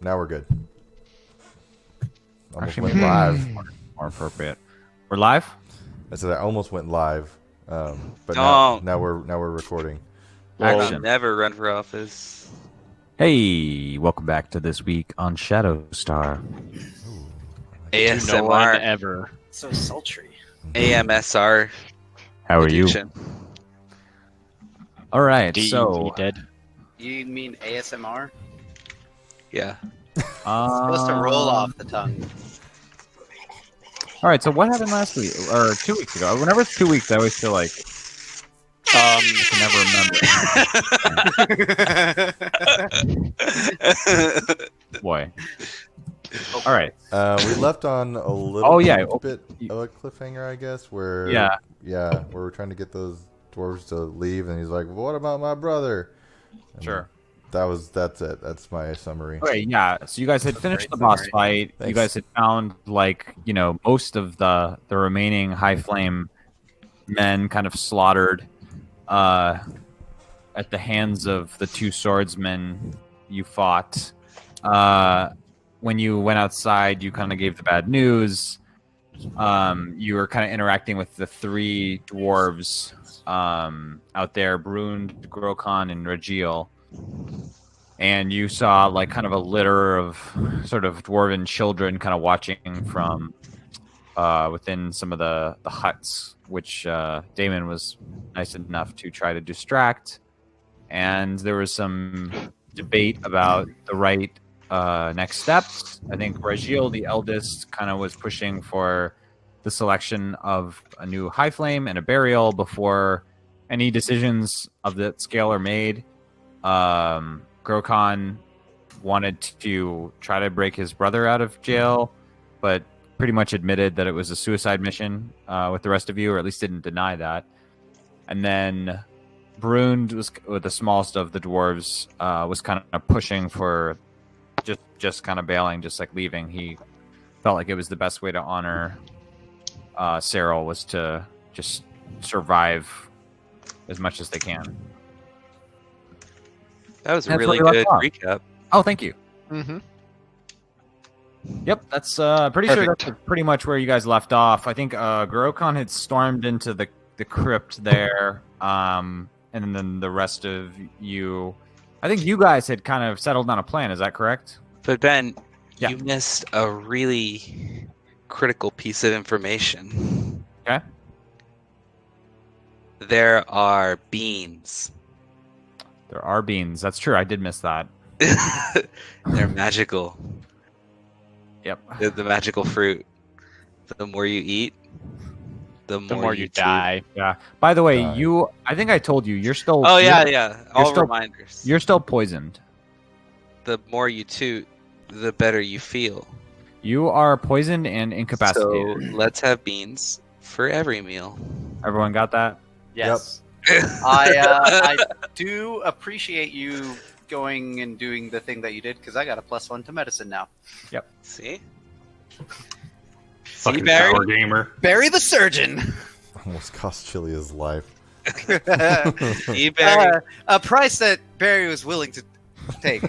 now we're good. Almost Actually, went live. More appropriate. We're live. I said I almost went live, but No. now we're recording. Action. Never run for office. Hey, welcome back to This Week on Shadow Star. ASMR. No one ever. So sultry. AMSR. How are you? edition. All right, DE so dead. You mean ASMR? Yeah. It's supposed to roll off the tongue. All right, so what happened last week or 2 weeks ago? Whenever it's 2 weeks, I always feel like I can never remember. Boy. All right. We left on a little bit of a cliffhanger, I guess, where where we're trying to get those dwarves to leave, and he's like, "What about my brother?" And Sure. That's it. That's my summary. Okay, yeah. So you guys had finished the boss fight. Thanks. You guys had found most of the remaining high flame men kind of slaughtered at the hands of the two swordsmen you fought. When you went outside, you kind of gave the bad news. You were kind of interacting with the three dwarves out there, Brund, Grokon, and Regiel. And you saw like kind of a litter of sort of dwarven children kind of watching from within some of the huts, which Damon was nice enough to try to distract. And there was some debate about the right next steps. I think Regiel, the eldest, kind of was pushing for the selection of a new high flame and a burial before any decisions of that scale are made. Grokon wanted to try to break his brother out of jail, but pretty much admitted that it was a suicide mission with the rest of you, or at least didn't deny that. And then Brund was the smallest of the dwarves, was kind of pushing for just kind of bailing, just like leaving. He felt like it was the best way to honor Cyril was to just survive as much as they can. That was a That's really where we good left off. recap. Oh, thank you. Mm-hmm. Yep, that's pretty sure that's pretty much where you guys left off. I think Grokon had stormed into the crypt there, and then the rest of you, I think you guys had kind of settled on a plan. Is that correct? But Ben, Yeah. you missed a really critical piece of information. Okay. There are beans. There are beans. That's true. I did miss that. They're magical. Yep. They're the magical fruit. The more you eat, the The more you chew. die. Yeah. By the way, Die. I think I told you, you're still. Oh yeah, you're- yeah. All still- reminders. You're still poisoned. The more you toot, the better you feel. You are poisoned and So incapacitated. let's have beans for every meal. Everyone got that? Yes. I do appreciate you going and doing the thing that you did, because I got a +1 to medicine now. See? Fucking Barry? power gamer. Barry the surgeon! Almost cost Chili his life. See, Barry? A price that Barry was willing to take.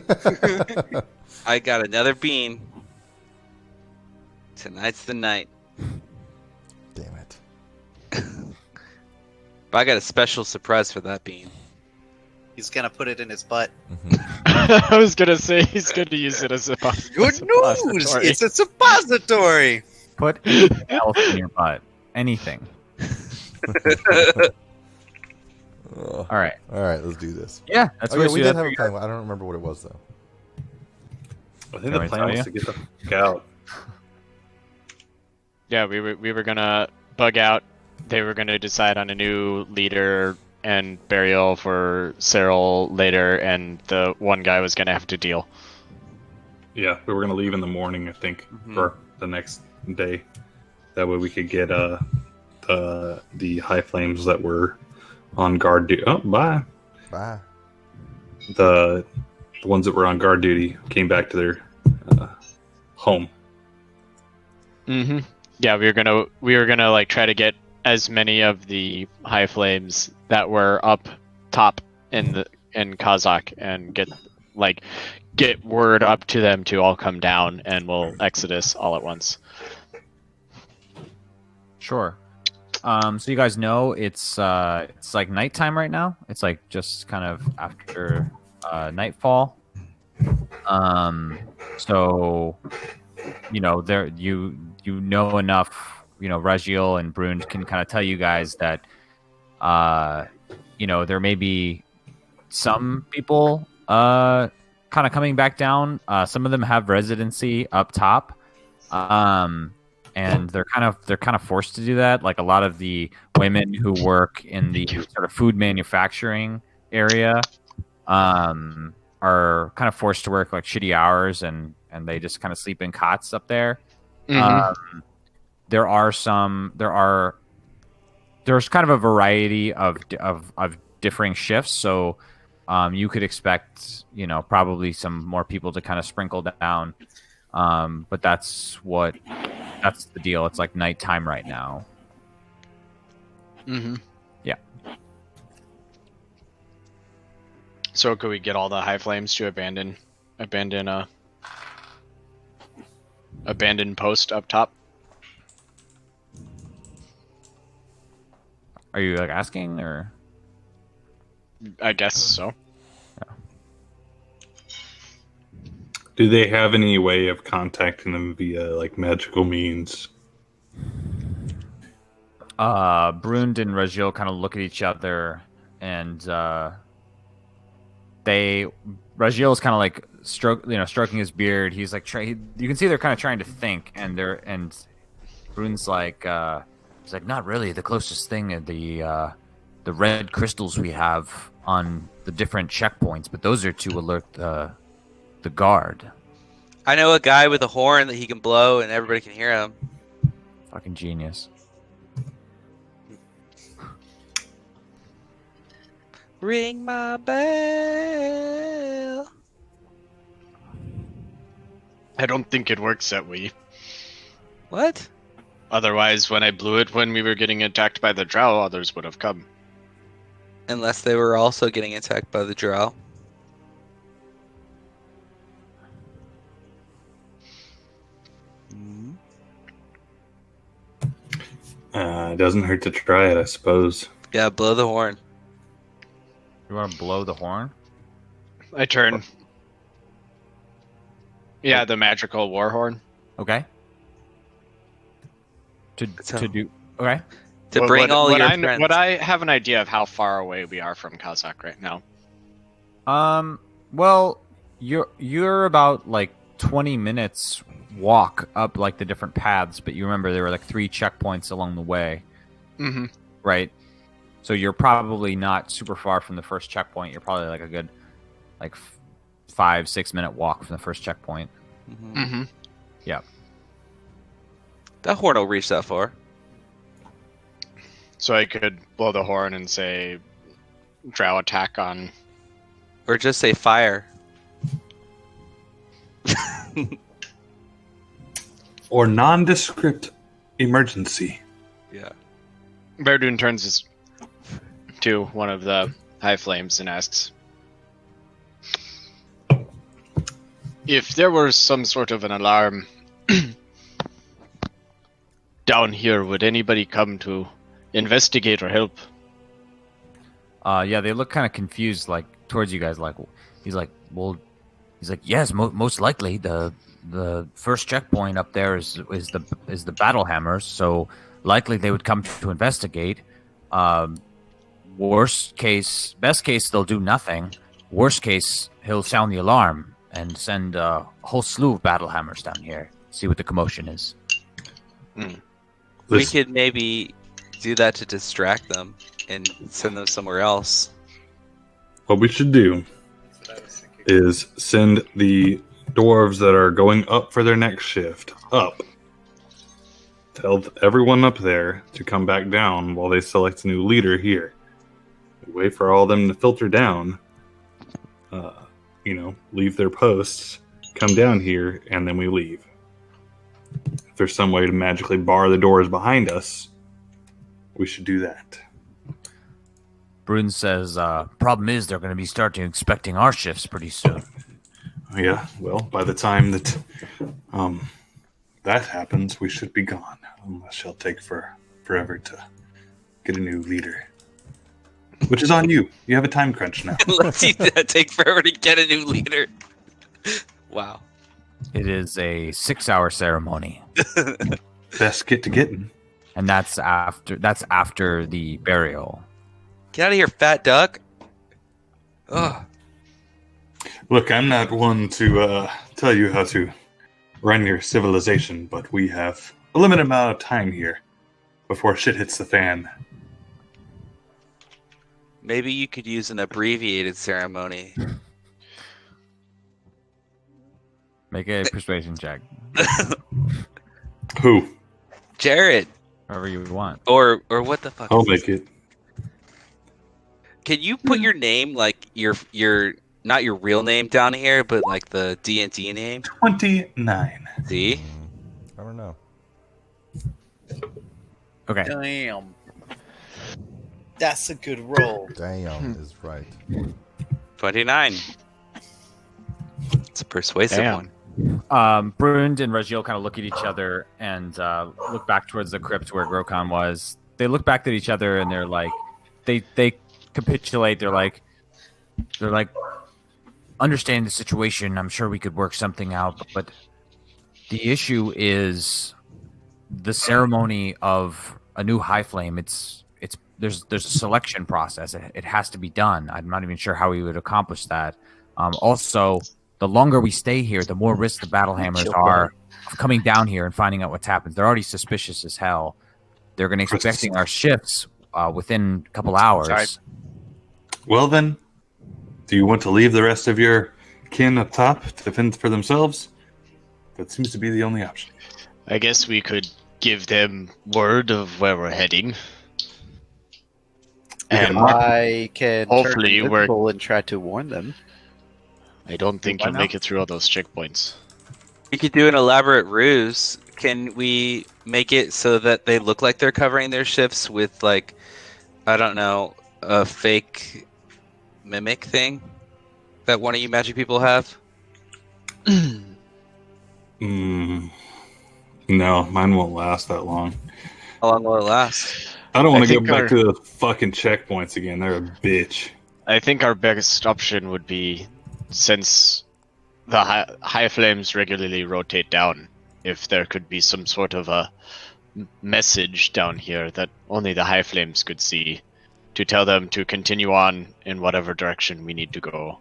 I got another bean. Tonight's the night. Damn it. But I got a special surprise for that bean. He's gonna put it in his butt. I was gonna say he's going to use it as a Good news! It's a suppository! Put anything else in your butt. Anything. All right. All right, let's do this. Yeah, that's Oh, what yeah, we you did have have a plan. I don't remember what it was though. I think Can the I plan tell was you? to get the fuck out. Yeah, we were gonna bug out. They were gonna decide on a new leader and burial for Cyril later, and the one guy was gonna have to deal. Yeah, we were gonna leave in the morning, I think, Mhm. for the next day. That way we could get the high flames that were on guard duty. Oh, bye. Bye. The ones that were on guard duty came back to their home. Mm-hmm. Yeah, we were gonna like try to get as many of the high flames that were up top in Kazakh and get word up to them to all come down, and we'll exodus all at once. Sure. So you guys know it's like nighttime right now. It's like just kind of after nightfall. So there you know enough. Ragiel and Brund can kind of tell you guys that there may be some people kind of coming back down. Some of them have residency up top. And they're kind of forced to do that. Like a lot of the women who work in the sort of food manufacturing area are kind of forced to work like shitty hours, and they just kind of sleep in cots up there. Mm-hmm. There's kind of a variety of differing shifts. So you could expect probably some more people to kind of sprinkle down. But that's the deal. It's like nighttime right now. Mm-hmm. Yeah. So could we get all the high flames to abandon post up top? Are you like asking, or? I guess so. Yeah. Do they have any way of contacting them via like magical means? Brund and Ragiel kind of look at each other, and Ragiel is kind of like stroking his beard. He's like, you can see they're kind of trying to think, and Brund's like, he's like, not really. The closest thing are the red crystals we have on the different checkpoints, but those are to alert the guard. I know a guy with a horn that he can blow and everybody can hear him. Fucking genius. Ring my bell. I don't think it works that way. What? Otherwise, when I blew it when we were getting attacked by the drow, others would have come. Unless they were also getting attacked by the drow. It doesn't hurt to try it, I suppose. Yeah, blow the horn. You want to blow the horn? I turn. Yeah, the magical war horn. Okay. To do okay. To bring all your friends. Would I have an idea of how far away we are from Kazakh right now? Well, you're about like 20 minutes walk up like the different paths, but you remember there were like 3 checkpoints along the way. Mm-hmm. Right? So you're probably not super far from the first checkpoint. You're probably like a good 5-6 minute walk from the first checkpoint. Mm-hmm. Mm-hmm. Yeah. That horn will reach that far. So I could blow the horn and say drow attack on... Or just say fire. Or nondescript emergency. Yeah. Verdun turns to one of the high flames and asks, if there were some sort of an alarm down here, would anybody come to investigate or help? Yeah, they look kind of confused, like towards you guys. Like he's like, yes, most likely the first checkpoint up there is the battle hammers. So likely they would come to investigate. Best case, they'll do nothing. Worst case, he'll sound the alarm and send a whole slew of battle hammers down here. See what the commotion is. We could maybe do that to distract them and send them somewhere else. What we should do is send the dwarves that are going up for their next shift up. Tell everyone up there to come back down while they select a new leader here. We wait for all of them to filter down, leave their posts, come down here, and then we leave. If there's some way to magically bar the doors behind us, we should do that. Brun says, problem is they're going to be starting expecting our shifts pretty soon. Yeah, well, by the time that that happens, we should be gone. Unless it'll take forever to get a new leader. Which is on you. You have a time crunch now. Unless you take forever to get a new leader. Wow. It is a 6-hour ceremony. Best get to getting. And that's after the burial. Get out of here, fat duck. Ugh. Look, I'm not one to tell you how to run your civilization, but we have a limited amount of time here before shit hits the fan. Maybe you could use an abbreviated ceremony. Make a persuasion check. Who? Jared. However you want. Or what the fuck? I'll make it. Can you put your name, like your not your real name down here, but like the D&D name? 29. See? I don't know. Okay. Damn. That's a good roll. Damn is right. 29. It's a persuasive one. Brund and Rajiel kind of look at each other and look back towards the crypt where Grokon was. They look back at each other and they're like, they capitulate. They're like, understand the situation. I'm sure we could work something out, but the issue is the ceremony of a new high flame. There's a selection process. It has to be done. I'm not even sure how we would accomplish that. Also, the longer we stay here, the more risk the Battlehammers are of coming down here and finding out what's happened. They're already suspicious as hell. They're going to be expecting our shifts within a couple hours. Sorry. Well then, do you want to leave the rest of your kin up top to fend for themselves? That seems to be the only option. I guess we could give them word of where we're heading. And I can hopefully turn invisible and try to warn them. I don't think you'll make it through all those checkpoints. We could do an elaborate ruse. Can we make it so that they look like they're covering their shifts with, like, I don't know, a fake mimic thing that one of you magic people have? No, mine won't last that long. How long will it last? I don't want to go back to the fucking checkpoints again. They're a bitch. I think our best option would be, since the high flames regularly rotate down, if there could be some sort of a message down here that only the high flames could see, to tell them to continue on in whatever direction we need to go.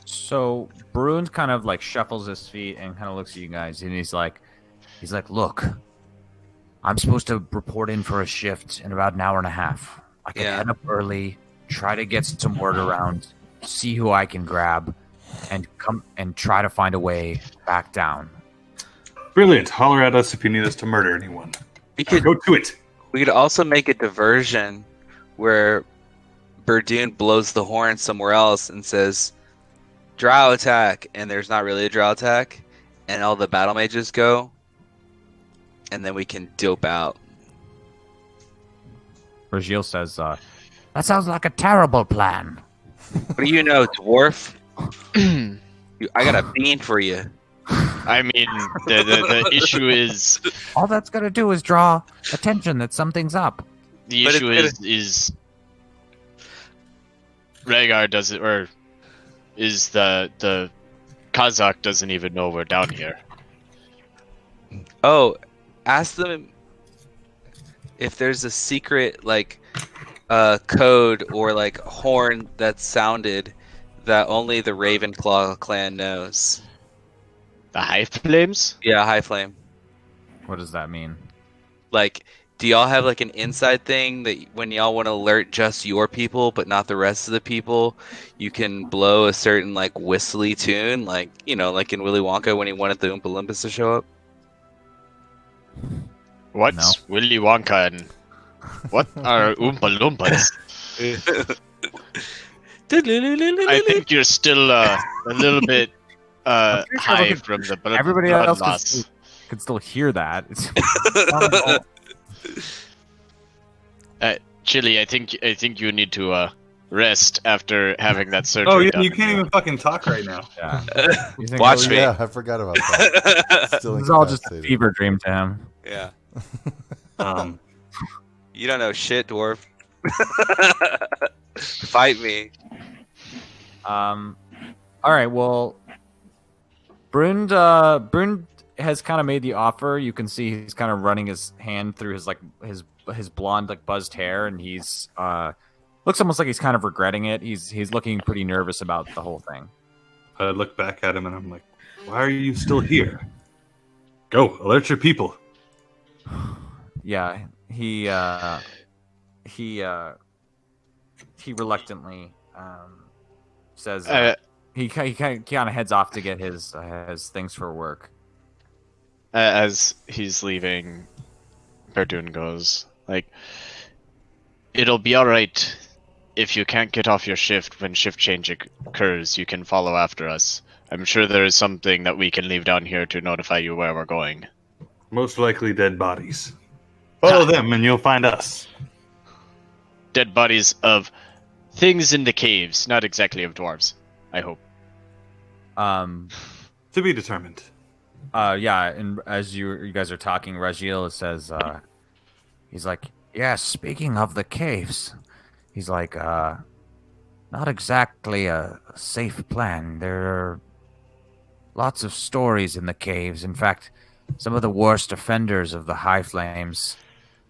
So Brund kind of like shuffles his feet and kind of looks at you guys, and he's like, look, I'm supposed to report in for a shift in about an hour and a half. I can head up early, try to get some word around, see who I can grab, and come and try to find a way back down. Brilliant. Holler at us if you need us to murder anyone. We could go to it. We could also make a diversion where Burdoon blows the horn somewhere else and says, "Drow attack," and there's not really a drow attack, and all the battle mages go, and then we can dope out. Rajiel says, that sounds like a terrible plan. What do you know, dwarf? I got a bean for you. I mean, the issue is... all that's going to do is draw attention that something's up. The issue is Rhaegar doesn't, or is the Kazakh doesn't even know we're down here. Oh, ask them if there's a secret, like, code or, like, horn that's sounded that only the Ravenclaw clan knows. The High Flames? Yeah, High Flame. What does that mean? Like, do y'all have, like, an inside thing that when y'all want to alert just your people but not the rest of the people, you can blow a certain, like, whistly tune, like, you know, like in Willy Wonka when he wanted the Oompa Loompas to show up? What's Willy Wonka and what are Oompa Loompas? I think you're still a little bit high from the blood. Everybody else can still hear that. Chili, I think you need to rest after having that surgery. Oh, yeah, done. you can't even fucking talk right now. Yeah. Watch me. Yeah, I forgot about that. Still This is all just a incapacitated. fever dream to him. Yeah. Um, You don't know shit, dwarf. Fight me. All right. Well, Brund has kind of made the offer. You can see he's kind of running his hand through his his blonde buzzed hair, and he's looks almost like he's kind of regretting it. He's looking pretty nervous about the whole thing. I look back at him and I'm like, why are you still here? Go, alert your people. Yeah, he reluctantly says he kind of heads off to get his things for work. As he's leaving, Verdun goes, like, it'll be alright if you can't get off your shift when shift change occurs. You can follow after us. I'm sure there is something that we can leave down here to notify you where we're going. Most likely dead bodies. Follow them and you'll find us. Dead bodies of things in the caves, not exactly of dwarves, I hope. To be determined. Yeah, and as you guys are talking, Rajiel says, he's like, yeah, speaking of the caves, he's like, not exactly a safe plan. There are lots of stories in the caves. In fact, some of the worst offenders of the High Flames,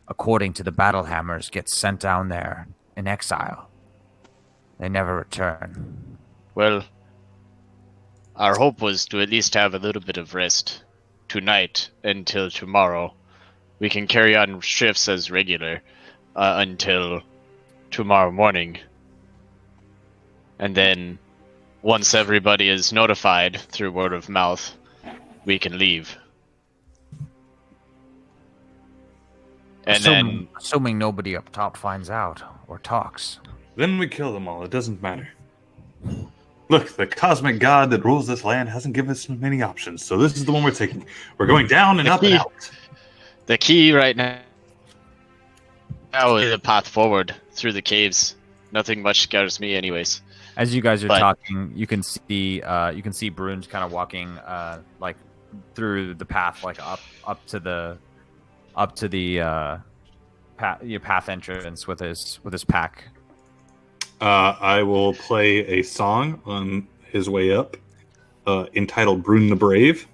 according to the Battlehammers, get sent down there in exile. They never return. Well, our hope was to at least have a little bit of rest tonight until tomorrow. We can carry on shifts as regular until tomorrow morning. And then, once everybody is notified through word of mouth, we can leave. And assuming nobody up top finds out or talks. Then we kill them all. It doesn't matter. Look, the cosmic god that rules this land hasn't given us many options, so this is the one we're taking. We're going down and up and out. The key right now is the path forward through the caves. Nothing much scares me, anyways. As you guys are talking, you can see Brund kind of walking like through the path, like up to the path entrance with his pack. I will play a song on his way up, entitled "Brune the Brave."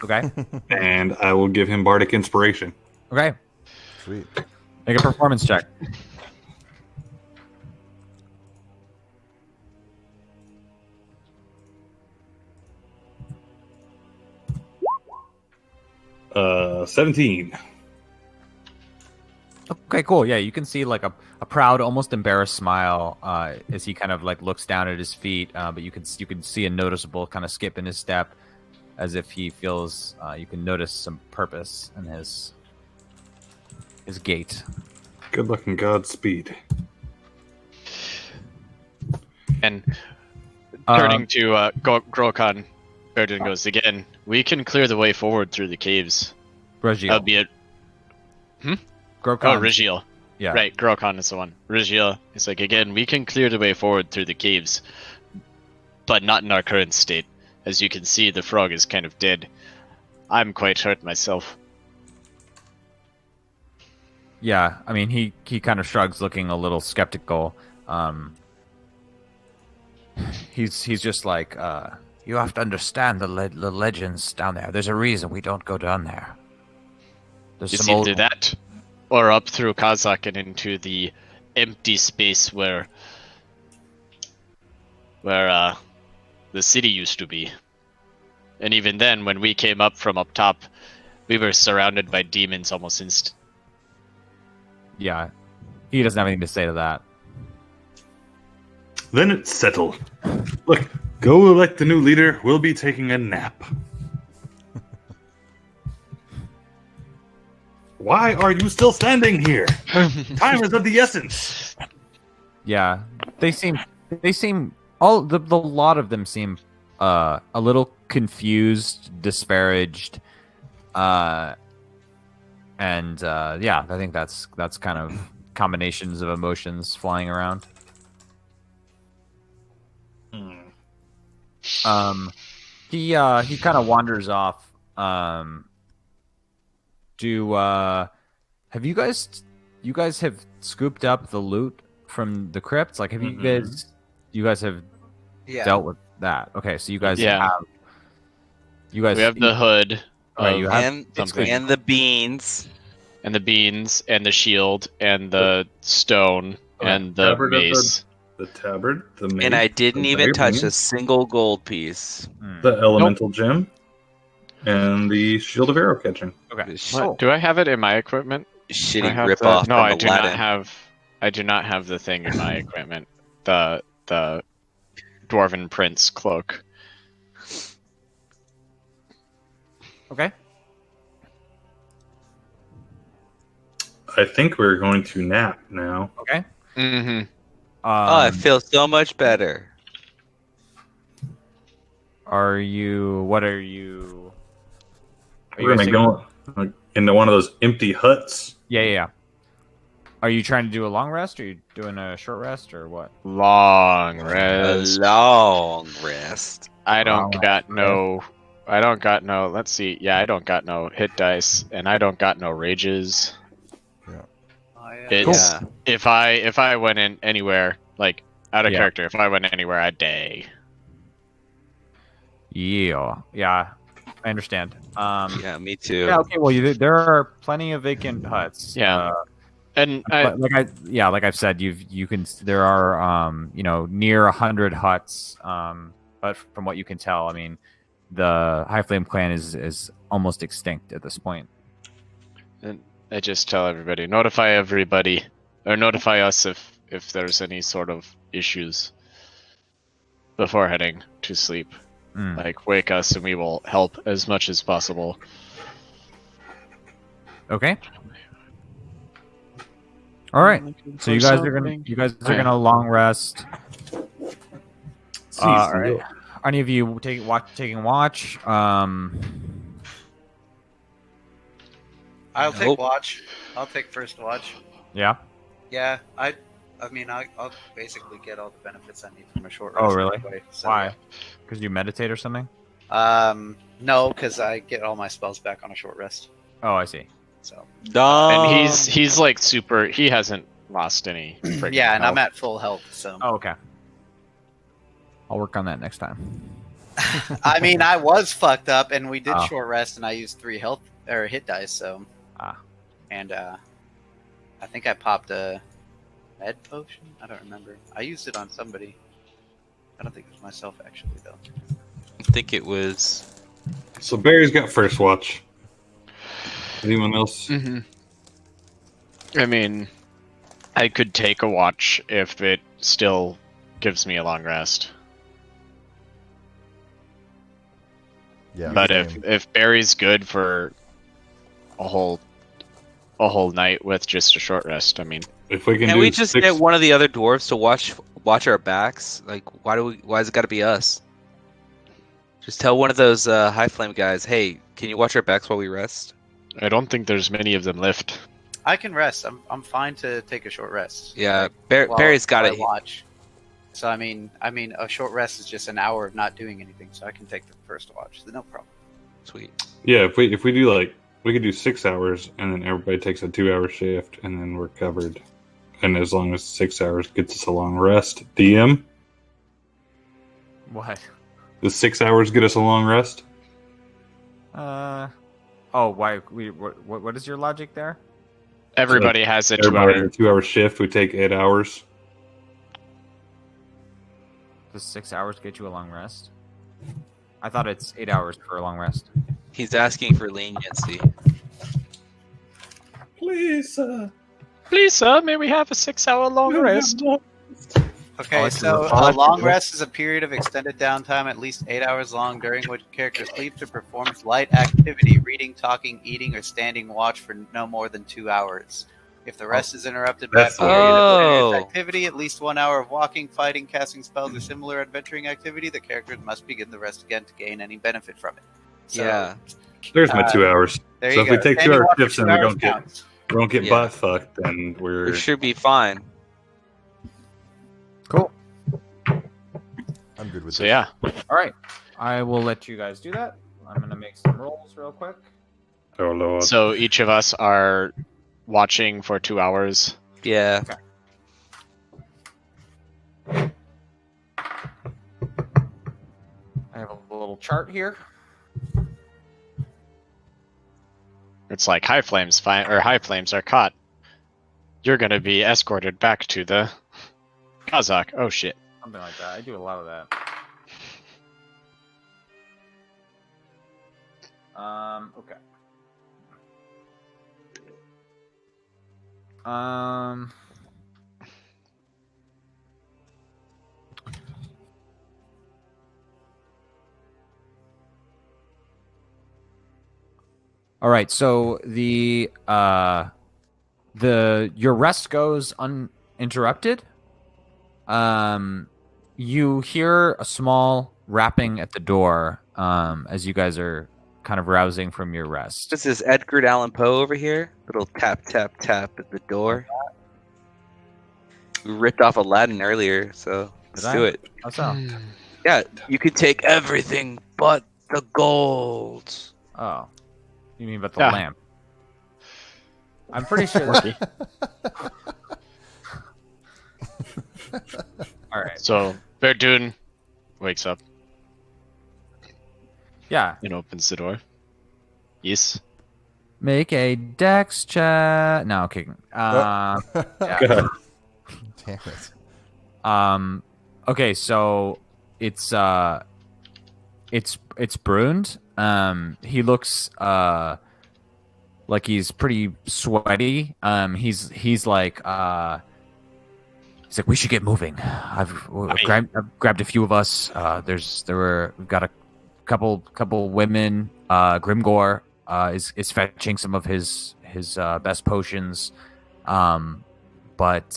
Okay. And I will give him bardic inspiration. Okay. Sweet. Make a performance check. Uh, 17. Okay, cool. Yeah, you can see like a proud, almost embarrassed smile as he kind of like looks down at his feet, but you can see a noticeable kind of skip in his step, as if he feels you can notice some purpose in his gait. Good luck and Godspeed. And turning to Grokon, Verdun goes again. We can clear the way forward through the caves. Regiel. Albeit. Grokon. Oh, Regiel. Yeah. Right, Grokon is the one. Regiel is like, again, we can clear the way forward through the caves, but not in our current state. As you can see, the frog is kind of dead. I'm quite hurt myself. Yeah, I mean, he kind of shrugs, looking a little skeptical. He's just like, you have to understand the legends down there. There's a reason we don't go down there. There's It's some either that, or up through Kazakh and into the empty space where the city used to be. And even then, when we came up from up top, we were surrounded by demons almost instant. Yeah, he doesn't have anything to say to that. Then it's settled. Look, go elect the new leader. We'll be taking a nap. Why are you still standing here? Time is of the essence. Yeah, they seem all the lot of them seem a little confused, disparaged, and yeah, I think that's kind of combinations of emotions flying around. He kind of wanders off. Have you guys have scooped up the loot from the crypts? Like, have you guys have dealt with that? Okay, so you guys have. We have the hood. You have and the beans. And the beans, and the shield, and the stone, and the mace. The tabard, the mace. And I didn't even touch a single gold piece. The elemental gem, and the shield of arrow catching. Okay. What? Do I have it in my equipment? Shitty rip off. No, I do not have. I do not have the thing in my equipment. The Dwarven Prince cloak. Okay. I think we're going to nap now. Okay. Mm-hmm. I feel so much better. What are you? We're gonna go into one of those empty huts. Yeah. Are you trying to do a long rest, or are you doing a short rest, or what? Long rest. A long rest. I don't got no. Let's see. Yeah, I don't got no hit dice, and I don't got no rages. It's if I went in anywhere, like out of character, if I went anywhere, I'd day. Yeah, I understand. Yeah, me too. Yeah, okay. Well, there are plenty of vacant huts. Yeah, and like I've said, there are near 100 huts. But from what you can tell, I mean, the High Flame clan is almost extinct at this point. And I just tell everybody, notify everybody, or notify us if there's any sort of issues before heading to sleep. Like, wake us and we will help as much as possible. Okay. All right. So you guys are gonna long rest. All right. Any of you taking watch? I'll take watch. I'll take first watch. Yeah. Yeah. I'll basically get all the benefits I need from a short rest. Oh, really? Anyway, so, why? Because you meditate or something? No, because I get all my spells back on a short rest. Oh, I see. So. And he's like super. He hasn't lost any. Yeah, and I'm at full health. So. Oh, okay. I'll work on that next time. I mean, I was fucked up, and we did short rest, and I used 3 health or hit dice. So. And I think I popped a med potion. I don't remember. I used it on somebody. I don't think it was myself actually, though. I think it was. So Barry's got first watch. Anyone else? Mm-hmm. I mean, I could take a watch if it still gives me a long rest. Yeah. But if Barry's good for a whole night with just a short rest, I mean, if we can we just get one of the other dwarves to watch our backs? Like, why has it got to be us? Just tell one of those High Flame guys, hey, can you watch our backs while we rest? I don't think there's many of them left. I can rest. I'm fine to take a short rest. Yeah, Barry's got it. Watch. So I mean, a short rest is just an hour of not doing anything, so I can take the first watch. No problem. Sweet. Yeah, if we do we could do 6 hours, and then everybody takes a 2-hour shift, and then we're covered. And as long as 6 hours gets us a long rest, DM. What? Does 6 hours get us a long rest? Oh, why? What is your logic there? Everybody has a 2-hour. 2-hour shift. We take 8 hours. Does 6 hours get you a long rest? I thought it's 8 hours for a long rest. He's asking for leniency. Please, sir, may we have a 6-hour long rest? Okay, so a long rest is a period of extended downtime, at least 8 hours long, during which character sleeps or performs light activity, reading, talking, eating, or standing watch for no more than 2 hours. If the rest is interrupted by a period of activity, at least 1 hour of walking, fighting, casting spells, or similar adventuring activity, the characters must begin the rest again to gain any benefit from it. So, yeah. There's my 2 hours. There so you if go. we take 2 hour shifts and we don't get butt fucked, then we should be fine. Cool. I'm good with So this. yeah. All right, I will let you guys do that. I'm gonna make some rolls real quick. Oh Lord. So each of us are watching for 2 hours. Yeah. I have a little chart here. It's like high flames are caught. You're gonna be escorted back to the Kazakh. Oh shit. Something like that. I do a lot of that. Okay. All right, so your rest goes uninterrupted. You hear a small rapping at the door as you guys are kind of rousing from your rest. This is Edgar Allan Poe over here. Little tap, tap, tap at the door. We ripped off Aladdin earlier, so let's do it. How so? Yeah, you can take everything but the gold. Oh, you mean about the lamp? I'm pretty sure. All right. So Verdun wakes up Yeah. and opens the door. Yes. Make a dex check. No, okay. Yeah. God. Damn it. Okay, so it's Brund. He looks like he's pretty sweaty. He's like we should get moving. I've grabbed a few of us. We've got a couple women. Grimgor is fetching some of his best potions. But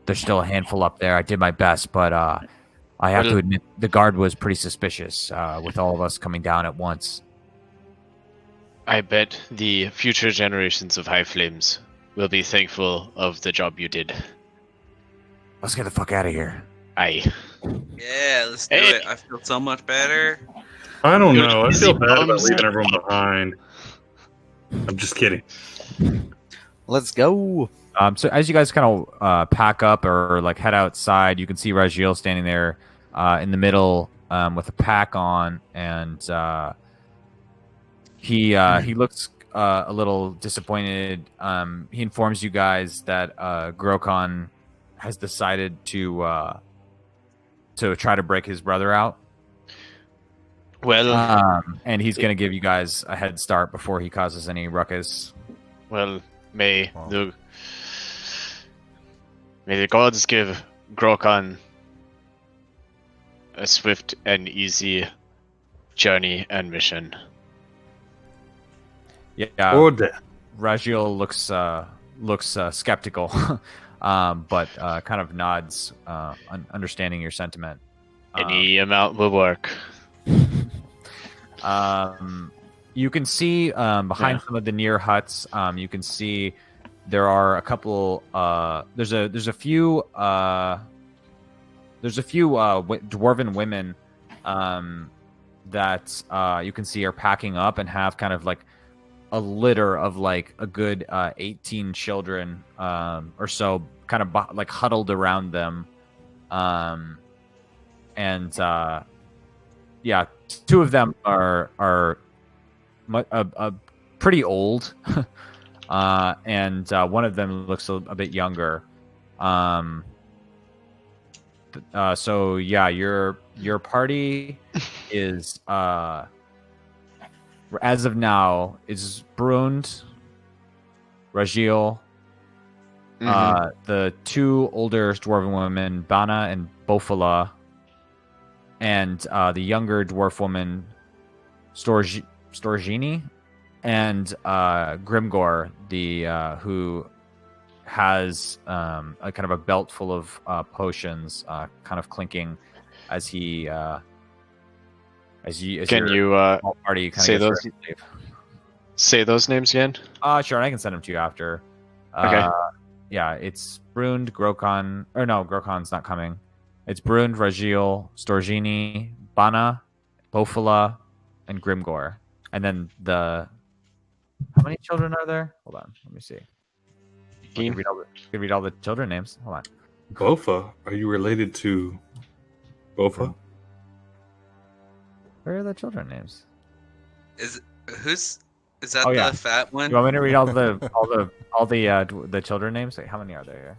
there's still a handful up there. I did my best, but I have to admit the guard was pretty suspicious with all of us coming down at once. I bet the future generations of High Flames will be thankful of the job you did. Let's get the fuck out of here. Aye. Yeah, let's do it. I feel so much better. I don't know. I feel bad about leaving everyone behind. I'm just kidding. Let's go. So as you guys kind of pack up or like head outside, you can see Rajiel standing there in the middle with a pack on, and he looks a little disappointed. He informs you guys that Grokon has decided to try to break his brother out. Well, and he's going to give you guys a head start before he causes any ruckus. Well, may the gods give Grokon a swift and easy journey and mission. Yeah, Or death. Rajiel looks skeptical, but kind of nods, understanding your sentiment. Any amount will work. You can see behind some of the near huts. You can see there are a couple. There's a few dwarven women that you can see are packing up and have kind of like a litter of like a good 18 children or so, kind of like huddled around them. Yeah, two of them are pretty old, and one of them looks a bit younger. So yeah, your party is as of now is Brund, Rajiel, the two older dwarven women, Bana and Bofala, and the younger dwarf woman, Storgini, and Grimgor, the who has a kind of a belt full of potions, kind of clinking as he Can you party kind say of those? Say those names again. Sure, I can send them to you after. Okay. Yeah, it's Brund, Grokon, or no, Grokon's not coming. It's Brund, Rajiel, Storgini, Bana, Bofala, and Grimgor. And then how many children are there? Hold on, let me see. I can read all the children names. Hold on. Bofa? Are you related to Bofa? Where are the children names? Is that the fat one? You want me to read all the children names? Wait, how many are there here?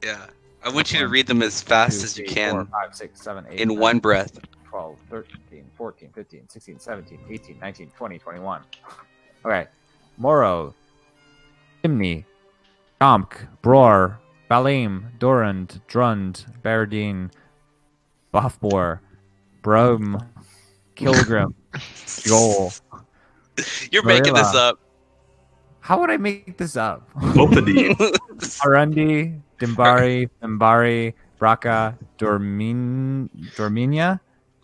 Yeah. I want you to read them as fast as you can. 4, 5, 6, 7, 8, in 9, one breath. 12, 13, 14, 15, 16, 17, 18, 19, 20, 21. Okay. Moro, Imni, Gamk, Bror, Balim, Durand, Drund, Bardine, Buffbor, Brom, Kilgrim, Joel. You're making this up. How would I make this up? Both of these. Arundi, Dimbari, Mbari, Braca, Dorminia,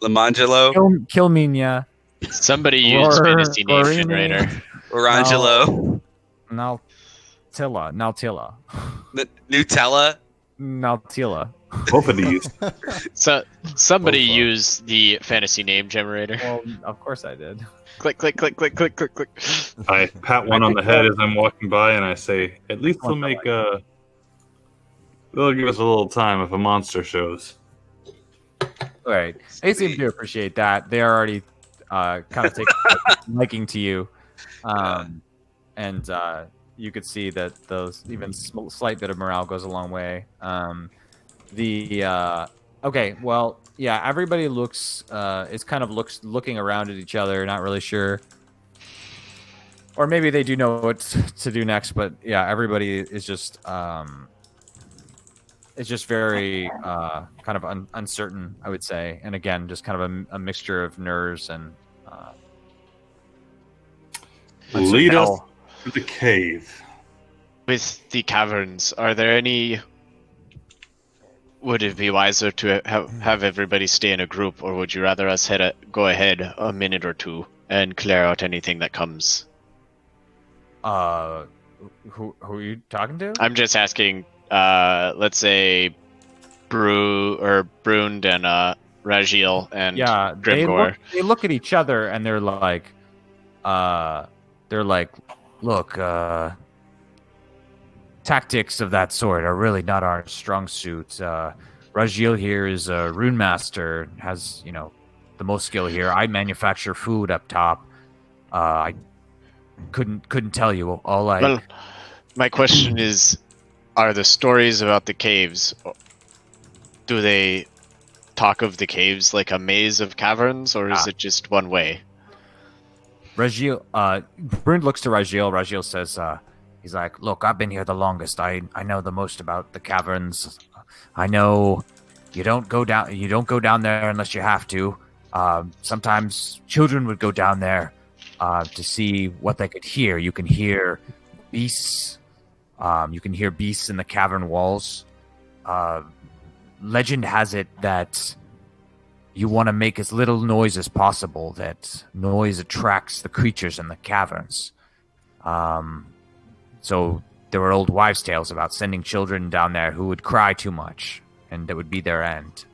Lamangelo, Kilminia. Somebody use fantasy name generator. Orangelo. Naltilla. Nutella. Naltilla. Both of these. So somebody use the fantasy name generator. Well, of course I did. Click, click, click, click, click, click, click. I pat one on the head as I'm walking by, and I say, "At least they'll make they'll give us a little time if a monster shows." All right. They seem to appreciate that. They are already kind of taking a liking to you, and you could see that those even slight bit of morale goes a long way. Okay, well, yeah, everybody looks looking around at each other, not really sure, or maybe they do know what to do next. But yeah, everybody is just it's just very kind of uncertain, I would say, and again, just kind of a mixture of nerves and. Lead us to the cave. With the caverns, are there any? Would it be wiser to have everybody stay in a group, or would you rather us go ahead a minute or two and clear out anything that comes? Who are you talking to? I'm just asking. Let's say, Brund and Rajiel and Grimgor. They look at each other and they're like, look, tactics of that sort are really not our strong suit. Rajiel here is a rune master, has, the most skill here. I manufacture food up top. I couldn't tell you. Well, my question is, are the stories about the caves, do they talk of the caves like a maze of caverns, or is it just one way? Rajiel, Brund looks to Rajiel. Rajiel says, he's like, look, I've been here the longest. I know the most about the caverns. I know you don't go down there unless you have to. Sometimes children would go down there to see what they could hear. You can hear beasts. You can hear beasts in the cavern walls. Legend has it that you want to make as little noise as possible. That noise attracts the creatures in the caverns. So there were old wives' tales about sending children down there who would cry too much, and that would be their end.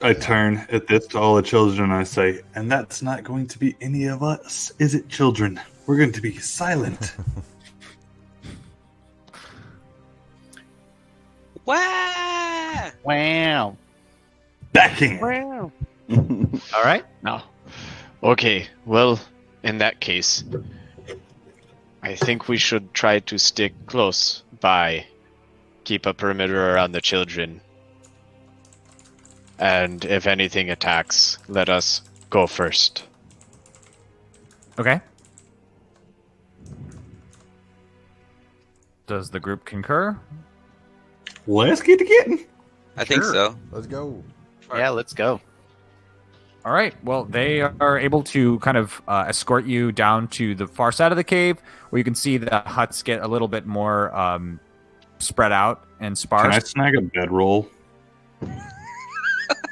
I turn at this to all the children and I say, and that's not going to be any of us, is it, children? We're going to be silent. Wow. Backing. Wow. All right. No. Okay. Well, in that case, I think we should try to stick close by, keep a perimeter around the children, and if anything attacks, let us go first. Okay. Does the group concur? Let's get to getting. I think so. Let's go. Yeah, let's go. All right. Well, they are able to kind of escort you down to the far side of the cave, where you can see the huts get a little bit more spread out and sparse. Can I snag a bedroll?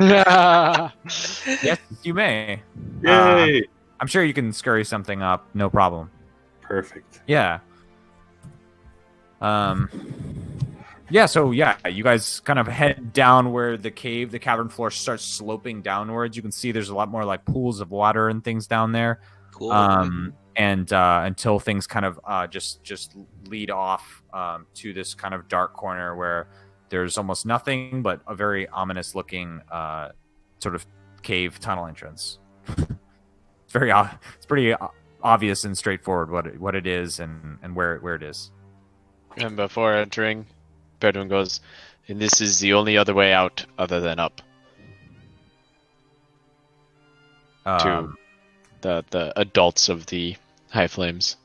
Yes, you may. Yay! I'm sure you can scurry something up, no problem. Perfect. Yeah. Yeah, so you guys kind of head down where the cavern floor starts sloping downwards. You can see there's a lot more like pools of water and things down there. Cool. And until things kind of just lead off to this kind of dark corner where there's almost nothing but a very ominous looking sort of cave tunnel entrance. It's pretty obvious and straightforward what it is and where it is. And before entering, Bedouin goes, and this is the only other way out other than up. To the adults of the High Flames.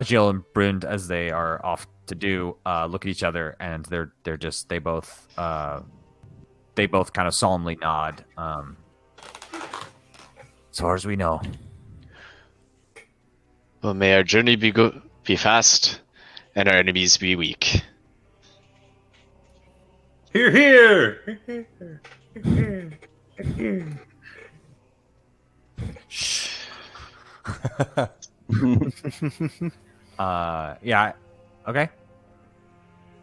Jill and Brund, as they are off to do, look at each other, and they both kind of solemnly nod. As far as we know. Well, may our journey be fast, and our enemies be weak. Hear, hear! Yeah, okay.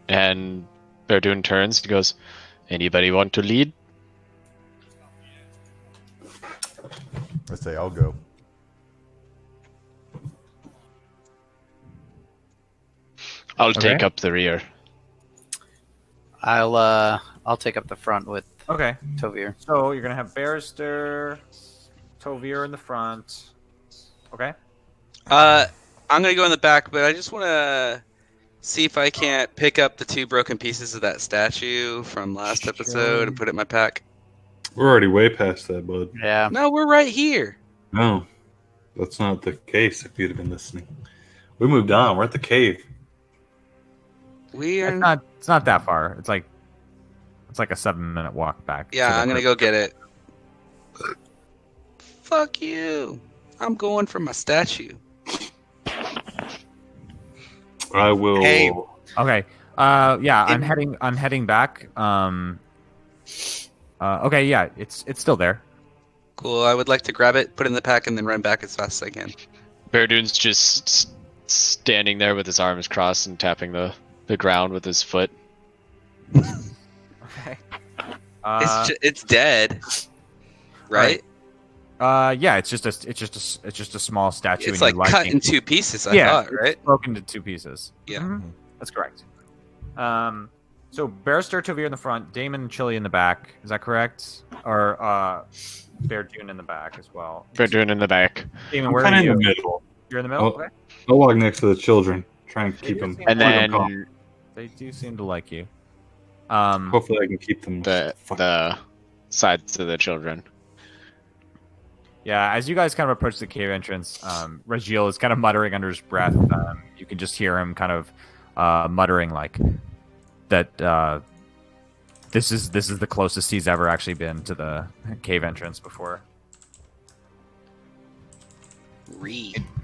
And Verdun turns and goes, anybody want to lead? I say I'll go. I'll take up the rear. I'll take up the front with Tovir. So you're gonna have Barrister, Tovir in the front. Okay. I'm gonna go in the back, but I just want to see if I can't pick up the 2 broken pieces of that statue from last episode and put it in my pack. We're already way past that, bud. Yeah. No, we're right here. No, that's not the case. If you'd have been listening, we moved on. We're at the cave. We're It's not that far. It's like a 7-minute walk back. Yeah, I'm gonna go get it. Fuck you. I'm going for my statue. I will. Hey. Okay. Yeah, I'm heading back. Okay, yeah, it's still there. Cool. I would like to grab it, put it in the pack, and then run back as fast as I can. Verdun's just standing there with his arms crossed and tapping the ground with his foot. Okay. It's dead, right? Yeah, it's just a small statue. It's like cut in 2 pieces. I thought, right? It's broken into 2 pieces. Yeah, that's correct. So Barrister, Tovir in the front, Damon and Chili in the back. Is that correct? Or Verdun in the back as well. Verdun in the back. Damon, where are you? In the middle. You're in the middle. Okay. I'll walk next to the children, try and keep them. And then they do seem to like you. Hopefully, I can keep them. The sides of the children. Yeah, as you guys kind of approach the cave entrance, Regiel is kind of muttering under his breath. You can just hear him kind of muttering like that. This is the closest he's ever actually been to the cave entrance before.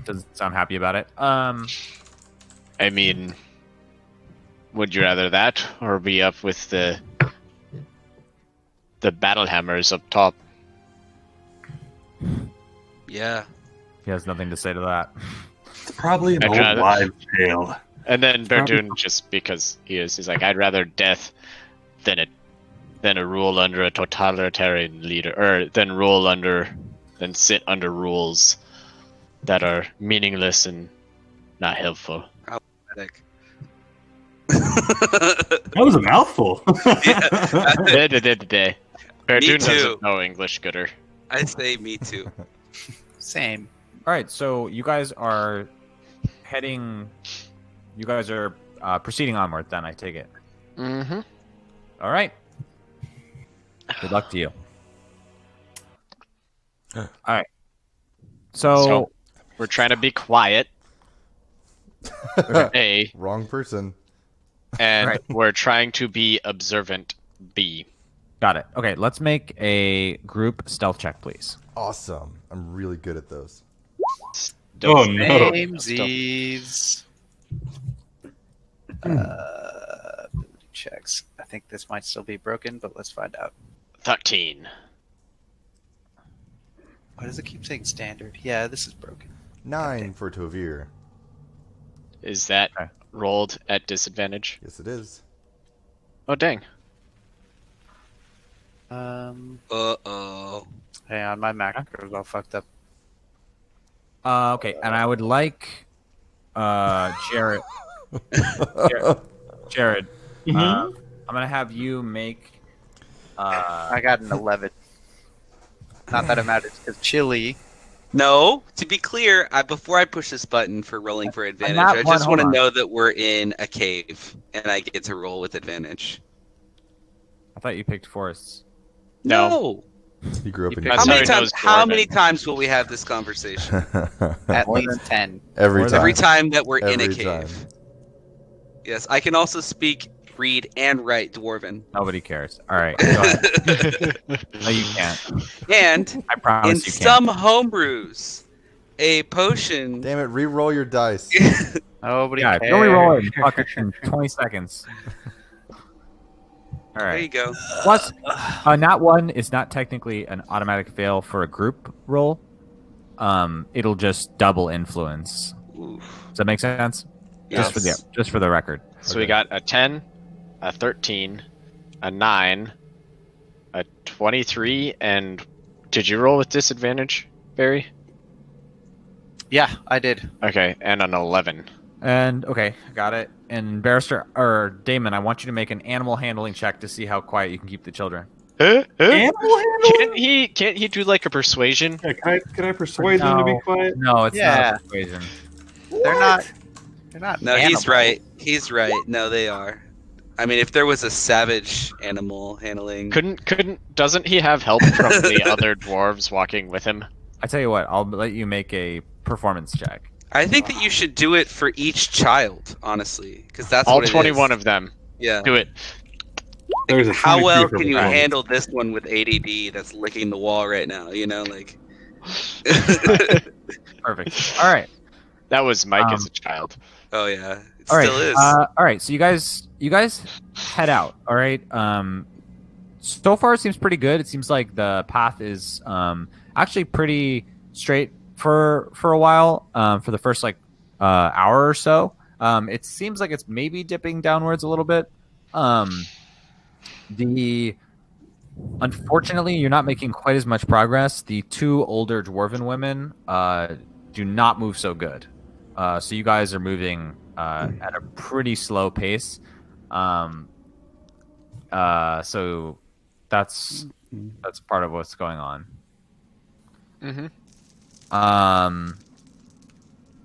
Doesn't sound happy about it. I mean, would you rather that or be up with the battle hammers up top? Yeah. He has nothing to say to that. Probably an old live tale. And then Verdun, just because he's like, I'd rather death than a rule under a totalitarian leader, or than sit under rules that are meaningless and not helpful. How pathetic. That was a mouthful. Verdun doesn't know English gooder. I'd say me too. Same. All right, so you guys are heading. You guys are proceeding onward. Then I take it. Mm-hmm. All right. Good luck to you. All right. So we're trying to be quiet. A. Wrong person. And we're trying to be observant. B. Got it. Okay, let's make a group stealth check, please. Awesome. I'm really good at those. Oh no. Samesies. Checks. I think this might still be broken, but let's find out. 13. Why does it keep saying standard? Yeah, this is broken. 9 for Tovir. Is that rolled at disadvantage? Yes, it is. Oh, dang. Uh-oh. Hang on, my macros all fucked up. Okay, and I would like Jared. Jared, I'm gonna have you make. I got an 11. Not that it matters, because chili. No, to be clear, before I push this button for rolling for advantage, I just want to know that we're in a cave and I get to roll with advantage. I thought you picked forests. No. He grew up in. How many times will we have this conversation? At least 10. Every time. Every time that we're in a Every cave. time. Yes, I can also speak, read, and write Dwarven. Nobody cares. All right, go ahead. No, you can't. And I promise in you can't. some homebrews, a potion. Damn it! Re-roll your dice. Nobody Yeah, cares. you only roll it in 20 seconds. All right. There you go. Plus, not one is not technically an automatic fail for a group roll. It'll just double influence. Oof. Does that make sense? Yes. Just for the record. So we got a 10, a 13, a 9, a 23, and did you roll with disadvantage, Barry? Yeah, I did. Okay, and an 11. And okay, got it. And Barrister or Damon, I want you to make an animal handling check to see how quiet you can keep the children. Animal handling? Can't he do like a persuasion? Yeah, can I persuade them to be quiet? No, it's not a persuasion. They're not. No, animals. he's right. He's right. No, they are. I mean, if there was a savage animal handling, Doesn't he have help from the other dwarves walking with him? I tell you what, I'll let you make a performance check. I think that you should do it for each child, honestly, because that's all what it 21 is. of them. Yeah. Do it. There's a How 23 well for can you performance. handle this one with ADD that's licking the wall right now? You know, like. Perfect. All right. That was Mike as a child. Oh yeah, it All right. still is. All right. So you guys head out. All right. So far it seems pretty good. It seems like the path is actually pretty straight for a while. For the first hour or so, it seems like it's maybe dipping downwards a little bit. Unfortunately, you're not making quite as much progress. The two older dwarven women do not move so good. So you guys are moving at a pretty slow pace. So that's part of what's going on. Mm-hmm.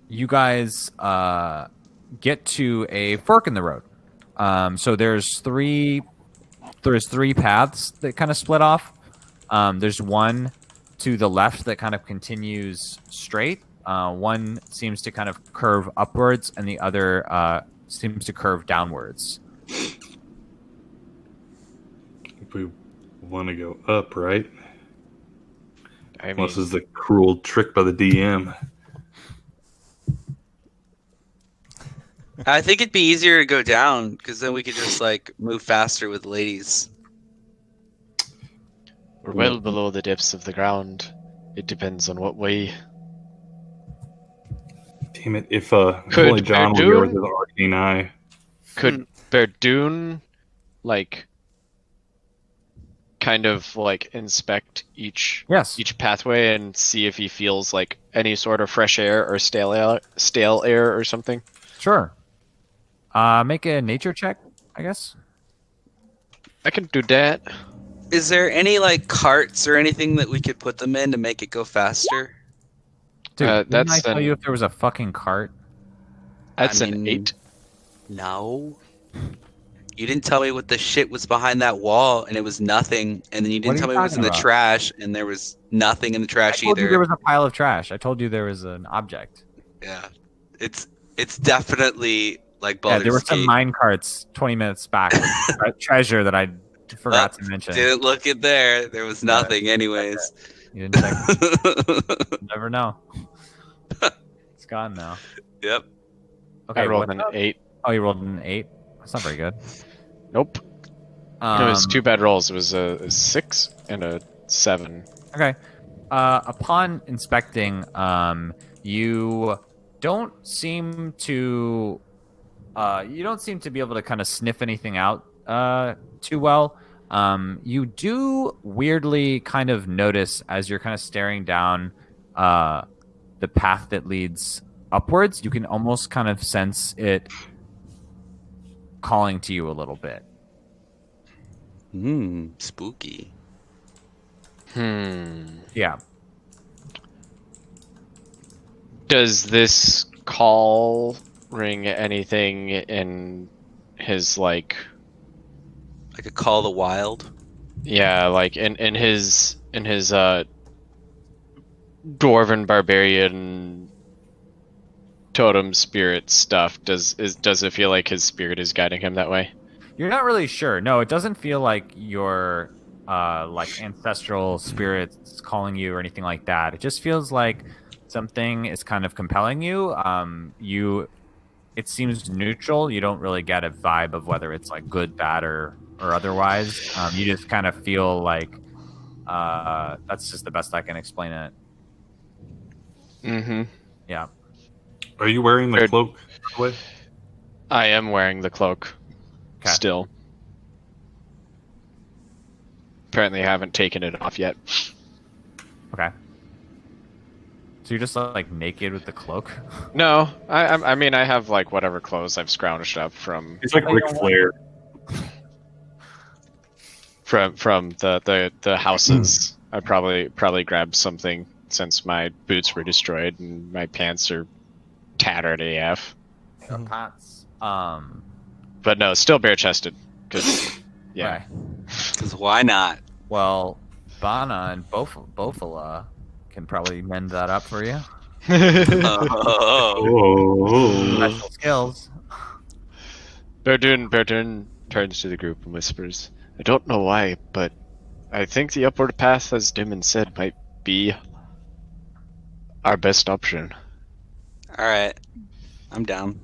You guys get to a fork in the road. So there's three paths that kind of split off. There's one to the left that kind of continues straight. One seems to kind of curve upwards, and the other seems to curve downwards. If we want to go up, right? I mean, This is the cruel trick by the DM. I think it'd be easier to go down because then we could just move faster with ladies. we're well below the depths of the ground. It depends on what way. Damn it! If only John would go with his arcane eye. Could Verdun kind of inspect each pathway and see if he feels any sort of fresh air or stale air or something? Sure. Make a nature check, I guess. I can do that. Is there any carts or anything that we could put them in to make it go faster? Dude, didn't I tell you if there was a fucking cart? That's an 8. No. You didn't tell me what the shit was behind that wall, and it was nothing. And then you didn't tell me what was in the trash, and there was nothing in the trash I told either. you there was a pile of trash. I told you there was an object. Yeah, it's definitely Baldur's Yeah, there were some Gate. mine carts 20 minutes back with treasure that I forgot to mention. Didn't look in there. There was nothing, anyways. You didn't check. Never know. It's gone now. Yep. Okay, I rolled an 8. Oh, you rolled an 8. That's not very good. Nope. It was 2 bad rolls. It was a 6 and a 7. Okay. Upon inspecting, you don't seem to be able to kind of sniff anything out too well. You do weirdly kind of notice as you're kind of staring down the path that leads upwards, you can almost kind of sense it calling to you a little bit. Spooky. Yeah. Does this call ring anything in his like a Call of the Wild? Yeah, like in his dwarven barbarian totem spirit stuff, does it feel like his spirit is guiding him that way? You're not really sure. No, it doesn't feel like your like ancestral spirits calling you or anything like that. It just feels like something is kind of compelling you. It seems neutral. You don't really get a vibe of whether it's like good, bad, or otherwise. You just kind of feel like that's just the best I can explain it. Mm-hmm. Yeah. Are you wearing the cloak? I am wearing the cloak. Okay. Still. Apparently I haven't taken it off yet. Okay. So you're just like naked with the cloak? No, I mean I have like whatever clothes I've scrounged up from. It's like Ric Flair. From the houses. I probably grabbed something since my boots were destroyed and my pants are tattered AF. Your pants. But no, still bare chested. Cause yeah. Because why not? Well, Bana and Bofala can probably mend that up for you. Special skills. Verdun turns to the group and whispers, I don't know why, but I think the upward path, as Dimon said, might be our best option. Alright. I'm down.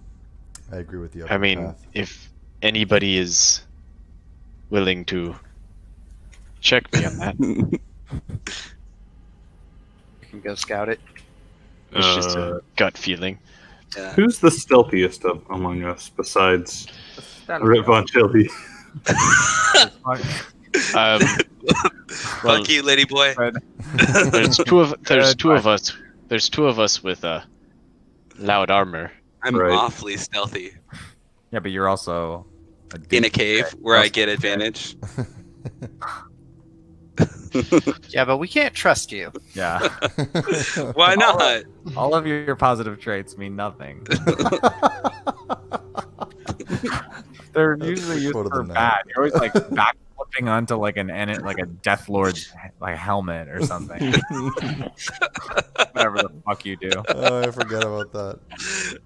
I agree with you. I mean, if anybody is willing to check me on that. You can go scout it. It's just a gut feeling. Yeah. Who's the stealthiest among us besides Rip Von Childy? Fuck you, lady boy. There's two of us. There's two of us with loud armor. I'm awfully stealthy. Yeah, but you're also in a cave where I get advantage. Yeah, but we can't trust you. Yeah. Why not? All of your positive traits mean nothing. They're usually used for bad. You're always like backflipping onto like a Death Lord's like helmet or something. Whatever the fuck you do. Oh, I forgot about that.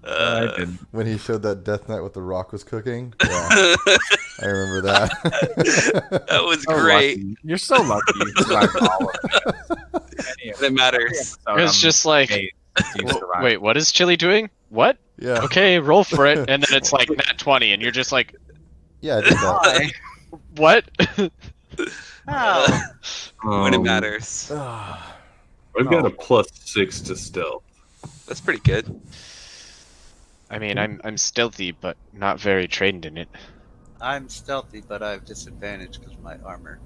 I didn't. When he showed that Death Knight what the Rock was cooking. Yeah, I remember that. That was great. Lucky. You're so lucky you survived all of it. It matters. It's just like, wait, what is Chili doing? What? Yeah. Okay, roll for it, and then it's like nat 20, and you're just like, yeah, I did that. What? Oh. When it matters. I've got a +6 to stealth. That's pretty good. I mean, I'm stealthy, but not very trained in it. I'm stealthy, but I have disadvantage because of my armor.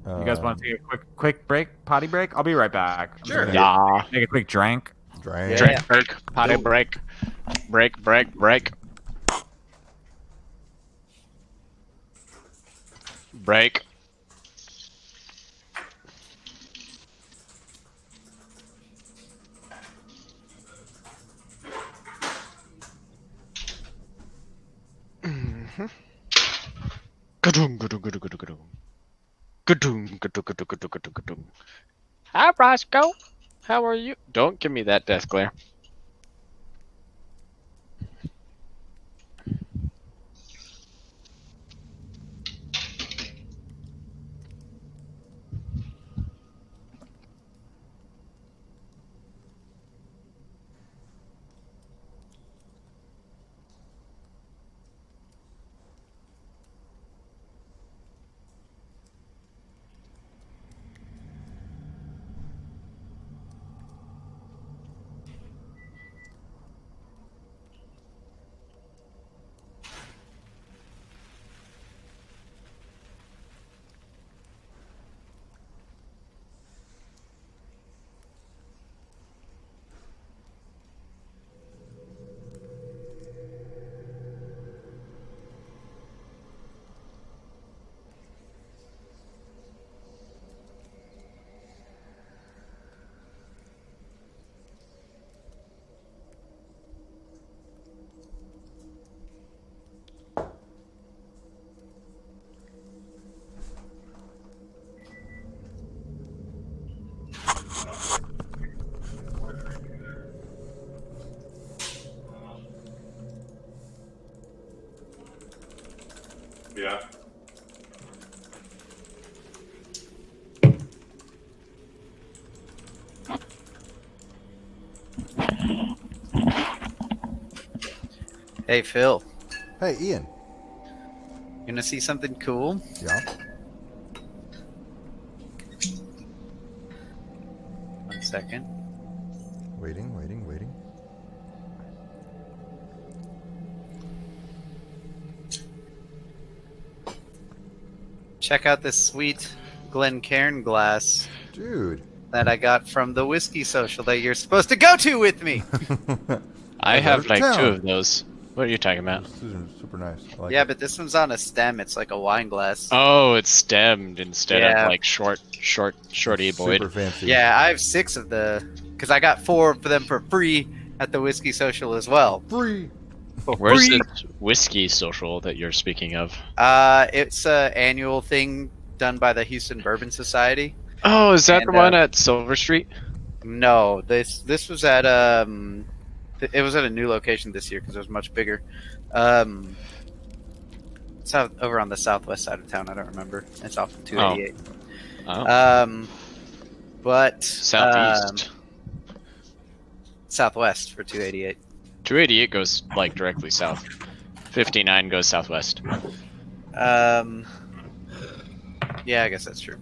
You guys want to take a quick break, potty break? I'll be right back. Sure. Yeah. Take a quick drink. Drink. Drink, break, potty break. Break. Break. Hi, Roscoe. How are you? Don't give me that death glare. Yeah. Hey, Phil. Hey, Ian. You gonna see something cool? Yeah. 1 second. Waiting. Check out this sweet Glencairn glass Dude. that I got from the whiskey social that you're supposed to go to with me. I have like town. 2 of those. What are you talking about? This is super nice. I like Yeah, it. but this one's on a stem. It's like a wine glass. Oh, it's stemmed instead Yeah. of like shorty boyd. Super fancy. Yeah, I have 6 of because I got 4 of them for free at the whiskey social as well. Free. Where's free. this whiskey social that you're speaking of? It's an annual thing done by the Houston Bourbon Society. Oh, is that And, the one at Silver Street? No, this was at it was at a new location this year because it was much bigger. Over on the southwest side of town. I don't remember. It's off of 288. Oh. But Southeast. Southwest for 288. 288 goes like directly south. 59 goes southwest. Yeah, I guess that's true.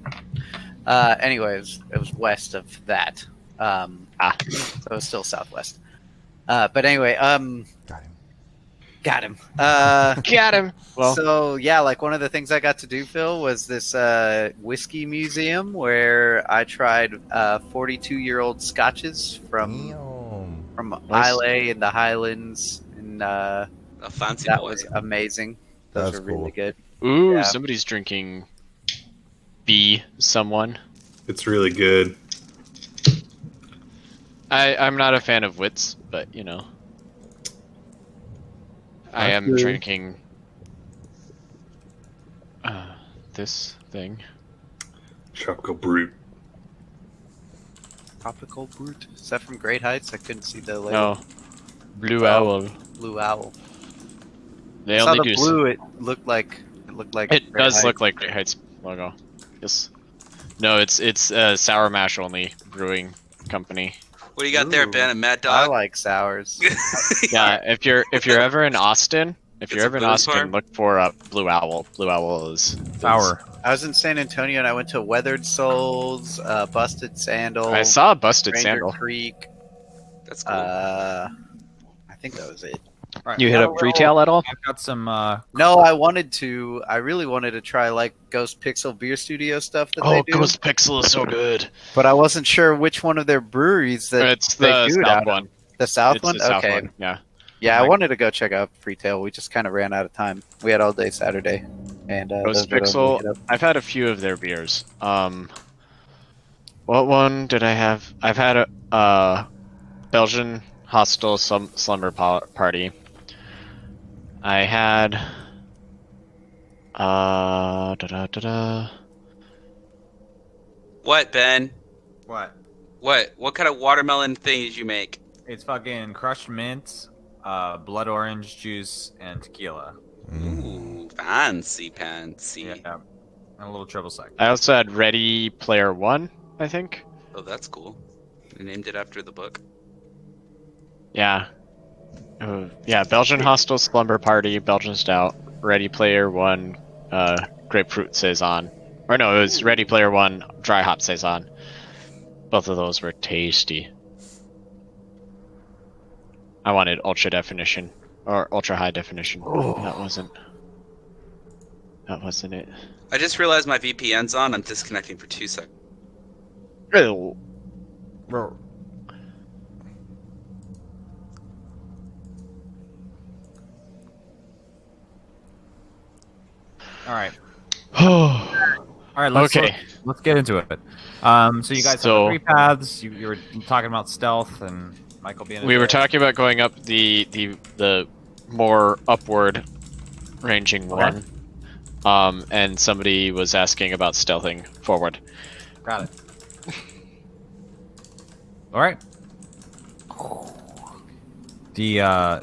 Anyways, it was west of that. So it was still southwest. But anyway, got him. Got him. Well, so yeah, like one of the things I got to do, Phil, was this whiskey museum where I tried 42-year-old scotches from Islay and the Highlands, and A fancy that boy. was amazing. Those That's were really good. ooh, Yeah. somebody's drinking someone. It's really good. I'm not a fan of wits, but you know. I am drinking this thing. Tropical Brute. Tropical Brute. Is that from Great Heights? I couldn't see the label. No. Blue Owl. Blue Owl. They I saw only the do blue. It looked like. It Great does Heights. look like Great Heights logo. Yes. No, it's Sour Mash only brewing company. What do you got there, Ooh, Ben? A Mad I Dog? like sours. Yeah, if you're ever in Austin, It's a booze farm? look for Blue Owl. Blue Owl is Sour. I was in San Antonio and I went to Weathered Souls, Busted Sandal, I saw a busted Ranger sandal. Creek. That's cool. I think that was it. All right, You I hit got up a Retail at all? I've got some. No, I really wanted to try like Ghost Pixel Beer Studio stuff that they do, Ghost Pixel is so good. but I wasn't sure which one of their breweries that It's they the do it south out of. one. The south It's one. the south Okay. one. Yeah. Yeah, I Like- wanted to go check out Retail. We just kind of ran out of time. We had all day Saturday, and Ghost those were the ones we Pixel. hit up. I've had a few of their beers. What one did I have? I've had a Belgian Hostel Slumber Party. I had What, Ben? What? What kind of watermelon thing did you make? It's fucking crushed mint, blood orange juice, and tequila. Ooh, fancy pantsy. Yeah, and a little triple sec. I also had Ready Player One, I think. Oh, that's cool. They named it after the book. Yeah. Yeah, Belgian Hostel Slumber Party, Belgian Stout, Ready Player One, Grapefruit Saison. Or no, it was Ready Player One, Dry Hop Saison. Both of those were tasty. I wanted ultra definition or ultra high definition. Oh. That wasn't it. I just realized my VPN's on. I'm disconnecting for 2 seconds. Oh. All right. All All right. Okay. Let's get into it. So you guys have So- the 3 paths. You were talking about stealth and Michael being. We were talking about going up the more upward ranging one. And somebody was asking about stealthing forward. Got it. All right. Yeah.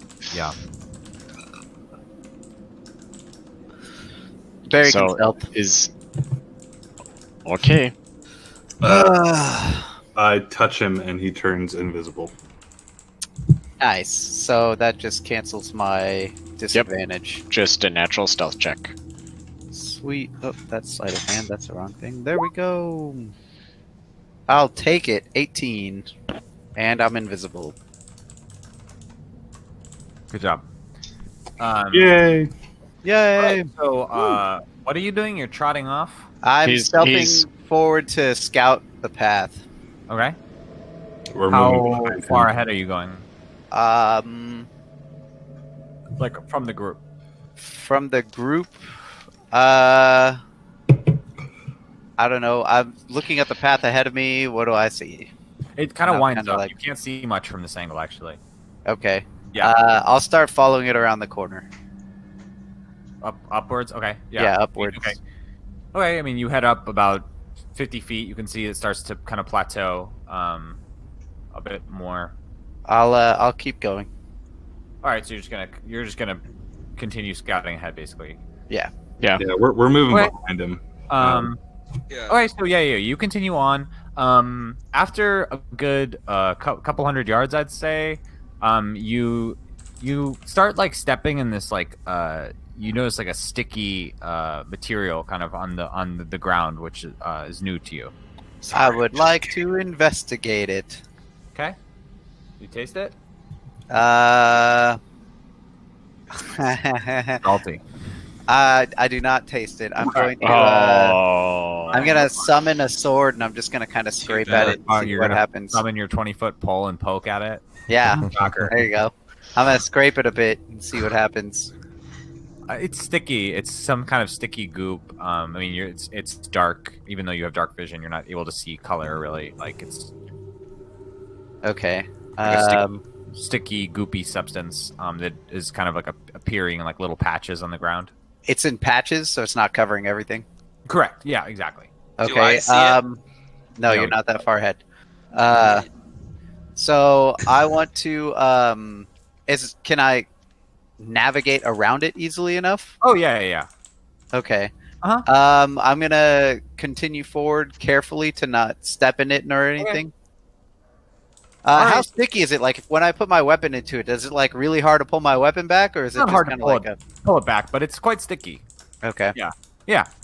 Very so consult. is okay. I touch him and he turns invisible. Nice. So that just cancels my disadvantage. Just a natural stealth check. Sweet. Oh, that's sleight of hand. That's the wrong thing. There we go. I'll take it. 18. And I'm invisible. Good job. Yay! Yay! So, what are you doing? You're trotting off? I'm stealthing forward to scout the path. Okay. We're How moving far ahead are you going? Like from the group? From the group, I don't know. I'm looking at the path ahead of me. What do I see? It kind of winds up. Like... You can't see much from this angle, actually. Okay. Yeah. I'll start following it around the corner. Upwards? Okay. Yeah, upwards. Okay. Okay, I mean, you head up about 50 feet. You can see it starts to kind of plateau a bit more. I'll keep going. All right, so you're just gonna continue scouting ahead, basically. Yeah. Yeah, we're moving behind him. Yeah. Okay, so yeah, you continue on. After a good couple hundred yards, I'd say, you start like stepping in this like you notice like a sticky material kind of on the ground, which is new to you. I would like to investigate it. Okay. You taste it? Salty. I do not taste it. I'm going to. I'm gonna summon a sword, and I'm just gonna kind of scrape at it and see what happens. Summon your 20-foot pole and poke at it. Yeah. Shocker. There you go. I'm gonna scrape it a bit and see what happens. It's sticky. It's some kind of sticky goop. I mean, it's dark. Even though you have dark vision, you're not able to see color really. Like it's okay. Like sticky, goopy substance that is kind of like appearing in like little patches on the ground. It's in patches, so it's not covering everything. Correct. Yeah, exactly. Okay. Do I see it? No, you're not that far ahead. So I want to. Can I navigate around it easily enough? Oh yeah. Okay. Uh-huh. I'm gonna continue forward carefully to not step in it or anything. Okay. How sticky is it? Like when I put my weapon into it, is it like really hard to pull my weapon back, or is it not just hard to kind of like pull it back, but it's quite sticky. Okay. Yeah.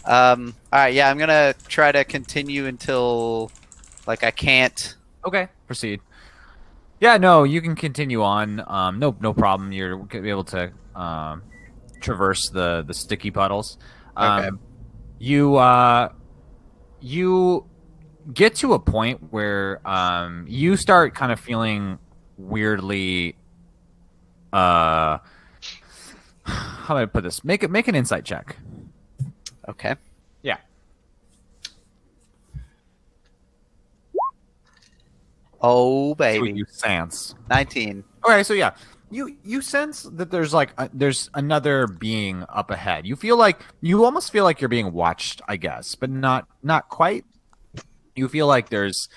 All right. Yeah, I'm gonna try to continue until like I can't. Okay. Proceed. Yeah. No, you can continue on. No problem. You're gonna be able to traverse the sticky puddles. Okay. You get to a point where you start kind of feeling weirdly. How do I put this? Make an insight check. Okay. Yeah. Oh baby. You sense 19. Okay, so yeah, you sense that there's like there's another being up ahead. You almost feel like you're being watched, I guess, but not quite. You feel like there's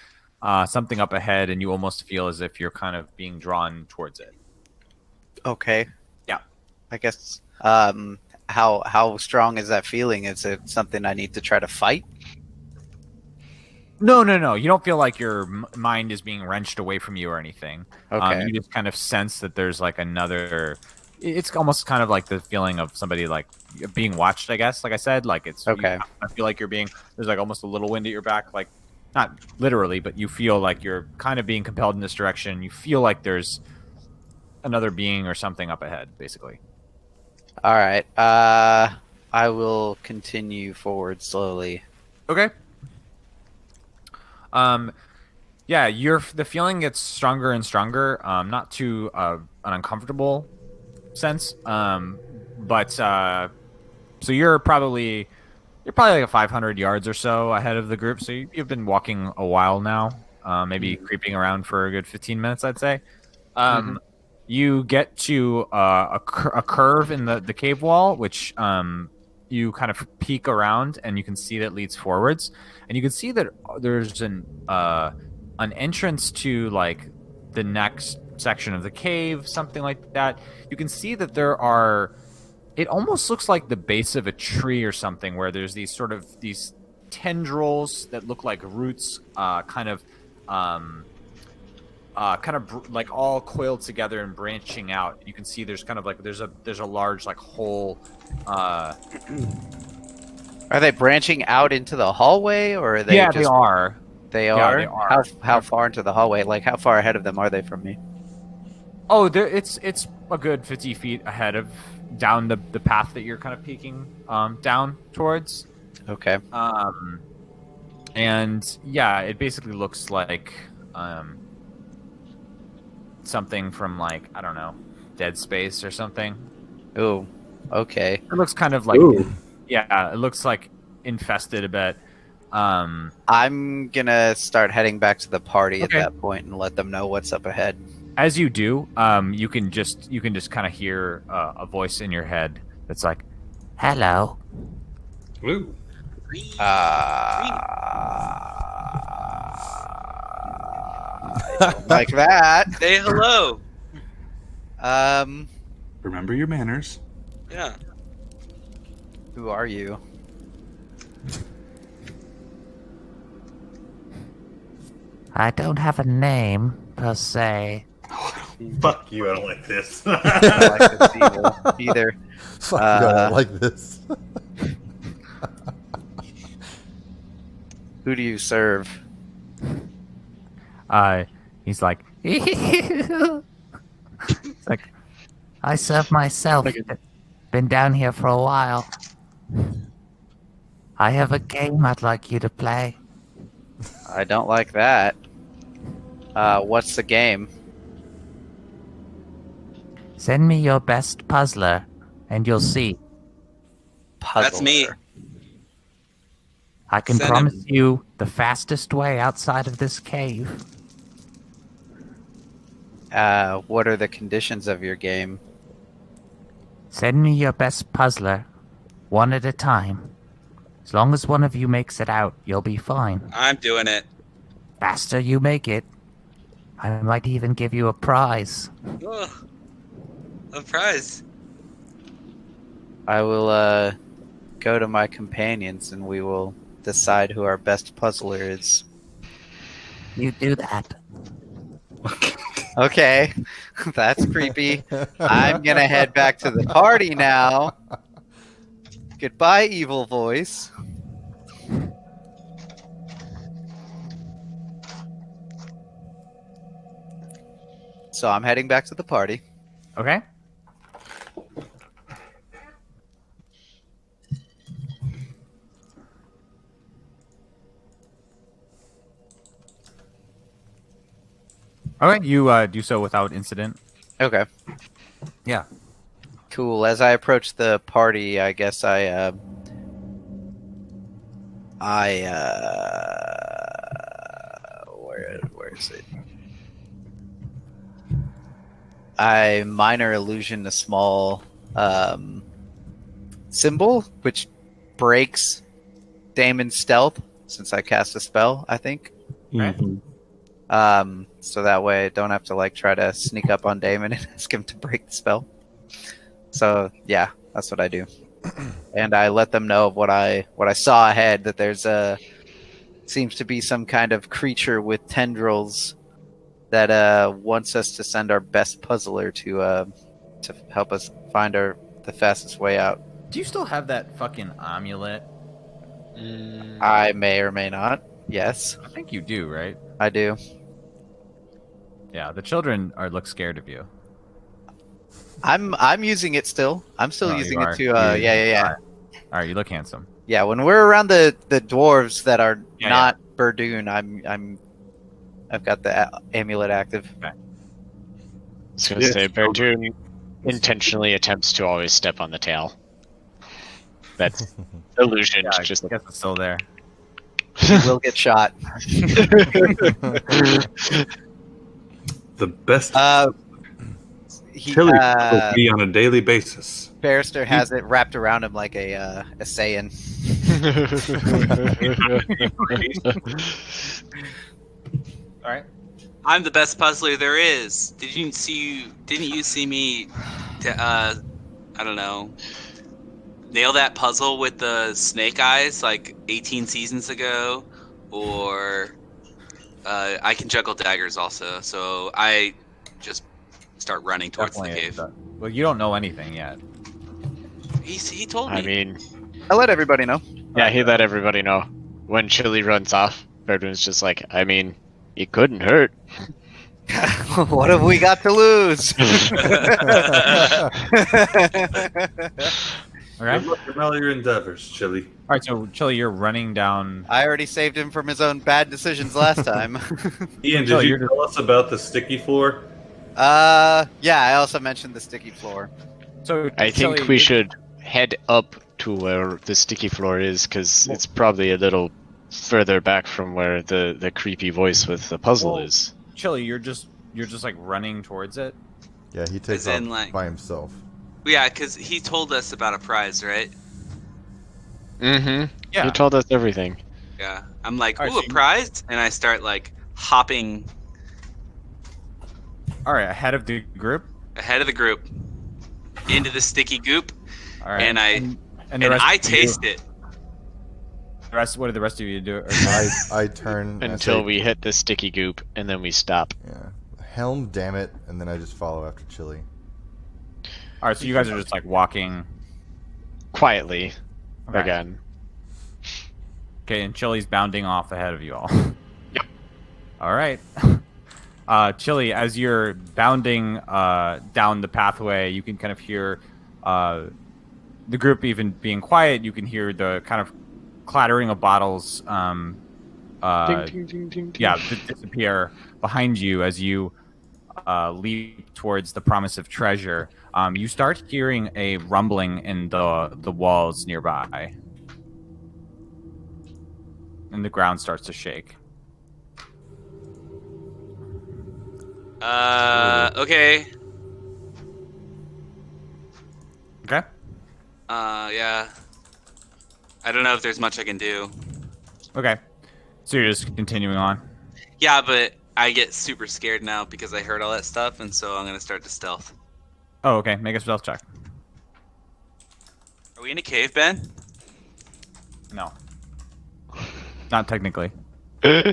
something up ahead, and you almost feel as if you're kind of being drawn towards it. Okay. Yeah. I guess. How strong is that feeling? Is it something I need to try to fight? No. You don't feel like your mind is being wrenched away from you or anything. Okay. You just kind of sense that there's like another. It's almost kind of like the feeling of somebody like being watched, I guess. Like I said, like it's okay. I feel like there's like almost a little wind at your back, like not literally, but you feel like you're kind of being compelled in this direction. You feel like there's another being or something up ahead, basically. All right. I will continue forward slowly. Okay. Yeah, the feeling gets stronger and stronger. Not to an uncomfortable sense. But so you're probably like 500 yards or so ahead of the group. So you've been walking a while now. Maybe creeping around for a good 15 minutes, I'd say. You get to a curve in the cave wall, which you kind of peek around, and you can see that leads forwards, and you can see that there's an entrance to like the next section of the cave, something like that. You can see that there are It almost looks like the base of a tree or something, where there's these tendrils that look like roots, kind of like all coiled together and branching out. You can see there's kind of like there's a large like hole. Are they branching out into the hallway, or are they? Yeah, just... they are. They are. Yeah, they are. How far into the hallway? Like, how far ahead of them are they from me? Oh, it's a good 50 feet ahead of down the path that you're kind of peeking down towards. Okay. And yeah, it basically looks like something from like, I don't know, Dead Space or something. Oh, okay. It looks kind of like it looks like infested a bit. I'm gonna start heading back to the party at that point and let them know what's up ahead. As you do, you can just kind of hear a voice in your head that's like, "Hello." Ooh. Like that. Say hello. Remember your manners. Yeah. Who are you? I don't have a name per se. Fuck you! I don't like this. I don't like this either. Fuck, I don't like this. Who do you serve? He's like, It's like, I serve myself. Been down here for a while. I have a game I'd like you to play. I don't like that. What's the game? Send me your best puzzler, and you'll see. That's me. I can Send promise him. you the fastest way outside of this cave. What are the conditions of your game? Send me your best puzzler, one at a time. As long as one of you makes it out, you'll be fine. I'm doing it. Faster you make it, I might even give you a prize. Ugh. A prize. I will go to my companions and we will decide who our best puzzler is. You do that. Okay, that's creepy. I'm gonna head back to the party now. Goodbye, evil voice. So I'm heading back to the party. okay. All right, you do so without incident. Okay. Yeah. Cool. As I approach the party, I guess where is it? I minor illusion a small symbol which breaks Damon's stealth since I cast a spell, I think. Mm-hmm. So that way I don't have to like try to sneak up on Damon and ask him to break the spell. So yeah, that's what I do. And I let them know of what I saw ahead, that there's seems to be some kind of creature with tendrils that wants us to send our best puzzler to help us find the fastest way out. Do you still have that fucking amulet? I may or may not. Yes, I think you do, right? I do. Yeah, the children look scared of you. I'm using it still. I'm still Oh, using you it are? to yeah. All right, you look handsome. Yeah, when we're around the dwarves that are Yeah, not Burdoon, I've got the amulet active. I was going to say, Bertoon intentionally attempts to always step on the tail. That's illusion. Yeah, I just guess it's still there. You will get shot. The best He Tilly will be on a daily basis. Barrister has it wrapped around him like a Saiyan. All right. I'm the best puzzler there is. Didn't you see me? I don't know. nail that puzzle with the snake eyes like 18 seasons ago, or I can juggle daggers also. So I just start running towards the cave. Well, you don't know anything yet. He told me. I mean, I let everybody know. yeah, he let everybody know. When Chili runs off, Berdwin's just like, I mean, it couldn't hurt. What have we got to lose? Okay. Good luck in all your endeavors, Chili. All right, so Chili, you're running down. I already saved him from his own bad decisions last time. Ian, did you tell us about the sticky floor? Yeah, I also mentioned the sticky floor. So I think Chili, we should head up to where the sticky floor is, because it's probably a little further back from where the creepy voice with the puzzle is. Chili, you're just like running towards it. Yeah, he takes off by himself. Yeah, because he told us about a prize, right? Mm-hmm. Yeah. He told us everything. Yeah. I'm like, All right, ooh, so a prize? And I start, like, hopping All right, ahead of the group. ahead of the group into the sticky goop, All right, and the rest I of you- taste it. The rest, what did the rest of you do? I turn and I Until say, we hit the sticky goop, and then we stop. Yeah. Helm, damn it, and then I just follow after Chili. All right, so you guys are just like walking Quietly, Okay. again. Okay, and Chili's bounding off ahead of you all. Yep. All right. Chili, as you're bounding down the pathway, you can kind of hear the group even being quiet. You can hear the kind of clattering of bottles Ding, ding, ding, ding, ding. disappear behind you as you leap towards the promise of treasure. You start hearing a rumbling in the walls nearby. And the ground starts to shake. Okay. Okay? Yeah. I don't know if there's much I can do. Okay. So you're just continuing on? Yeah, but I get super scared now because I heard all that stuff, and so I'm gonna start to stealth. Oh, okay. Make a stealth check. Are we in a cave, Ben? No. Not technically. Oh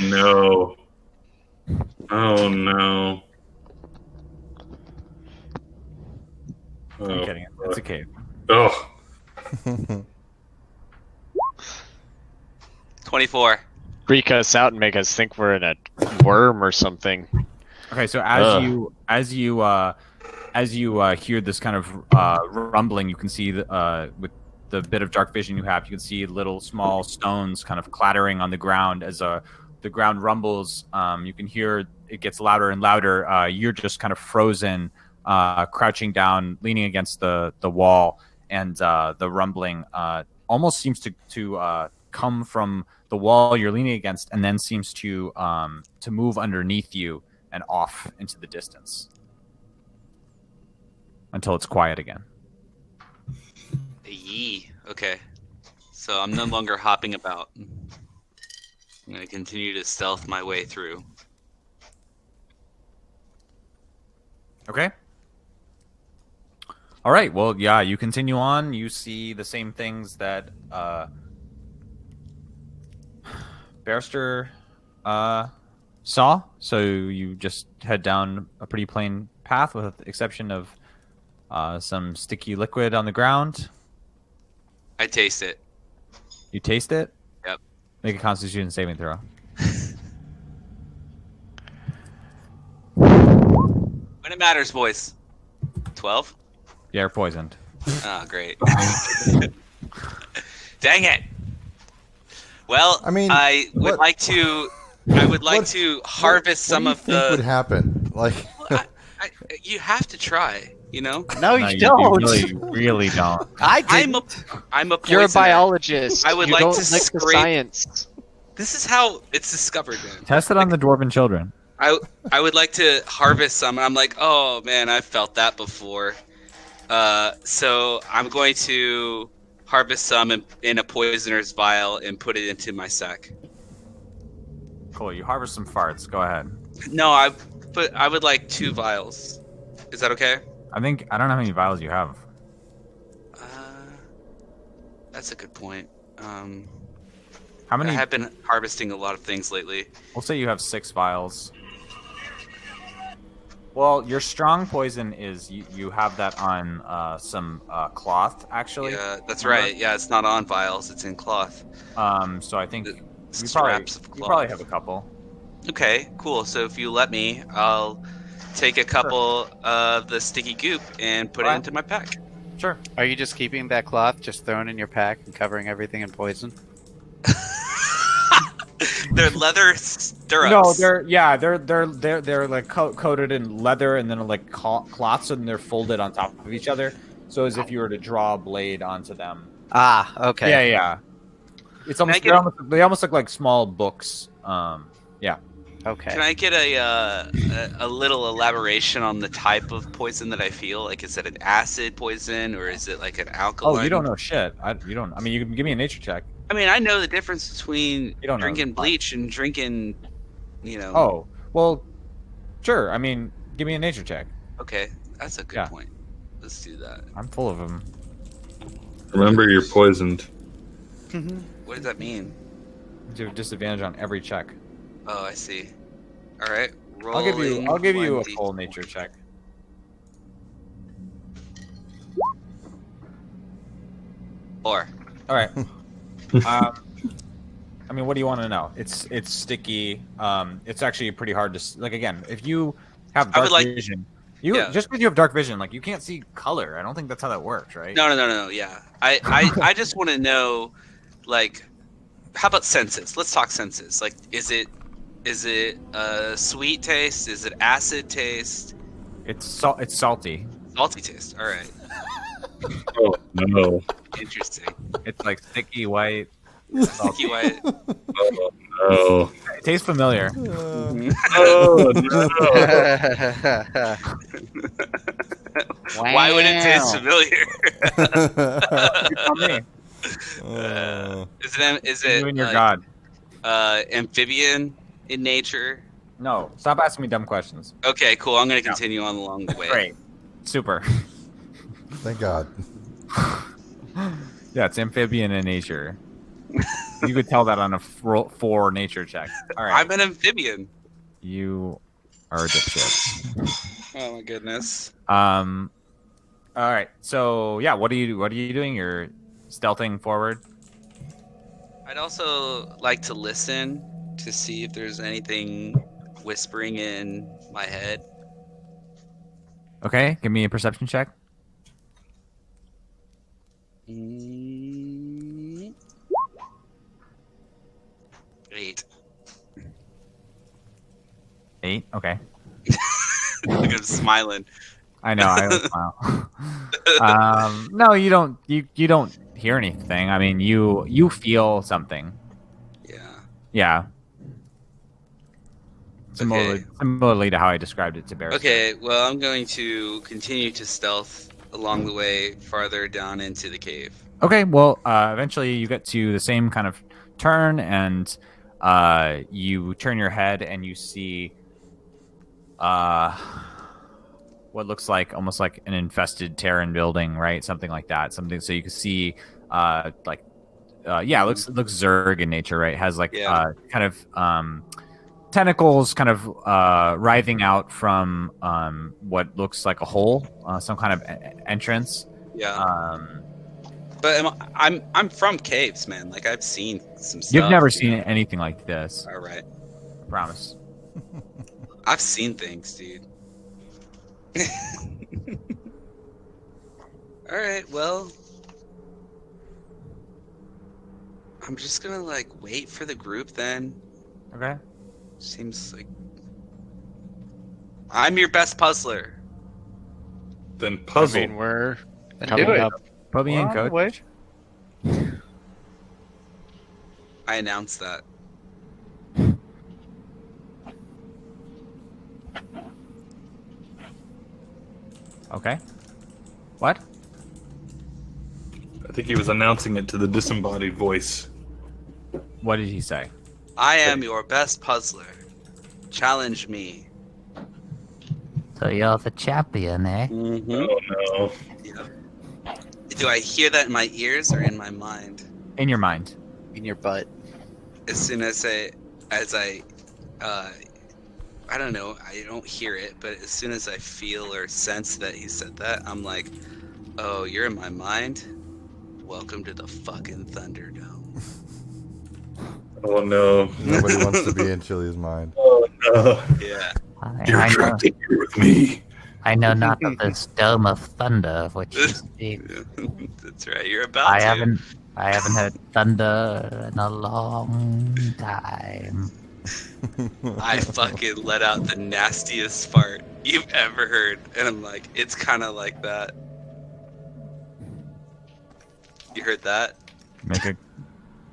no. Oh no. I'm kidding. It's a cave. Oh. 24. Freak us out and make us think we're in a worm or something. Okay, so as you hear this kind of rumbling, you can see with the bit of dark vision you have, you can see little small stones kind of clattering on the ground as the ground rumbles. You can hear it gets louder and louder. You're just kind of frozen, crouching down, leaning against the wall, and the rumbling almost seems to come from the wall you're leaning against, and then seems to move underneath you and off into the distance until it's quiet again. Yee. Okay. So I'm no longer hopping about. I'm going to continue to stealth my way through. Okay. All right. Well, yeah, you continue on. You see the same things that Barrister saw. So you just head down a pretty plain path with the exception of some sticky liquid on the ground. I taste it. You taste it? Yep. Make a Constitution saving throw. When it matters, boys. 12? Yeah, you're poisoned. Oh, great. Dang it. Well, I mean, I would like to harvest some of the. What would happen? Like, Well, you have to try, you know. No, you don't. You really don't. I did. I'm a poisoner. You're a biologist. I would you like don't to like the scrape- science. This is how it's discovered, man. Test it on the dwarven children. I would like to harvest some, and I'm like, oh man, I've felt that before. So I'm going to harvest some in a poisoner's vial and put it into my sack. Cool. You harvest some farts. Go ahead. No, I would like 2 vials. Is that okay? I don't know how many vials you have. That's a good point. How many? I have been harvesting a lot of things lately. We'll say you have 6 vials. Well, your strong poison is you have that on some cloth, actually. Yeah, that's right. Yeah, it's not on vials; it's in cloth. So I think you Scraps of probably cloth. have a couple. Okay, cool. So if you let me, I'll take a couple of the sticky goop and put it into my pack. Sure. Are you just keeping that cloth just thrown in your pack and covering everything in poison? They're leather stirrups. No, they're like coated in leather and then like cloths, and they're folded on top of each other, so as if you were to draw a blade onto them. Ah, okay. Yeah. It's almost they almost look like small books. Yeah. Okay. Can I get a little elaboration on the type of poison that I feel? Like, is it an acid poison or is it like an alkaline? Oh, you don't know shit. You don't. I mean, you can give me a nature check. I mean, I know the difference between drinking bleach and drinking, Oh, well, sure. I mean, give me a nature check. Okay, that's a good point. Let's do that. I'm full of them. Remember, you're poisoned. What does that mean? You have disadvantage on every check. Oh, I see. All right. I'll give you a full nature check. All right. I mean, what do you want to know? It's sticky. It's actually pretty hard to like. Again, if you have dark vision, just because you have dark vision, like you can't see color. I don't think that's how that works, right? No. Yeah, I just want to know, like, how about senses? Let's talk senses. Like, is it a sweet taste? Is it acid taste? It's salty. Salty taste. All right. Oh no. Interesting. It's like sticky white. Sticky white. Oh no. It tastes familiar. Oh no. Why would it taste familiar? You tell me. Is it you and your god? Amphibian in nature? No. Stop asking me dumb questions. Okay, cool. I'm going to continue on along the way. Great. Super. Thank God. Yeah, it's amphibian in nature. You could tell that on a 4 nature check. All right. I'm an amphibian. You are a dipshit. Oh my goodness. All right. So yeah, what are you doing? You're stealthing forward. I'd also like to listen to see if there's anything whispering in my head. Okay, give me a perception check. 8. 8. Okay. Look at him smiling. I know. I smile. No, you don't. You don't hear anything. I mean, you feel something. Yeah. Similarly to how I described it to Barris. Okay, well, I'm going to continue to stealth along the way farther down into the cave. Okay, well, eventually you get to the same kind of turn, and you turn your head and you see what looks like almost like an infested Terran building, right? Something like that. Something so you can see it looks Zerg in nature, right? It has like kind of tentacles kind of writhing out from what looks like a hole, some kind of entrance. Yeah. But I'm from caves, man. Like, I've seen some stuff. You've never seen anything like this. All right. I promise. I've seen things, dude. All right, well, I'm just gonna like wait for the group then. Okay. Seems like I'm your best puzzler. Then puzzle. I mean, we're Then coming do it. up. Put me in, coach. I announced that. Okay. What? I think he was announcing it to the disembodied voice. What did he say? I am your best puzzler. Challenge me. So you're the champion, eh? Mm-hmm. Oh no. Yeah. Do I hear that in my ears or in my mind? In your mind. In your butt. As soon as I don't know, I don't hear it, but as soon as I feel or sense that he said that, I'm like, oh, you're in my mind? Welcome to the fucking Thunderdome. Oh no. Nobody wants to be in Chili's mind. Oh no. Yeah. You're trapped in here with me. I know not of this dome of thunder of which you speak. That's right, you're about I to. haven't heard thunder in a long time. I fucking let out the nastiest fart you've ever heard. And I'm like, it's kind of like that. You heard that? Make a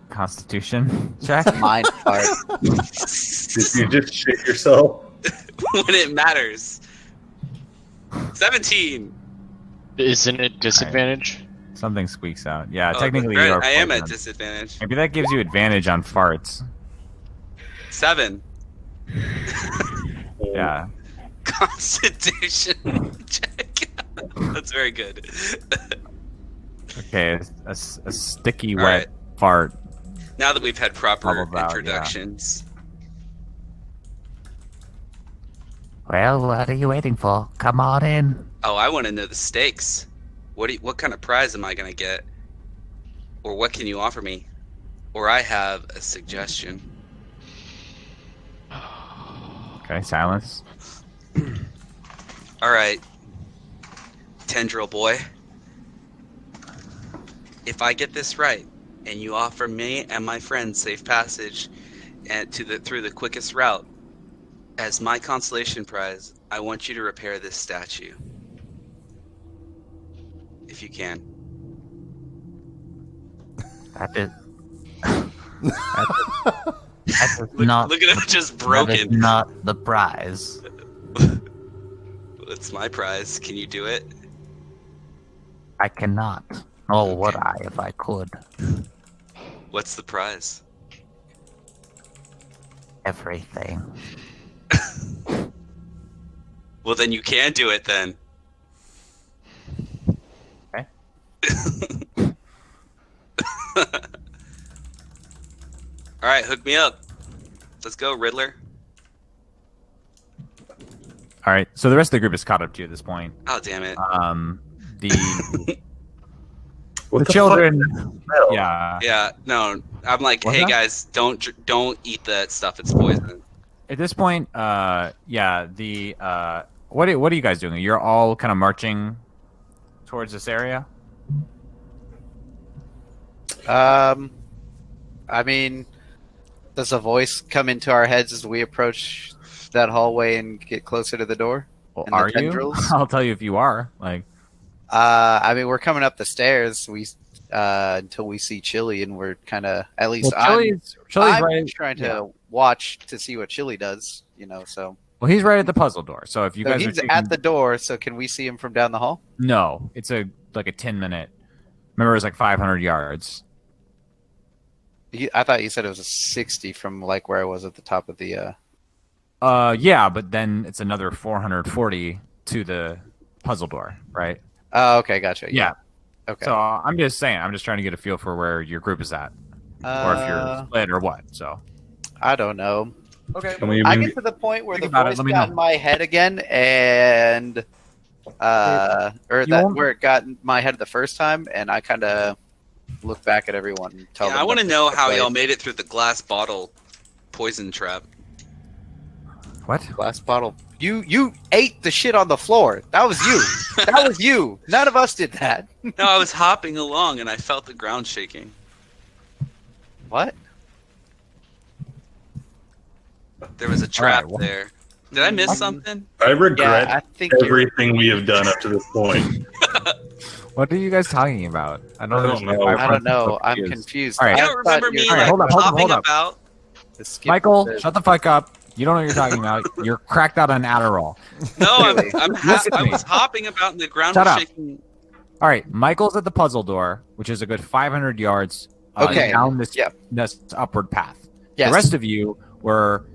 Constitution check. Mind fart. Did you just shit yourself? When it matters. 17. Isn't it disadvantage? Something squeaks out. Yeah, Oh, technically right, you are I am at poisoned. disadvantage. Maybe that gives you advantage on farts. 7. Yeah. Constitution check. That's very good. Okay, a sticky All wet right. fart. Now that we've had proper Bubbled out, introductions. Well, what are you waiting for? Come on in. Oh, I want to know the stakes. What kind of prize am I going to get? Or what can you offer me? Or I have a suggestion. Okay, silence. All right, tendril boy. If I get this right, and you offer me and my friends safe passage and through the quickest route, as my consolation prize, I want you to repair this statue. If you can. That is. That is not. Look at him just That is broken. not the prize. It's my prize. Can you do it? I cannot. Nor would I if I could. What's the prize? Everything. Well, then you can do it then. Okay. All right, hook me up. Let's go, Riddler. All right, so the rest of the group is caught up to you at this point. Oh, damn it. The What the children, fuck? yeah. Yeah, no. I'm like, What's hey that? guys, don't eat that stuff. It's poison. At this point, yeah. The what are you guys doing? You're all kind of marching towards this area. I mean, does a voice come into our heads as we approach that hallway and get closer to the door? Well, And the are you? tendrils? I'll tell you if you are. Like, I mean, we're coming up the stairs. Until we see Chili, and we're kind of at least Chili's I'm right. trying to watch to see what Chili does. You know, so Well, he's right at the puzzle door. So if you so guys are he's taking, at the door. So can we see him from down the hall? no, it's like a 10-minute. Remember, it was like 500 yards. I thought you said it was a 60 from like where I was at the top of the. Yeah, but then it's another 440 to the puzzle door, right? Oh, okay, gotcha. Yeah. Okay. So I'm just saying, I'm just trying to get a feel for where your group is at, or if you're split or what. So I don't know. okay. Can we I maybe- get to the point where Think the about it, voice let me got know. in my head again, and or You that won't- where it got in my head the first time, and I kind of look back at everyone and tell Yeah, them. I want to what know to how play. y'all made it through the glass bottle poison trap. What? Glass bottle. You ate the shit on the floor. That was you. That was you. None of us did that. No, I was hopping along and I felt the ground shaking. What? There was a trap well- there. Did I miss something? I regret Yeah, I think you're. everything we have done up to this point. What are you guys talking about? I don't, I don't understand. know. I don't know. I'm confused. confused. All right. You I don't thought remember me you were All right, like hold up, hopping hold up. about? to skip Michael, the- shut the fuck up. You don't know what you're talking about. You're cracked out on Adderall. No, Really? Listen to I me. was hopping about and the ground Shut was up. shaking. All right, Michael's at the puzzle door, which is a good 500 yards Okay. down this, Yep. this upward path. Yes. The rest of you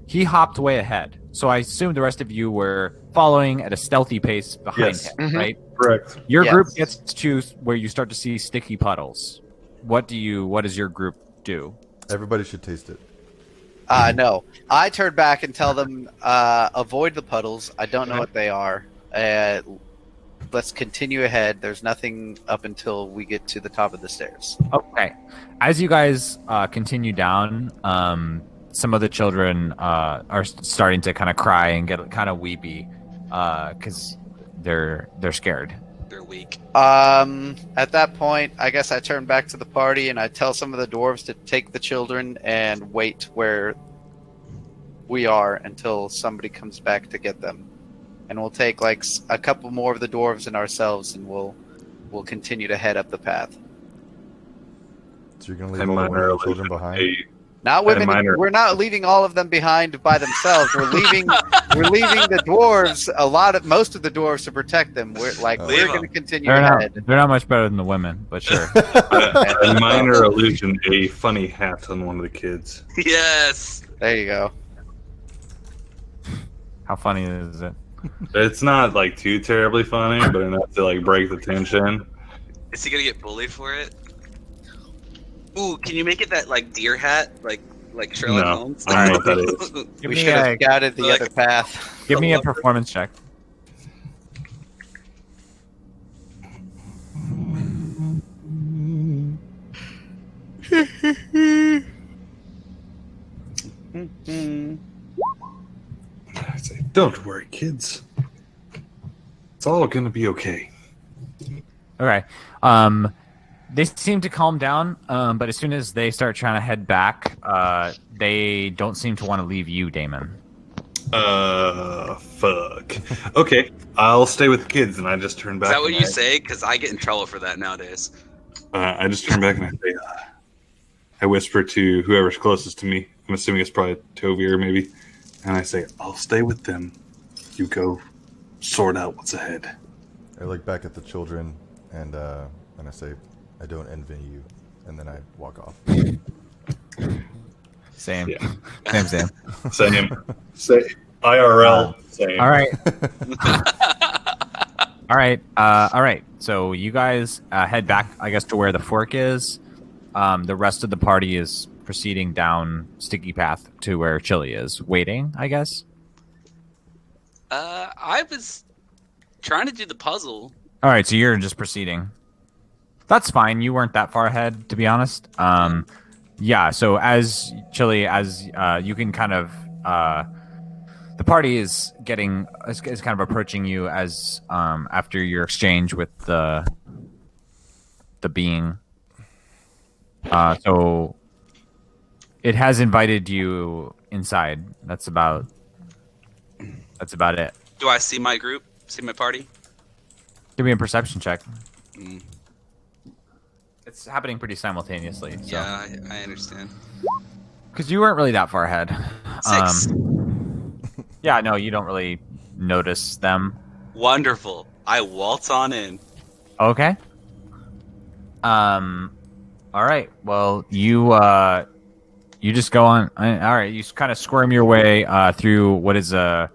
he hopped way ahead. So I assume the rest of you were following at a stealthy pace behind Yes. him, Mhm. right? Correct. Your group gets to choose where you start to see sticky puddles. What does your group do? Everybody should taste it. No. I turn back and tell them, avoid the puddles. I don't know what they are. Let's continue ahead. There's nothing up until we get to the top of the stairs. Okay. As you guys continue down, some of the children are starting to kind of cry and get kind of weepy because they're scared. They're weak. At that point, I guess I turn back to the party and I tell some of the dwarves to take the children and wait where we are until somebody comes back to get them. And we'll take like a couple more of the dwarves and ourselves, and we'll continue to head up the path. So you're gonna leave all the women and children behind? Not women. We're not leaving all of them behind by themselves. We're leaving the dwarves. Most of the dwarves to protect them. We're going to continue ahead. They're not much better than the women, but sure. A minor illusion, a funny hat on one of the kids. Yes. There you go. How funny is it? It's not like too terribly funny, but enough to like break the tension. Is he gonna get bullied for it? Ooh, can you make it that like deer hat, like Sherlock Holmes? I don't know what that is. We should have scouted the other path. Give me a performance check. I say, don't worry, kids. It's all gonna be okay. Okay. They seem to calm down, but as soon as they start trying to head back, they don't seem to want to leave you, Damon. Fuck. Okay, I'll stay with the kids, and I just turn back. Is that what you say? Because I get in trouble for that nowadays. I just turn back and I say, I whisper to whoever's closest to me. I'm assuming it's probably Toby or maybe. And I say, I'll stay with them. You go sort out what's ahead. I look back at the children and I say, I don't envy you. And then I walk off. Same. Yeah. Same. Same. Say IRL. Same. All right. All right. So you guys head back, I guess, to where the fork is. The rest of the party is proceeding down Sticky Path to where Chili is, waiting, I guess. I was trying to do the puzzle. All right, so you're just proceeding. That's fine. You weren't that far ahead, to be honest. Yeah. So as Chili, as you can kind of, the party is kind of approaching you as after your exchange with the being. So it has invited you inside. That's about it. Do I see my group? See my party? Give me a perception check. It's happening pretty simultaneously. So. Yeah, I understand. Because you weren't really that far ahead. 6. Yeah, no, you don't really notice them. Wonderful. I waltz on in. Okay. All right. Well, you just go on. All right. You kind of squirm your way through what is a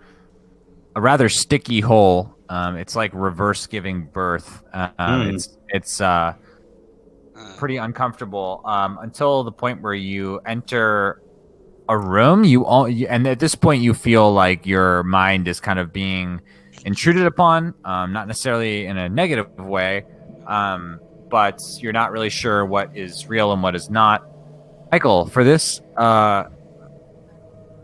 rather sticky hole. It's like reverse giving birth. It's pretty uncomfortable until the point where you enter a room. And at this point, you feel like your mind is kind of being intruded upon, not necessarily in a negative way, but you're not really sure what is real and what is not. Michael, for this, I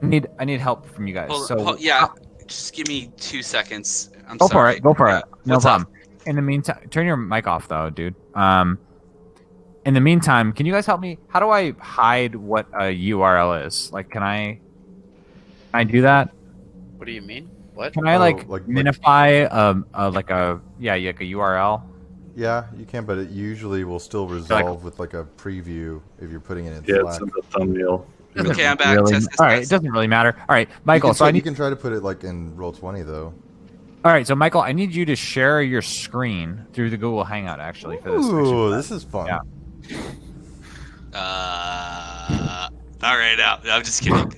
need help from you guys. Yeah, just give me 2 seconds. Go for it. No problem. In the meantime, turn your mic off though, dude. In the meantime, can you guys help me? How do I hide what a URL is? Like, can I do that? What do you mean? What? Can I minify like a URL? Yeah, you can, but it usually will still resolve with like a preview if you're putting it in Slack. Yeah, it's a thumbnail. Okay, I'm back. Really, all right, it doesn't really matter. All right, Michael. You can try to put it like in Roll20 though. All right, so Michael, I need you to share your screen through the Google Hangout actually for this. Ooh, this is fun. Yeah. All right, I'm just kidding.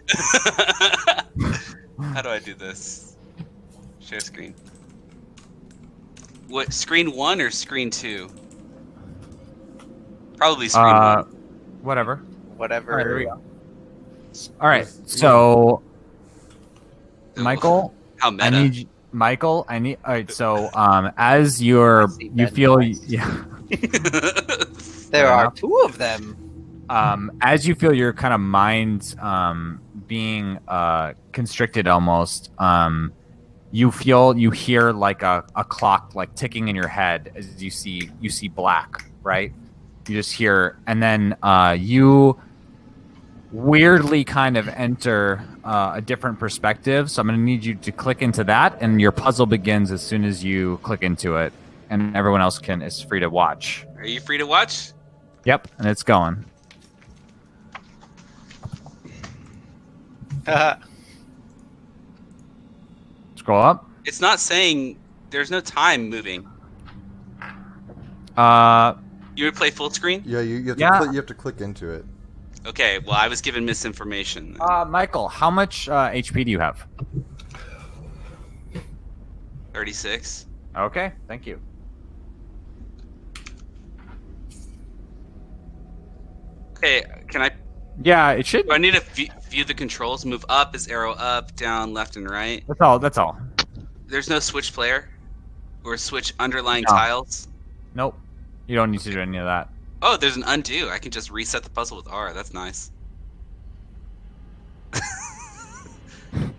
How do I do this? Share screen. What, screen 1 or screen 2? Probably screen 1. Whatever. Whatever. All right, here we go. All right, so Michael, How meta. I need Michael. I need. All right, so as you feel, yeah, there are 2 of them. As you feel your kind of mind being constricted almost, you hear like a clock like ticking in your head as you see black, right? You just hear, and then you weirdly kind of enter a different perspective. So I'm going to need you to click into that, and your puzzle begins as soon as you click into it, and everyone else is free to watch. Are you free to watch? Yep, and it's going. Scroll up. It's not saying there's no time moving. You would play full screen? Yeah, you have to click into it. Okay, well, I was given misinformation. Michael, how much HP do you have? 36. Okay, thank you. Okay, can I... Yeah, it should. Do I need to view the controls? Move up is arrow up, down, left, and right? That's all. There's no switch player? Or switch underlying tiles? Nope. You don't need to do any of that. Oh, there's an undo. I can just reset the puzzle with R. That's nice.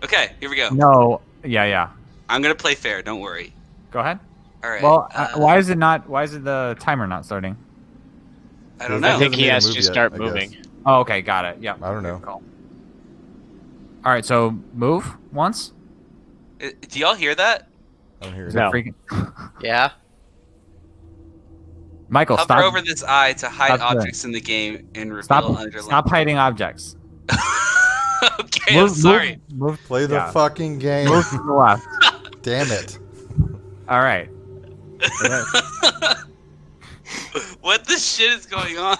Okay, here we go. No. Yeah. I'm gonna play fair. Don't worry. Go ahead. All right. Well, why is the timer not starting? I don't know. I think he has to start moving. Oh, okay, got it. Yeah. I don't know. Cool. All right, so move once. Do y'all hear that? I don't hear it. No. Yeah. Michael, Hover stop. over this eye to hide objects in the game and reveal underlying. Stop hiding objects. Okay, I'm sorry. Move. Play the fucking game. Move to the left. Damn it. All right. What the shit is going on?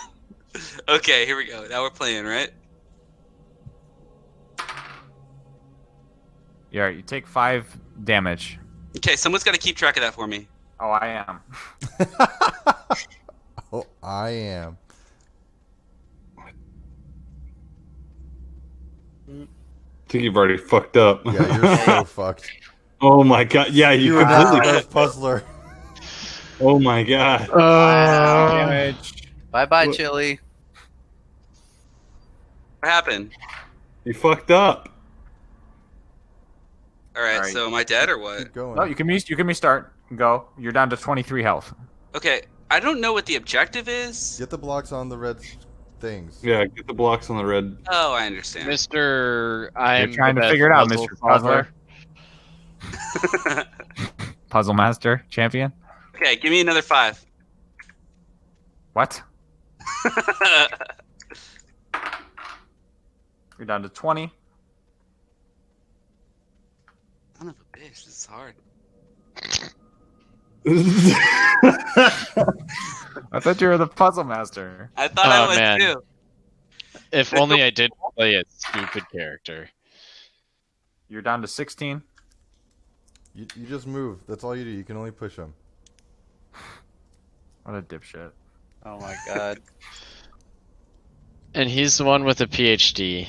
Okay, here we go. Now we're playing, right? Yeah, you take 5 damage. Okay, someone's got to keep track of that for me. Oh, I am. Oh, I am. I think you've already fucked up. Yeah, you're so fucked. Oh my god. Yeah, you were the completely. best puzzler. Oh my god. Damage. Bye, Chili. What happened? You fucked up. All right, so am I dead or what? Keep going. No, you can restart. Go. You're down to 23 health. Okay, I don't know what the objective is. Get the blocks on the red things. Yeah, get the blocks on the red. Oh, I understand. I'm trying to figure it out, Mr. Puzzler. Puzzle Master Champion. Okay, give me another 5. What? You're down to 20. Son of a bitch, this is hard. I thought you were the Puzzle Master. I thought I was too. If only I didn't play a stupid character. You're down to 16. You just move. That's all you do. You can only push them. What a dipshit. Oh my god. And he's the one with a PhD.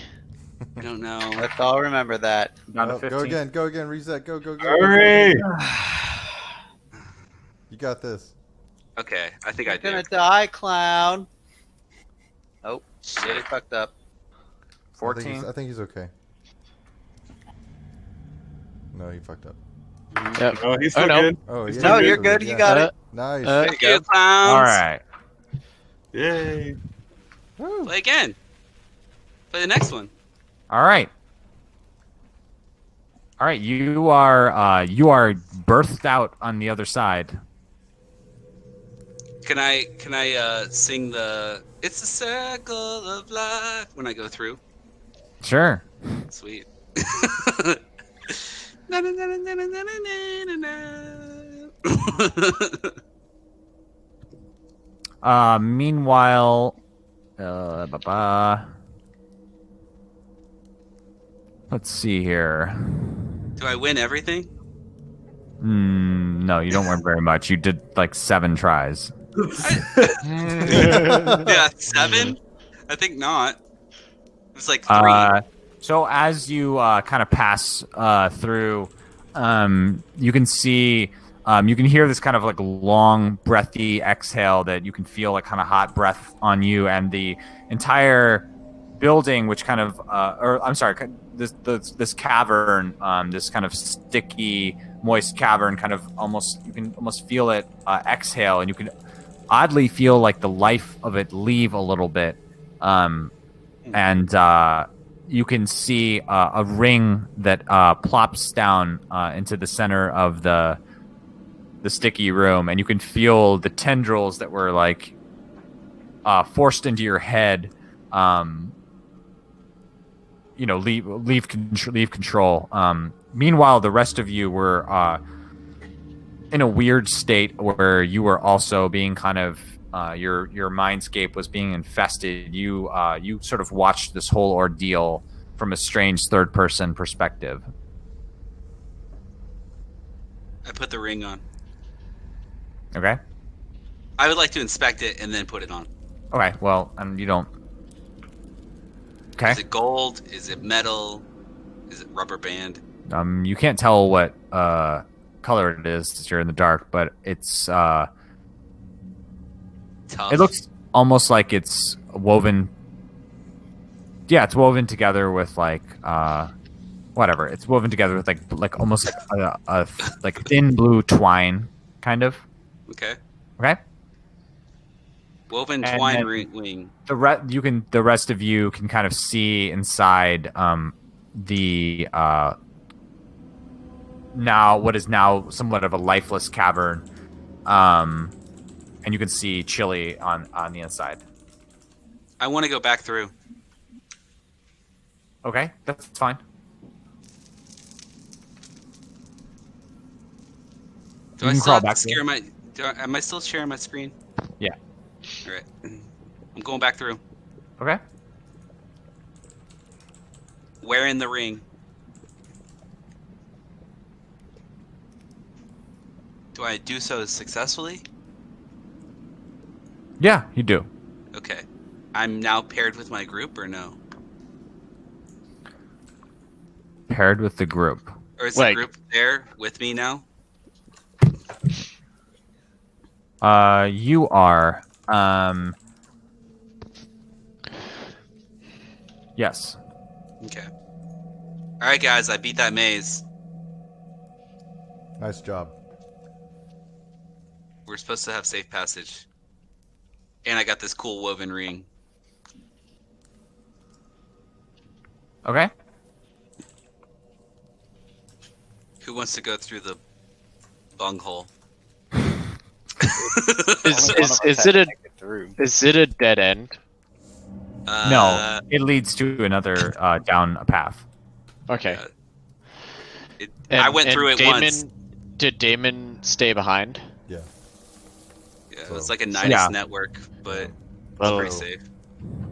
I don't know. Let's all remember that. Down to 15. Go again. Reset. Go. Hurry! You got this. Okay, I think I You're gonna do. die, clown. Oh, Shit. I fucked up. 14. I think he's okay. No, he fucked up. Yep. Oh, he's still no. good. Oh, yeah. No, you're good. You got it. Nice. There you go, clowns. All right. Yay. Play again. Play the next one. All right. All right. You are birthed out on the other side. Can I sing the "It's a Circle of Life" when I go through? Sure. Sweet. Meanwhile, let's see here. Do I win everything? No, you don't learn very much. You did like 7 tries. Yeah, 7? I think not. It was like 3. So as you kind of pass through, you can see, you can hear this kind of like long, breathy exhale that you can feel like kind of hot breath on you, and the entire building, which kind of, or I'm sorry, this cavern, this kind of sticky, moist cavern, kind of you can almost feel it exhale, and you can oddly feel like the life of it leave a little bit, and you can see a ring that plops down into the center of the sticky room, and you can feel the tendrils that were like forced into your head. Leave control. Meanwhile, the rest of you were in a weird state where you were also being kind of your mindscape was being infested. You sort of watched this whole ordeal from a strange third-person perspective. I put the ring on. Okay. I would like to inspect it and then put it on. Okay. Well, you don't. Okay. Is it gold? Is it metal? Is it rubber band? You can't tell what color it is since you're in the dark, but it's Tough. It looks almost like it's woven. Yeah, it's woven together with like whatever. It's woven together with like almost a like thin blue twine, kind of. Okay. Okay. Woven twine wing. The rest of you can kind of see inside the now what is now somewhat of a lifeless cavern, and you can see Chili on the inside. I want to go back through. Okay, that's fine. Do I still have to share my? Am I still sharing my screen? Yeah. All right. I'm going back through. Okay. Where in the ring? Do I do so successfully? Yeah, you do. Okay. I'm now paired with my group, or no? Paired with the group. Or is the group there with me now? You are. Yes. Okay. All right, guys, I beat that maze. Nice job. We're supposed to have safe passage. And I got this cool woven ring. Okay. Who wants to go through the bunghole? Is it a dead end? No, it leads to another down a path. Okay. I went through it once. Did Damon stay behind? Yeah. Yeah, it was like a Nidus network, but it's pretty safe.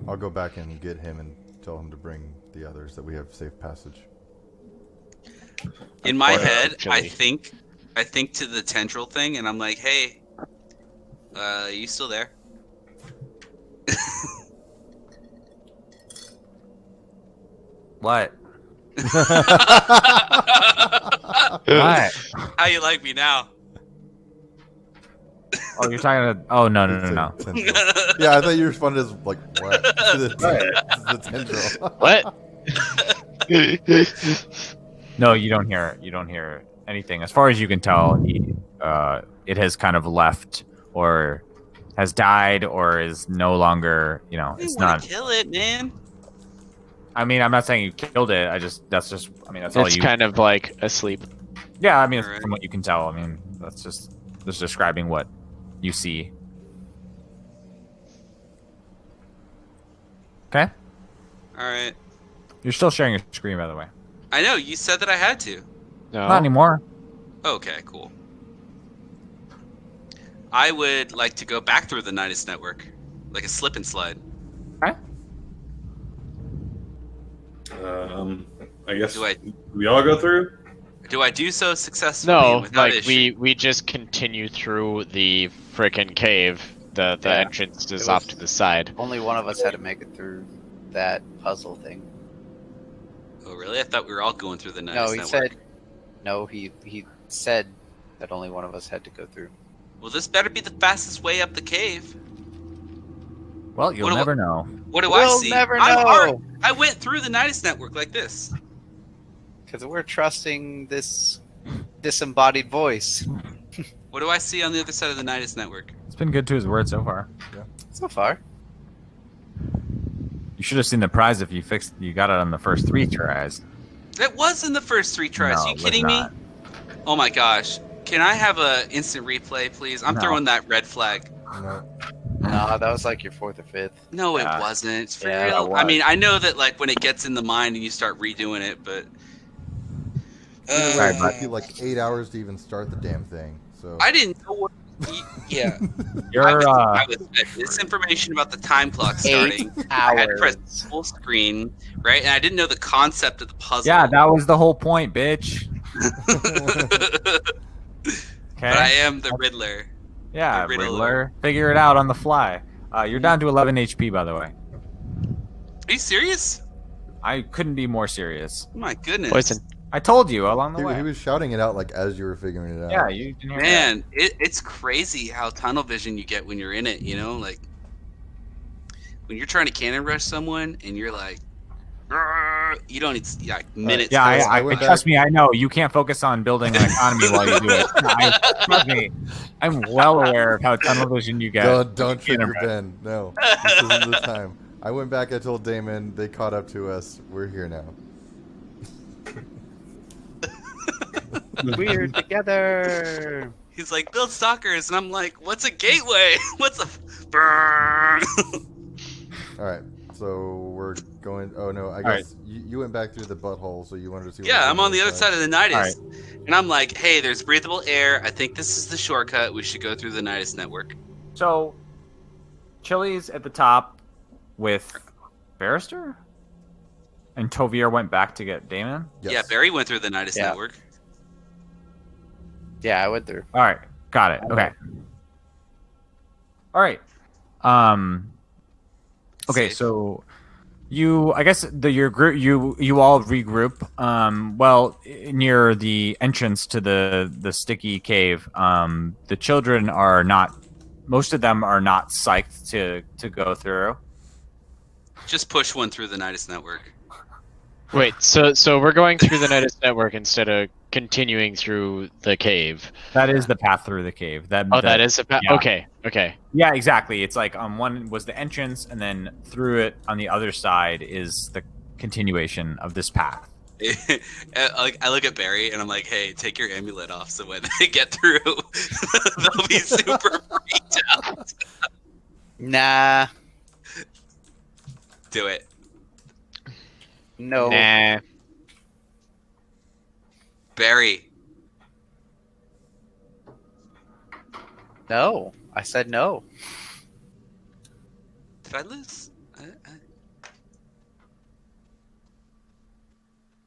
I'll go back and get him and tell him to bring the others that we have safe passage. In my head, I think to the tendril thing, and I'm like, hey, you still there? What? What? How you like me now? Oh, you're talking to... Oh, no. Yeah, I thought you responded as, like, what? the tendril. What? No, you don't hear anything. As far as you can tell, it has kind of left, or has died, or is no longer, it's not... kill it, man. I mean, I'm not saying you killed it. That's all It's kind of like asleep. Yeah, I mean, from what you can tell, I mean, that's just describing what you see. Okay. All right. You're still sharing your screen, by the way. I know, you said that I had to. No. Not anymore. Okay, cool. I would like to go back through the Nidus network, like a slip and slide. Okay. I guess we all go through? Do I do so successfully? No, without like issue? we just continue through the frickin' cave. The entrance is off to the side. Only one of us had to make it through that puzzle thing. Oh, really? I thought we were all going through the night. No, he said. No, he said that only one of us had to go through. Well, this better be the fastest way up the cave. Well, you'll never know. What do We'll I see? never I'm know. I went through the Nidus network like this. Because we're trusting this disembodied voice. What do I see on the other side of the Nidus network? It's been good to his word so far. Yeah. So far. You should have seen the prize if you got it on the first 3 tries. It was in the first 3 tries. No, Are you it was kidding me? not. Oh my gosh. Can I have a instant replay, please? I'm No. throwing that red flag. No. No, that was like your 4th or 5th. No, it Yeah. wasn't. For Yeah, real. it was. I mean, I know that like when it gets in the mind and you start redoing it, but It took you like 8 hours to even start the damn thing. So I didn't know what. Yeah, You're I was fed this information about the time clock starting. 8 I had to press hours. full screen, right? And I didn't know the concept of the puzzle. yeah, that was the whole point, bitch. Okay. But I am the Riddler. Yeah, the Riddler. Riddler. Figure it out on the fly. You're down to 11 HP, by the way. Are you serious? I couldn't be more serious. Oh my goodness. Poison. I told you along the he way. was shouting it out like as you were figuring it out. Yeah, you can hear Man, it's crazy how tunnel vision you get when you're in it, you know? Like, when you're trying to cannon rush someone and you're like, "Grrr," you don't need like minutes. Yeah, I went trust me, I know. You can't focus on building an economy while you do it. Trust me, I'm well aware of how tunnel vision you get. Don't trigger Ben. No, this isn't the time. I went back. I told Damon. They caught up to us. We're here now. We're together. He's like, build stalkers. And I'm like, what's a gateway? What's a. Brrr. All right. So we're going. Oh no, I right. guess you went back through the butthole, so you wanted to see. What Yeah, was I'm on the other side of the Nidus. Alright. And I'm like, hey, there's breathable air. I think this is the shortcut. We should go through the Nidus network. So, Chili's at the top with Barrister? And Tovier went back to get Damon? Yes. Yeah, Barry went through the Nidus Yeah. network. Yeah, I went through. Alright, got it. Okay. Alright. Okay, Safe. so I guess your group, you all regroup. Well, near the entrance to the sticky cave. The children are not. Most of them are not psyched to go through. Just push one through the Nidus network. Wait, so we're going through the Nidus network instead of continuing through the cave. That is the path through the cave. That is the path. yeah. Okay. Yeah, exactly. It's like one was the entrance, and then through it on the other side is the continuation of this path. I look at Barry and I'm like, hey, take your amulet off so when they get through, they'll be super freaked out. Nah. Do it. No. Nah. Barry. No. I said no. Did I lose?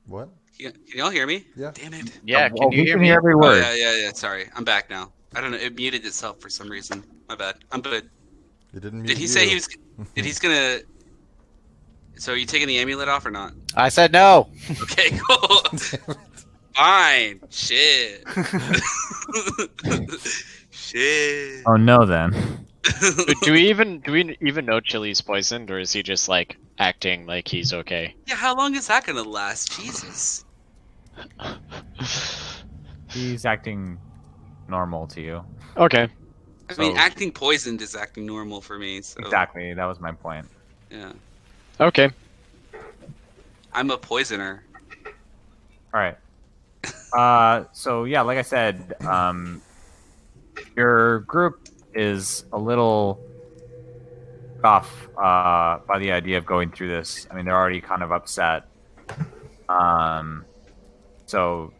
What? Can y'all hear me? Yeah. Damn it. Yeah, can you we hear can me? hear every Oh, word. yeah. Sorry. I'm back now. I don't know. It muted itself for some reason. My bad. I'm good. It didn't. Did mute he say you. he was? Did he's gonna? So are you taking the amulet off or not? I said no. Okay, cool. Fine. Shit. Shit. Oh no, then. do we even know Chili's poisoned, or is he just like acting like he's okay? Yeah, how long is that gonna last? Jesus. He's acting normal to you. Okay. I mean, So- acting poisoned is acting normal for me. So Exactly. That was my point. yeah, Okay. I'm a poisoner. All right. So yeah, like I said, your group is a little off by the idea of going through this. I mean, they're already kind of upset. So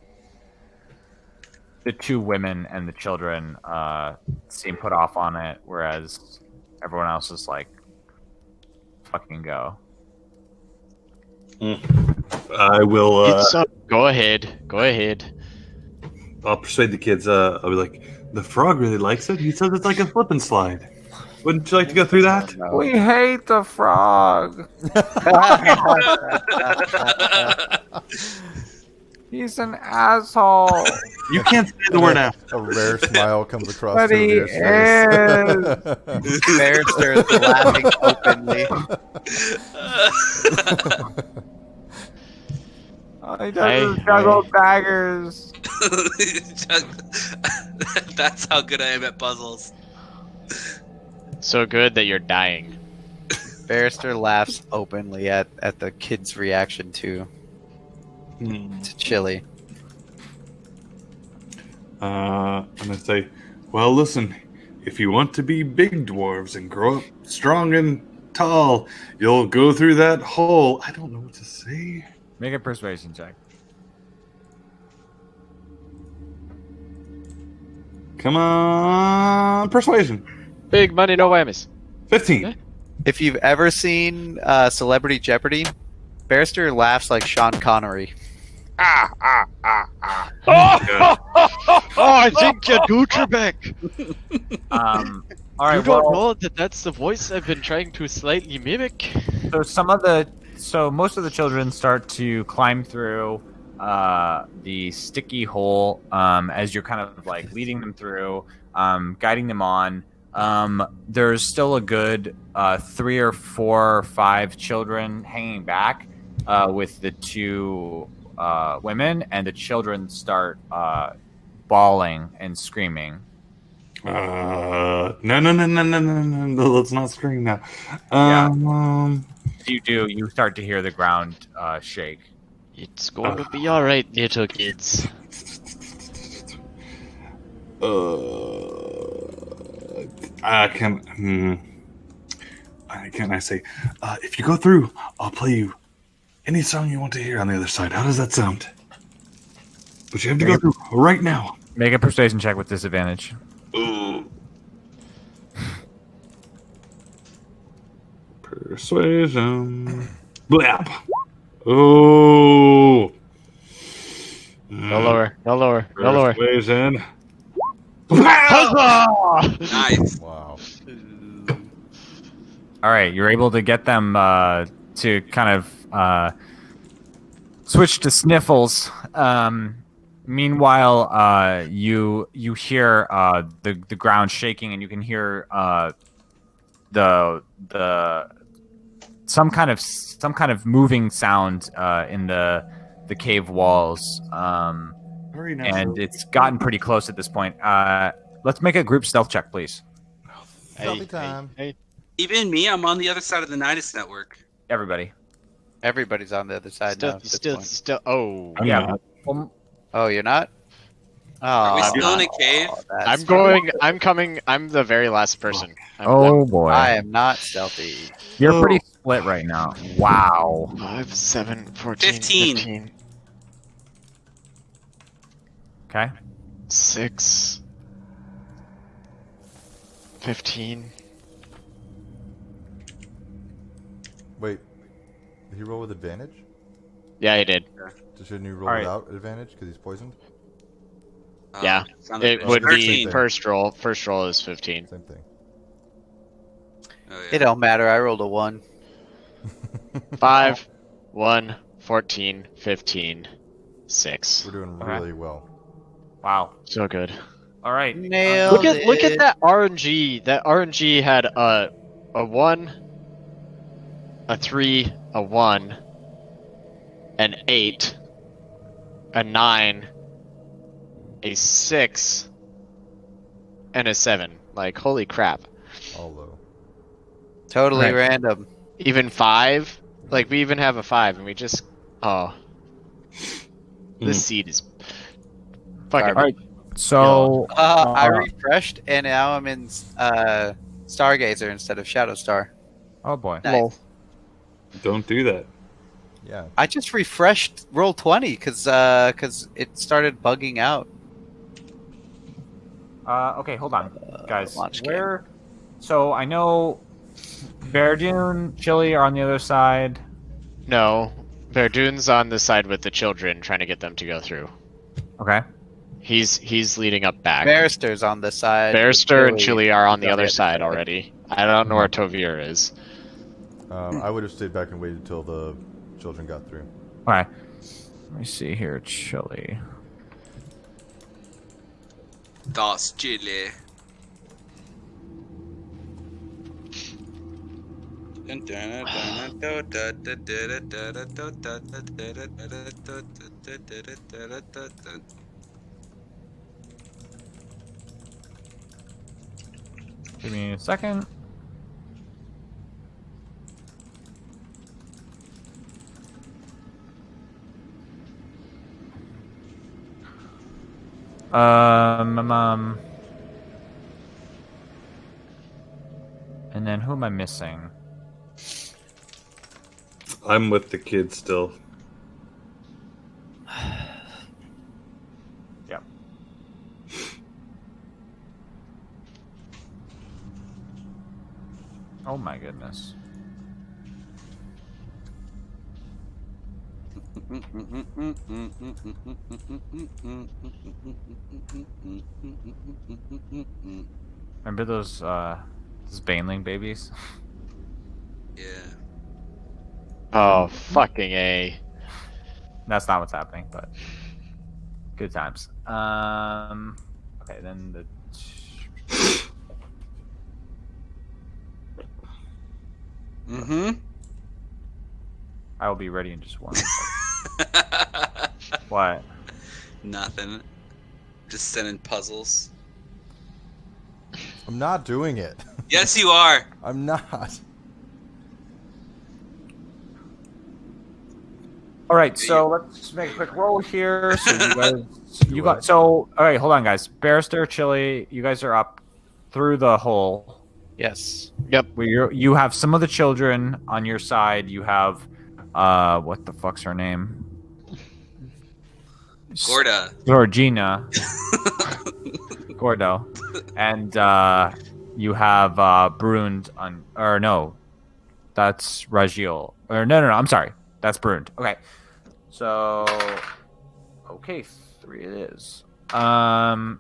the two women and the children seem put off on it, whereas everyone else is like, "Fucking go." I will. Go ahead. I'll persuade the kids. I'll be like, the frog really likes it. He says it's like a slip and slide. Wouldn't you like to go through that? We hate the frog. He's an asshole. You can't say the word ass. A rare smile comes across But he Sylvia's face. Barrister is laughing openly. He doesn't juggle daggers. That's how good I am at puzzles. So good that you're dying. Barrister laughs openly at the kid's reaction to Chili. I'm gonna say, well, listen, if you want to be big dwarves and grow up strong and tall, you'll go through that hole. I don't know what to say. Make a persuasion check. Come on, persuasion. Big money, no whammies. 15. If you've ever seen Celebrity Jeopardy, Barrister laughs like Sean Connery. Oh, I think you do, Trebek. All right. You don't know that that's the voice I've been trying to slightly mimic. So most of the children start to climb through the sticky hole as you're kind of like leading them through, guiding them on. There's still a good 3 or 4 or 5 children hanging back with the 2 women, and the children start bawling and screaming. No, let's not scream now. You start to hear the ground shake. It's going to be alright, little kids. Can I say, if you go through, I'll play you any song you want to hear on the other side. How does that sound? But you have to go through right now. Make a persuasion check with disadvantage. Ooh. Persuasion. Blap. Oh. No lower, no lower, no lower. Persuasion. Huzzah! Nice. Wow. All right, you're able to get them to kind of switch to sniffles. Meanwhile, you hear the ground shaking, and you can hear the some kind of moving sound in the cave walls. Very nice. And it's gotten pretty close at this point. Let's make a group stealth check, please. Stealthy time. Even me, I'm on the other side of the Nidus network. Everybody. Everybody's on the other side now. At this point. Oh. Yeah. Oh, you're not? Oh, Are we still in a cave? I'm coming. I'm the very last person. Boy. I am not stealthy. You're pretty split right now. Wow. 5, 7, 14, 15. Okay. 6, 15. Wait, did he roll with advantage? Yeah, he did. Shouldn't you roll without advantage because he's poisoned? Yeah, it would be first roll. First roll is 15. Same thing. Oh, yeah. It don't matter. I rolled a 1. 5, 1, 14, 15, 6. We're doing really well. Wow. So good. All right. Nailed Look at that RNG. That RNG had a 1, a 3, a 1, an 8, a 9, a 6, and a 7. Like, holy crap. All low. Totally random. Even 5? Like, we even have a 5, and we just... Oh. This seed is... fucking... All right. So... I refreshed, and now I'm in Stargazer instead of Shadow Star. Oh, boy. Nice. Don't do that. Yeah. I just refreshed Roll20 because it started bugging out. Okay, hold on, guys. Launch Where? So I know Verdun, Chile are on the other side. No. Verdun's on the side with the children, trying to get them to go through. Okay. He's leading up back. Barrister's on the side. Barrister and Chili are on the other side already. I don't know where Tovir is. I would have stayed back and waited until the children got through. All right. Let me see here, Chili. Das Chili. Give me a second. And then who am I missing? I'm with the kids still. Yep. Oh my goodness. Remember those Baneling babies? Yeah. Oh, fucking A. That's not what's happening, but good times. Okay, then the I will be ready in just one. What? Nothing. Just sending puzzles. I'm not doing it. Yes, you are. I'm not. All right, so let's make a quick roll here. So you guys, all right, hold on, guys. Barrister, Chili, you guys are up through the hole. Yes. Yep. You have some of the children on your side. You have, what the fuck's her name? Georgina. Gordo. And you have Brund on, or no, that's Rajiel. Or no, I'm sorry. That's Brund. Okay. So, okay, 3 it is. All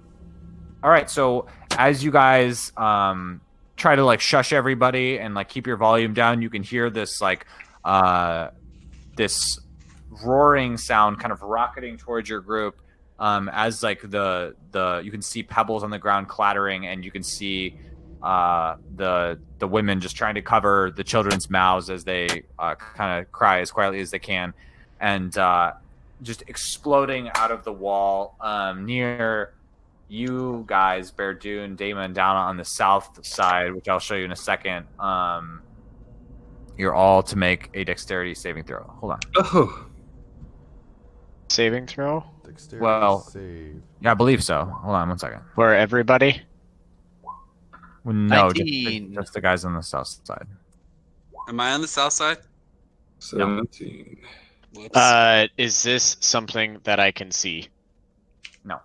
right, so as you guys try to like shush everybody and like keep your volume down, you can hear this like this roaring sound kind of rocketing towards your group as like the you can see pebbles on the ground clattering, and you can see the women just trying to cover the children's mouths as they kind of cry as quietly as they can, and just exploding out of the wall near you guys, Berdune, Damon, down on the south side, which I'll show you in a second. You're all to make a dexterity saving throw. Hold on. Oh. Saving throw? Dexterity save. Yeah, I believe so. Hold on 1 second. For everybody? No, just the guys on the south side. Am I on the south side? 17. Whoops. Is this something that I can see? No.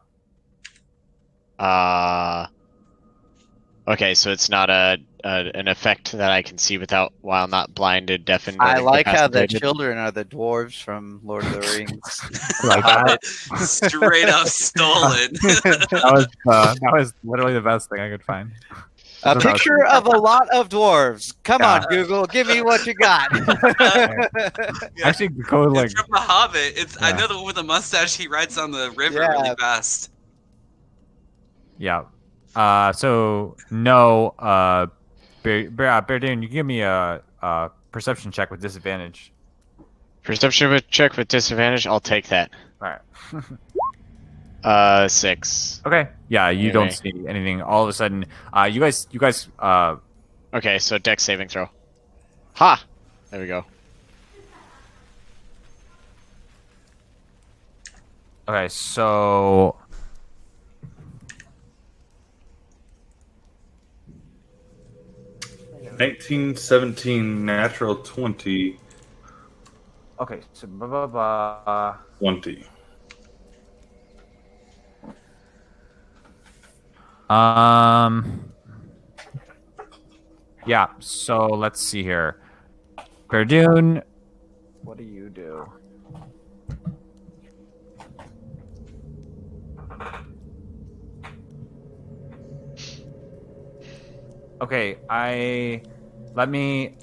Okay, so it's not an effect that I can see without while not blinded, deafened. I like how the children are the dwarves from Lord of the Rings. Like that? Straight up stolen. that was literally the best thing I could find. A picture of a lot of dwarves. Come on, Google, give me what you got. Actually, go like it's from The Hobbit. It's I know the one with the mustache. He rides on the river really fast. Yeah. So no. Berdune, you give me a perception check with disadvantage. Perception check with disadvantage. I'll take that. All right. 6. Okay. Yeah, you don't see anything. All of a sudden, you guys. Okay, so dex saving throw. Ha! There we go. Okay, so 19, 17, natural 20. Okay, so 20. Yeah, so let's see here. Berdune, what do you do? Okay, let me.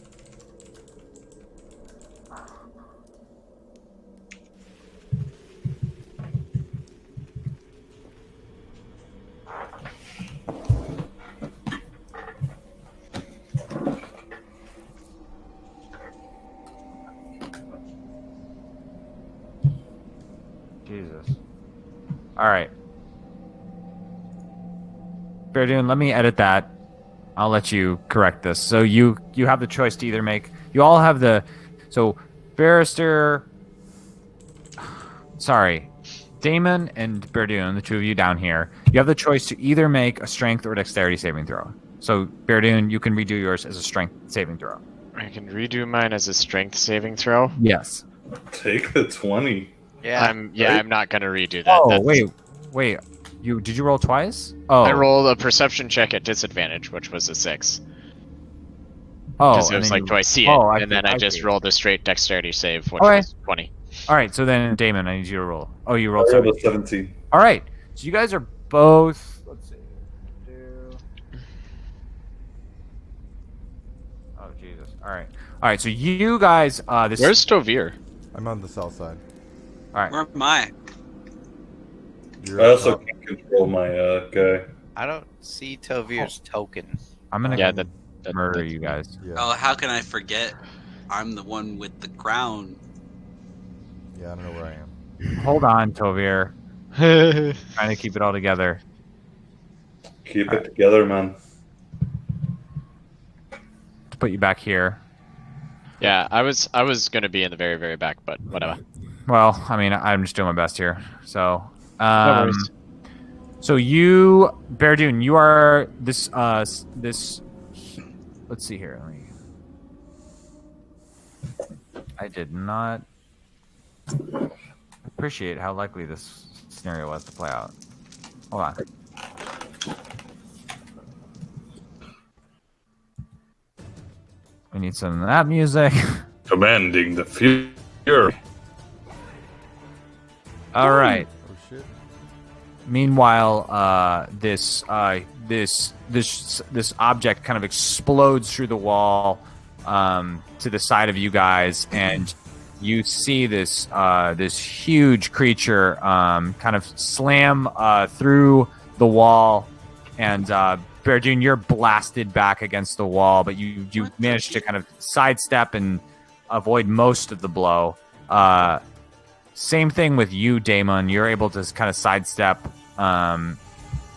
Jesus. All right. Verdun, let me edit that. I'll let you correct this. So you have the choice to either make. You all have the. So Barrister. Sorry, Damon and Verdun, the two of you down here. You have the choice to either make a strength or dexterity saving throw. So Verdun, you can redo yours as a strength saving throw. I can redo mine as a strength saving throw. Yes. Take the 20. Yeah. I'm not gonna redo that. Oh, wait. Did you roll twice? Oh. I rolled a perception check at disadvantage, which was a 6. Oh. Because it was like, do I see it? And then I just rolled a straight dexterity save, which was 20. All right, so then Damon, I need you to roll. Oh, you rolled 17. All right, so you guys are both. Let's see. Oh Jesus! All right. So you guys, Where's Tovir? I'm on the south side. All right. Where am I? You're I also can control my guy. I don't see Tovir's token. I'm gonna that murder you guys. Yeah. Oh, how can I forget? I'm the one with the crown. Yeah, I don't know where I am. Hold on, Tovir. Trying to keep it all together. Keep it together, man. To put you back here. Yeah, I was gonna be in the very, very back, but whatever. Well, I mean, I'm just doing my best here. So, No worries. so you, Verdun, you are this. Let's see here. I did not appreciate how likely this scenario was to play out. Hold on. We need some of that music. Commanding the fury. All right. Oh shit. Meanwhile, this object kind of explodes through the wall to the side of you guys, and you see this huge creature kind of slam through the wall, and Verdun, you're blasted back against the wall, but you managed to kind of sidestep and avoid most of the blow. Same thing with you, Damon. You're able to kind of sidestep.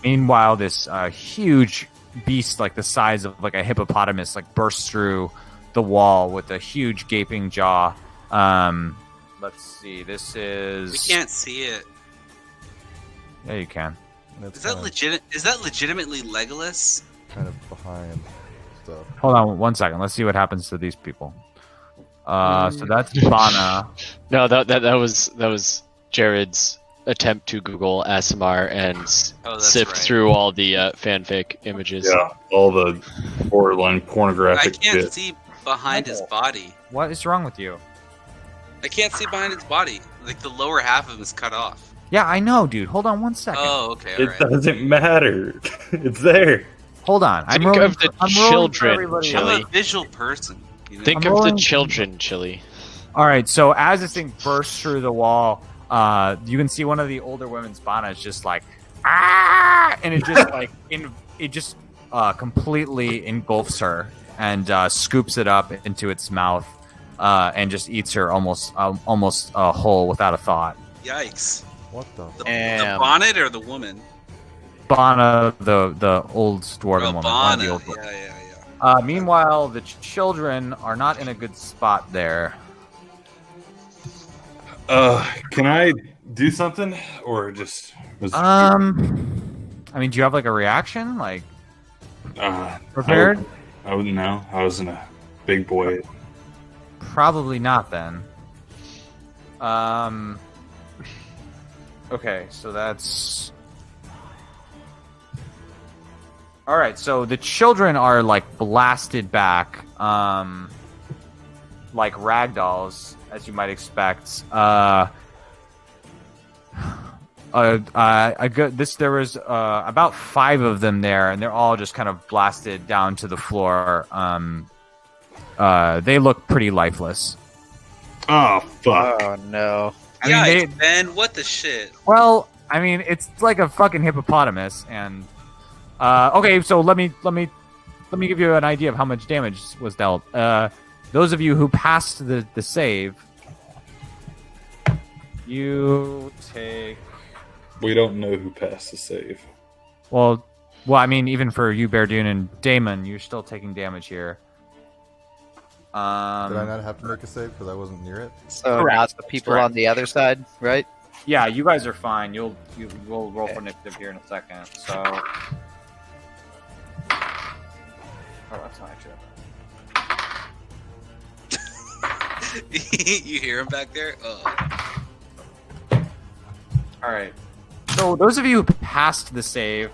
Meanwhile, this huge beast, like the size of like a hippopotamus, like bursts through the wall with a huge gaping jaw. Let's see. This is. We can't see it. Yeah, you can. Is that legit? Is that legitimately Legolas? Kind of behind stuff. Hold on 1 second. Let's see what happens to these people. So that's Bana. No, that was Jared's attempt to Google ASMR and sift through all the fanfic images. Yeah, all the borderline pornographic I can't shit. see behind his body. What is wrong with you? I can't see behind his body. Like the lower half of him is cut off. Yeah, I know, dude. Hold on 1 second. Oh, okay. It doesn't matter. It's there. Hold on. Think of the children, I'm Chili. a visual person. You know? Think of the children, Chili. All right, so as this thing bursts through the wall, you can see one of the older women's Bana is just like, ah, and it just like completely engulfs her and scoops it up into its mouth and just eats her almost whole without a thought. Yikes! What the? The bonnet or the woman? Bana, the old dwarven woman. One of the Bana. old Yeah. meanwhile, the children are not in a good spot there. Can I do something or just? I mean, do you have like a reaction, like prepared? I wouldn't know. I wasn't a big boy. Probably not then. Okay, so that's all right. So the children are like blasted back, like ragdolls, as you might expect. There was about 5 of them there, and they're all just kind of blasted down to the floor. They look pretty lifeless. Oh fuck! Oh no! Yeah, Ben, what the shit? Well, I mean, it's like a fucking hippopotamus, and okay. So let me give you an idea of how much damage was dealt. Those of you who passed the save, you take. We don't know who passed the save. Well, I mean, even for you, Berdun and Damon, you're still taking damage here. Did I not have to make a save because I wasn't near it? So not the people on the other side, right? Yeah, you guys are fine. We'll roll for initiative here in a second. So, that's not actually. You hear him back there? Oh. All right. So those of you who passed the save,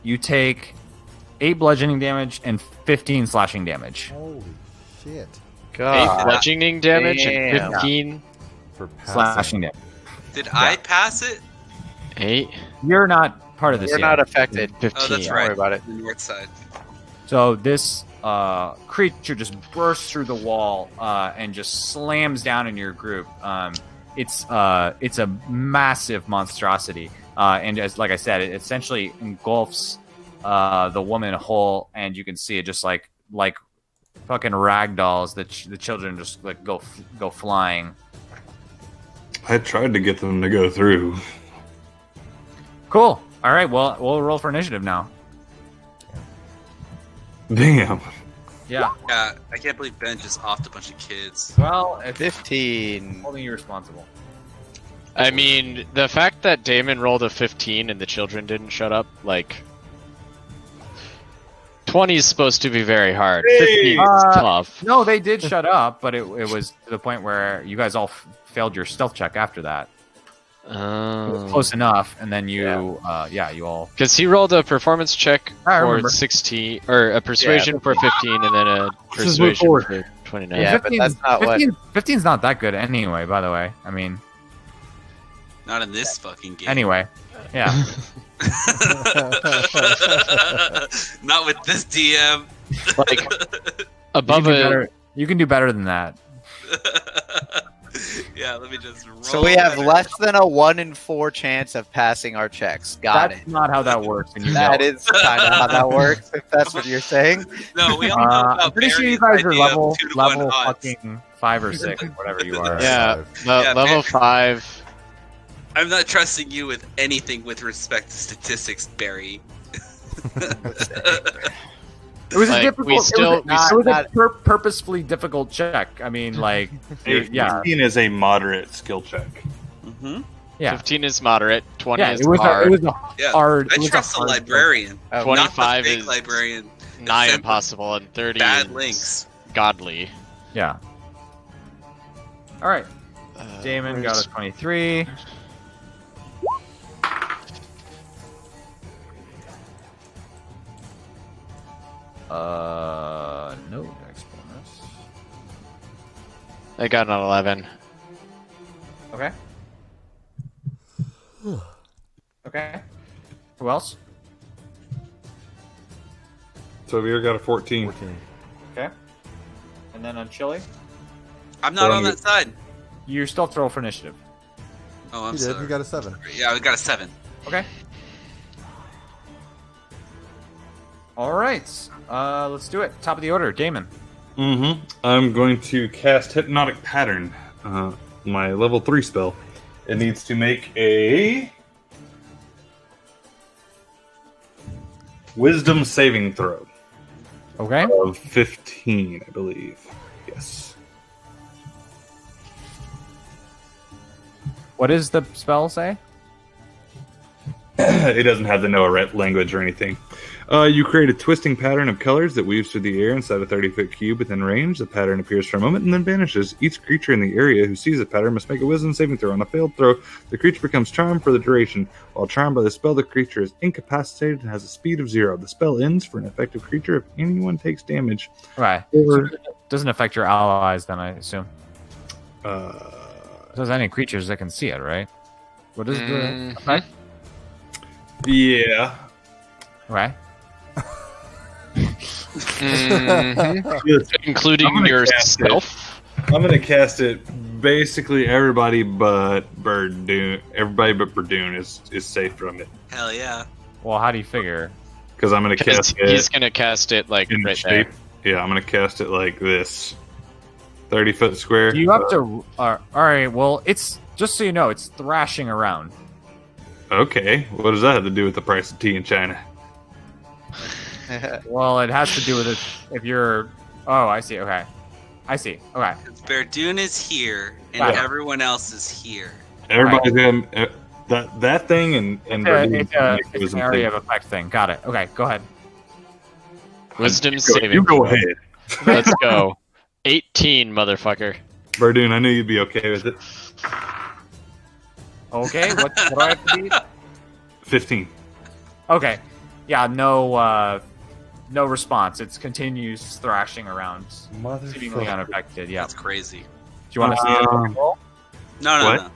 you take 8 bludgeoning damage and 15 slashing damage. Holy shit! God. 8 bludgeoning damage and 15 for slashing damage. Did I pass it? 8. You're not part of this. You're not affected. 15. Oh, that's Don't right. worry about it. The north side. So this creature just bursts through the wall and just slams down in your group. It's a massive monstrosity, and like I said, it essentially engulfs the woman whole, and you can see it just like fucking rag dolls. The children just like go flying. I tried to get them to go through. Cool. All right. Well, we'll roll for initiative now. Damn. Yeah. Yeah, I can't believe Ben just offed a bunch of kids. Well, 15. Holding you responsible. I mean, the fact that Damon rolled a 15 and the children didn't shut up, like 20 is supposed to be very hard. 15 is tough. No, they did shut up, but it was to the point where you guys all failed your stealth check after that. It was close enough, and then you all. Because he rolled a performance check I for remember. 16, or a persuasion for 15, and then a persuasion for 29. Yeah, but that's not 15's not that good anyway, by the way. I mean, Not in this fucking game. anyway, yeah. Not with this DM. Like, above You can do better than that. Yeah, let me just roll. So we have better. less than a 1 in 4 chance of passing our checks. That's not how that works, and you know. That is kind of how that works, if that's what you're saying. No, we all know about I'm pretty sure you Barry's guys are idea of level 2 to 1 odds. fucking 5 or 6, whatever you are. Yeah, Yeah, level man. 5. I'm not trusting you with anything with respect to statistics, Barry. It was Like, a difficult. we still- it was a purposefully difficult check. I mean, like, yeah, 15 is a moderate skill check. Mm-hmm. yeah. 15 is moderate. 20 Yeah, is it was hard. it was a Yeah, hard. I it was trust a the hard librarian. Oh, 25 not the fake is librarian. nigh Except impossible, and 30 Bad is links. godly. Yeah. All right. Damon got a 23. No dex bonus. I got an 11. Okay. Okay. Who else? So we got a 14. 14. Okay. And then on Chili, I'm not on that side. you still throw for initiative. Oh, I'm You did. sorry. You got a 7. Yeah, we got a 7. Okay. All right. Let's do it. Top of the order, Damon. Mm-hmm. I'm going to cast Hypnotic Pattern, my level 3 spell. It needs to make a Wisdom saving throw Okay. of 15, I believe. Yes. What does the spell say? It doesn't have the Noah language or anything. You create a twisting pattern of colors that weaves through the air inside a 30-foot cube within range. The pattern appears for a moment and then vanishes. Each creature in the area who sees the pattern must make a wisdom saving throw. On a failed throw, the creature becomes charmed for the duration. While charmed by the spell, the creature is incapacitated and has a speed of 0. The spell ends for an effective creature if anyone takes damage. Right. Or, Doesn't affect your allies, then I assume. So there's any creatures that can see it, right? What is the effect? Yeah. Okay. Including yourself. I'm gonna cast it. Basically, everybody but Birdoon. Everybody but Birdoon is safe from it. Hell yeah. Well, how do you figure? Because I'm gonna cast it. He's gonna cast it like in right shape. there. Yeah, I'm gonna cast it like this. 30-foot square. Do you have to? All right. Well, it's just so you know, it's thrashing around. Okay. What does that have to do with the price of tea in China? Well, it has to do with it if you're. Oh, I see. Okay, I see. Okay. Verdun is here, and Yeah. everyone else is here. Everybody's gonna that thing and It's an area of effect thing. Got it. Okay, go ahead. Wisdom saving. You go ahead. Let's go. 18, motherfucker. Birdoon, I knew you'd be okay with it. Okay. What do I have to beat? 15. Okay. Yeah. No response. It continues thrashing around, seemingly unaffected. Yeah. That's crazy. Do you want to see it roll? No.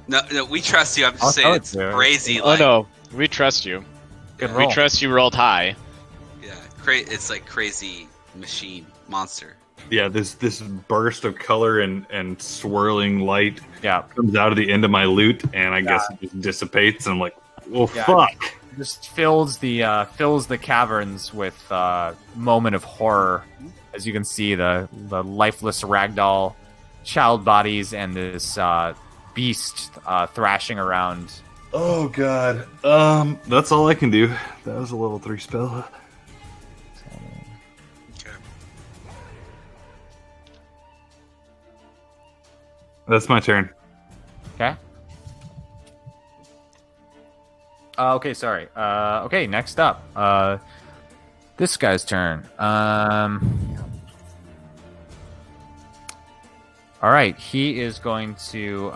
No, we trust you. I'm just saying it's crazy. Oh no, we trust you. Good roll. We trust you rolled high. Yeah, it's like crazy machine monster. Yeah, this burst of color and swirling light Yeah. comes out of the end of my loot, and I guess it just dissipates. And I'm like, well, fuck. Just fills the caverns with moment of horror, as you can see the lifeless ragdoll child bodies and this beast thrashing around. Oh god. That's all I can do. That was a level 3 spell. Okay. That's my turn. Okay. Okay, sorry. Okay, next up. This guy's turn. All right, he is going to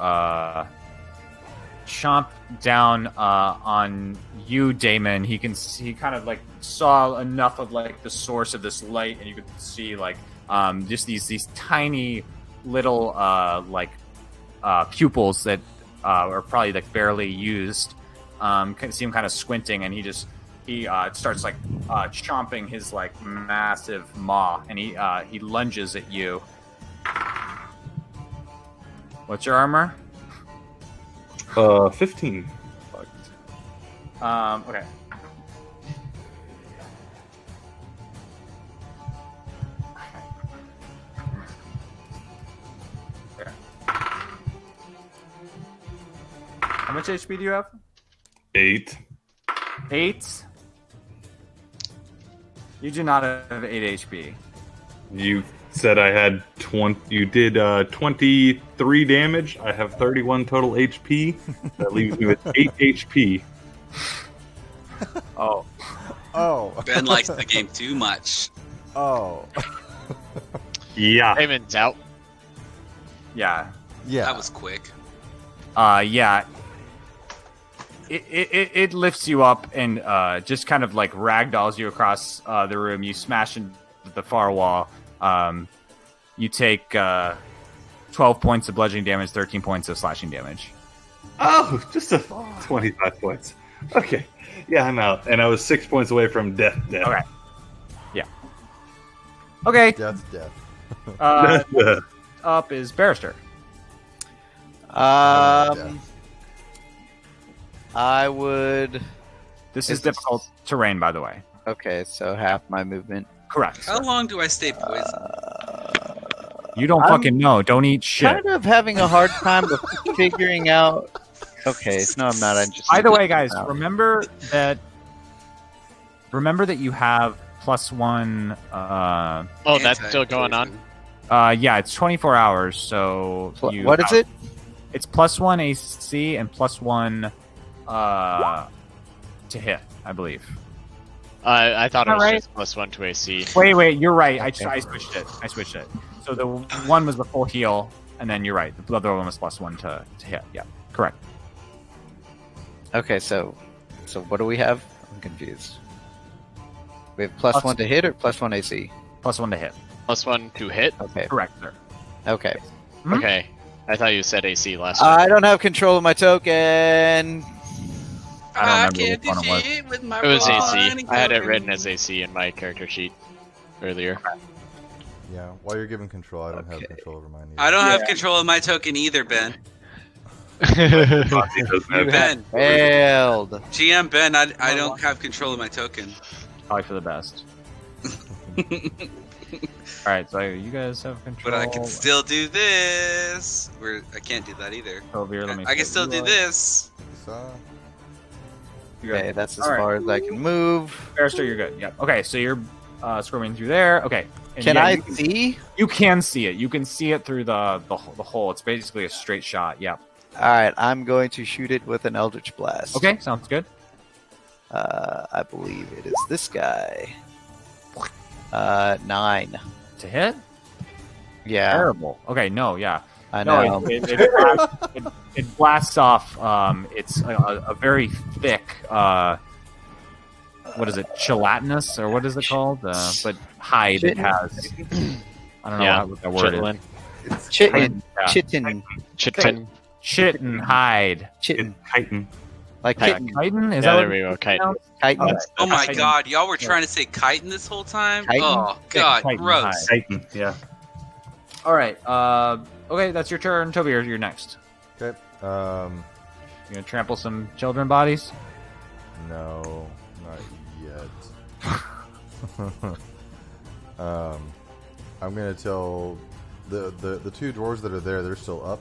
chomp down on you, Damon. He kind of like saw enough of like the source of this light, and you could see like just these tiny little pupils that are probably like barely used. Can see him kind of squinting, and he starts like chomping his like massive maw, and he lunges at you. What's your armor? 15. Okay. How much HP do you have? 8. 8? You do not have 8 HP. You said I had 20. You did 23 damage. I have 31 total HP. That leaves me with 8 HP. Oh. Ben likes the game too much. Oh. Yeah. Payment's out. Yeah. That was quick. Yeah. It lifts you up and just kind of like ragdolls you across the room. You smash into the far wall. You take 12 points of bludgeoning damage, 13 points of slashing damage. Oh, just 25 points. Okay. Yeah, I'm out. And I was 6 points away from death. Okay. Yeah. Okay. Death. Up is Barrister. I would. This is difficult terrain, by the way. Okay, so half my movement. Correct. How long do I stay poisoned? You don't fucking know. Don't eat shit. Kind of having a hard time of figuring out. Okay, no, I'm not. I'm just. By the way, guys, remember that you have +1. Oh, that's still going on. Yeah, it's 24 hours. So what is it? It's +1 AC and +1 to hit, I believe. I thought it was right? just +1 to AC. Wait, you're right. I switched it. So the one was the full heal, and then you're right. The other one was +1 to hit. Yeah, correct. Okay, so what do we have? I'm confused. We have +1 to hit or +1 AC? +1 to hit. +1 to hit? Okay. Correct, sir. Okay. Hmm? Okay. I thought you said AC last time. I don't have control of my token. I don't remember which one it was. It was AC. I had it written as AC in my character sheet earlier. Yeah, while you're giving control, I don't have control over mine either. I don't have control of my token either, Ben. Ben. Failed. GM Ben, I don't have control of my token. Probably for the best. Alright, so you guys have control. But I can still do this. I can't do that either. I can still do this. Okay, that's as far as I can move. Barrister, you're good. Yep. Okay, so you're squirming through there. Okay. And can I see? You can see it. You can see it through the hole. It's basically a straight shot. Yep. All right, I'm going to shoot it with an Eldritch Blast. Okay, sounds good. I believe it is this guy. 9 to hit. Yeah. Terrible. Okay, no, yeah. I know. No, it blasts off. It's a very thick. What is it? Gelatinous, or what is it called? But hide it has. I don't know what that word is. Chitin. Chitin hide. Chitin. Chitin. Like kitten. Chitin? Is yeah, that there we go. Chitin. Chitin. Oh my god, y'all were trying to say chitin this whole time? Chitin? Oh god, Chitin gross. Chitin, yeah. Alright, okay, that's your turn. Toby, you're next. Okay. You gonna trample some children bodies? No, not yet. I'm gonna tell the two dwarves that are there. They're still up.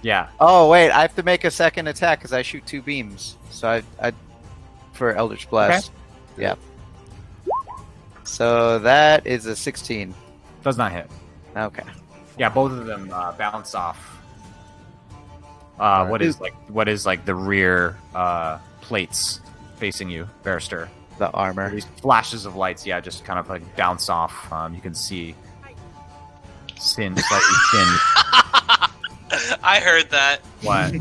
Yeah. Oh wait, I have to make a second attack because I shoot 2 beams. So I for Eldritch Blast. Okay. Yeah. So that is a 16. Does not hit. Okay. Yeah, both of them bounce off. What is like the rear plates facing you, Barrister? The armor. These flashes of lights, yeah, just kind of like bounce off. You can see slightly singed. I heard that. What?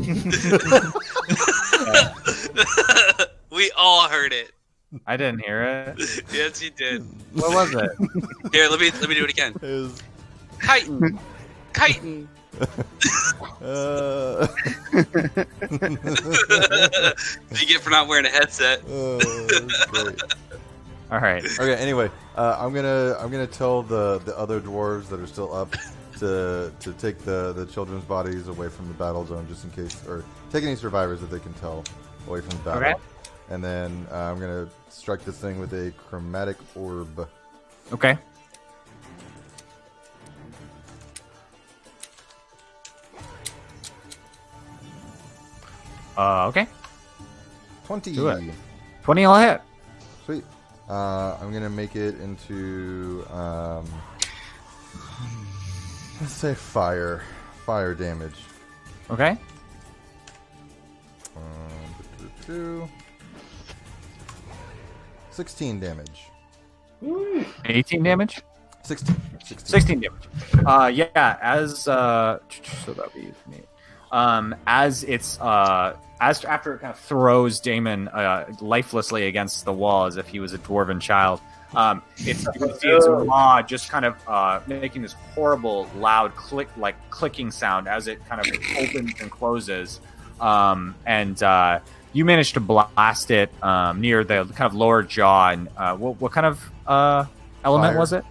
We all heard it. I didn't hear it. Yes, you did. What was it? Here, let me do it again. Chitin. Chitin. You get for not wearing a headset. All right. Okay. Anyway, I'm gonna tell the other dwarves that are still up to take the children's bodies away from the battle zone, just in case, or take any survivors that they can tell away from the battle. Okay. And then I'm gonna strike this thing with a chromatic orb. Okay. Okay. 20. Do it. 20 will hit. Sweet. I'm gonna make it into let's say fire damage. Okay. 16 damage. 18 damage. 16 damage. Yeah. As so that'll be me. As it's after it kind of throws Damon lifelessly against the wall as if he was a dwarven child. You can see its maw just kind of making this horrible, loud clicking sound as it kind of opens and closes. You managed to blast it near the kind of lower jaw. And what kind of element was it?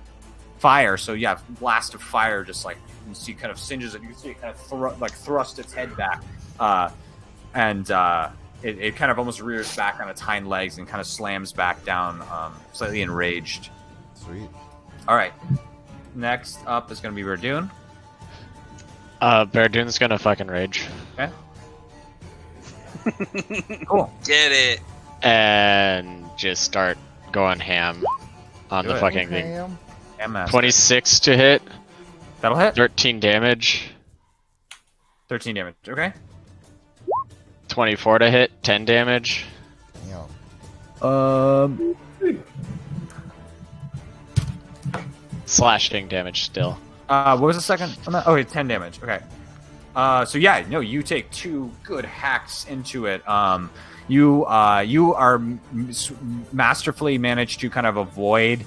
Fire. So yeah, blast of fire, just like you can see, kind of singes it. You can see it kind of thrust its head back, it kind of almost rears back on its hind legs and kind of slams back down, slightly enraged. Sweet. All right. Next up is going to be Verdun. Verdun's gonna fucking rage. Okay. Cool. Get it. And just start going ham on the fucking thing. 26 to hit. That'll hit. 13 damage. 13 damage. Okay. 24 to hit. 10 damage. Slashing damage still. What was the second? Oh, wait, 10 damage. Okay. So yeah, no, you take 2 good hacks into it. You are masterfully managed to kind of avoid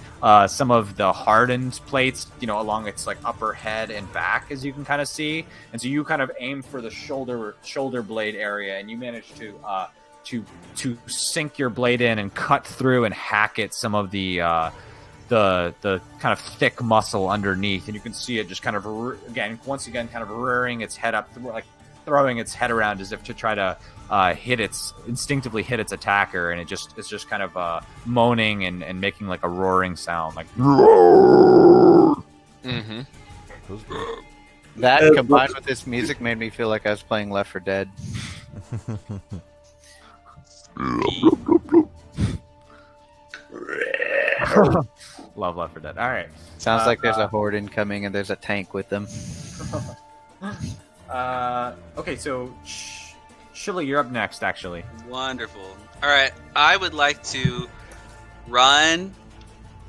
some of the hardened plates, along its like upper head and back, as you can kind of see. And so you kind of aim for the shoulder blade area, and you manage to sink your blade in and cut through and hack at some of the kind of thick muscle underneath, and you can see it just kind of once again kind of rearing its head up, like throwing its head around as if to try to instinctively hit its attacker, and it's just kind of moaning and making like a roaring sound, like. Mm-hmm. That combined with this music made me feel like I was playing Left 4 Dead. Love Left 4 Dead. All right. Sounds like there's a horde incoming and there's a tank with them. Okay, so Shilly, you're up next, actually. Wonderful. All right, I would like to run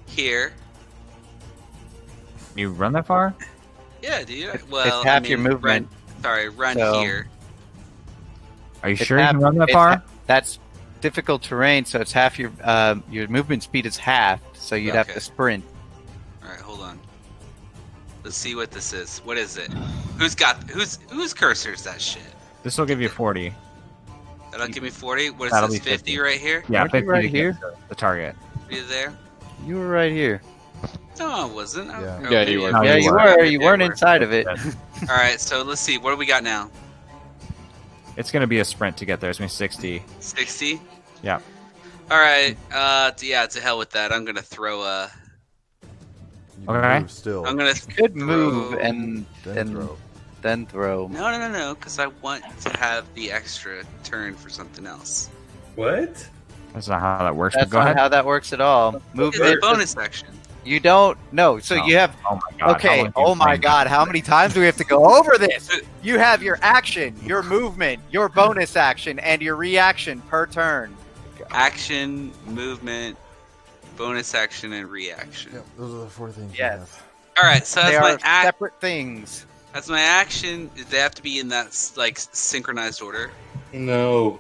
here. You run that far? Yeah, dude. It's half your movement. Run So- here. Are you sure you can run that far? That's difficult terrain, so it's half your movement speed is halved, so you'd have Okay. to sprint. All right, hold on. Let's see what this is. What is it? Whose cursor is that shit? This will give you 40. That'll give me 40. What is That'll this? be 50 50. right here? Yeah, Aren't you 50 right to get here? to the target. Are you there? You were right here. No, I wasn't. Yeah. Yeah, you were. No, Yeah, you you were. were. Yeah, You weren't you were. inside of it. All right, so let's see. What do we got now? It's going to be a sprint to get there. It's going to be 60. 60? Yeah. All right. Yeah, to hell with that. I'm going to throw a... You can Okay. move still. I'm going to... Could move and then throw. then throw. No, because I want to have the extra turn for something else. What? That's not how that works. That's But go not ahead. how that works at all. It's a Movement. bonus action. You don't. No. So No. you have. Oh my god. Okay. how long have you Oh my played God. How many times do we have to go over this? You have your action, your movement, your bonus action, and your reaction per turn. Action, movement, bonus action, and reaction. Yep, those are the 4 things. you Yes. have. All right, so They that's are my separate things. that's my action. They have to be in that like synchronized order. No.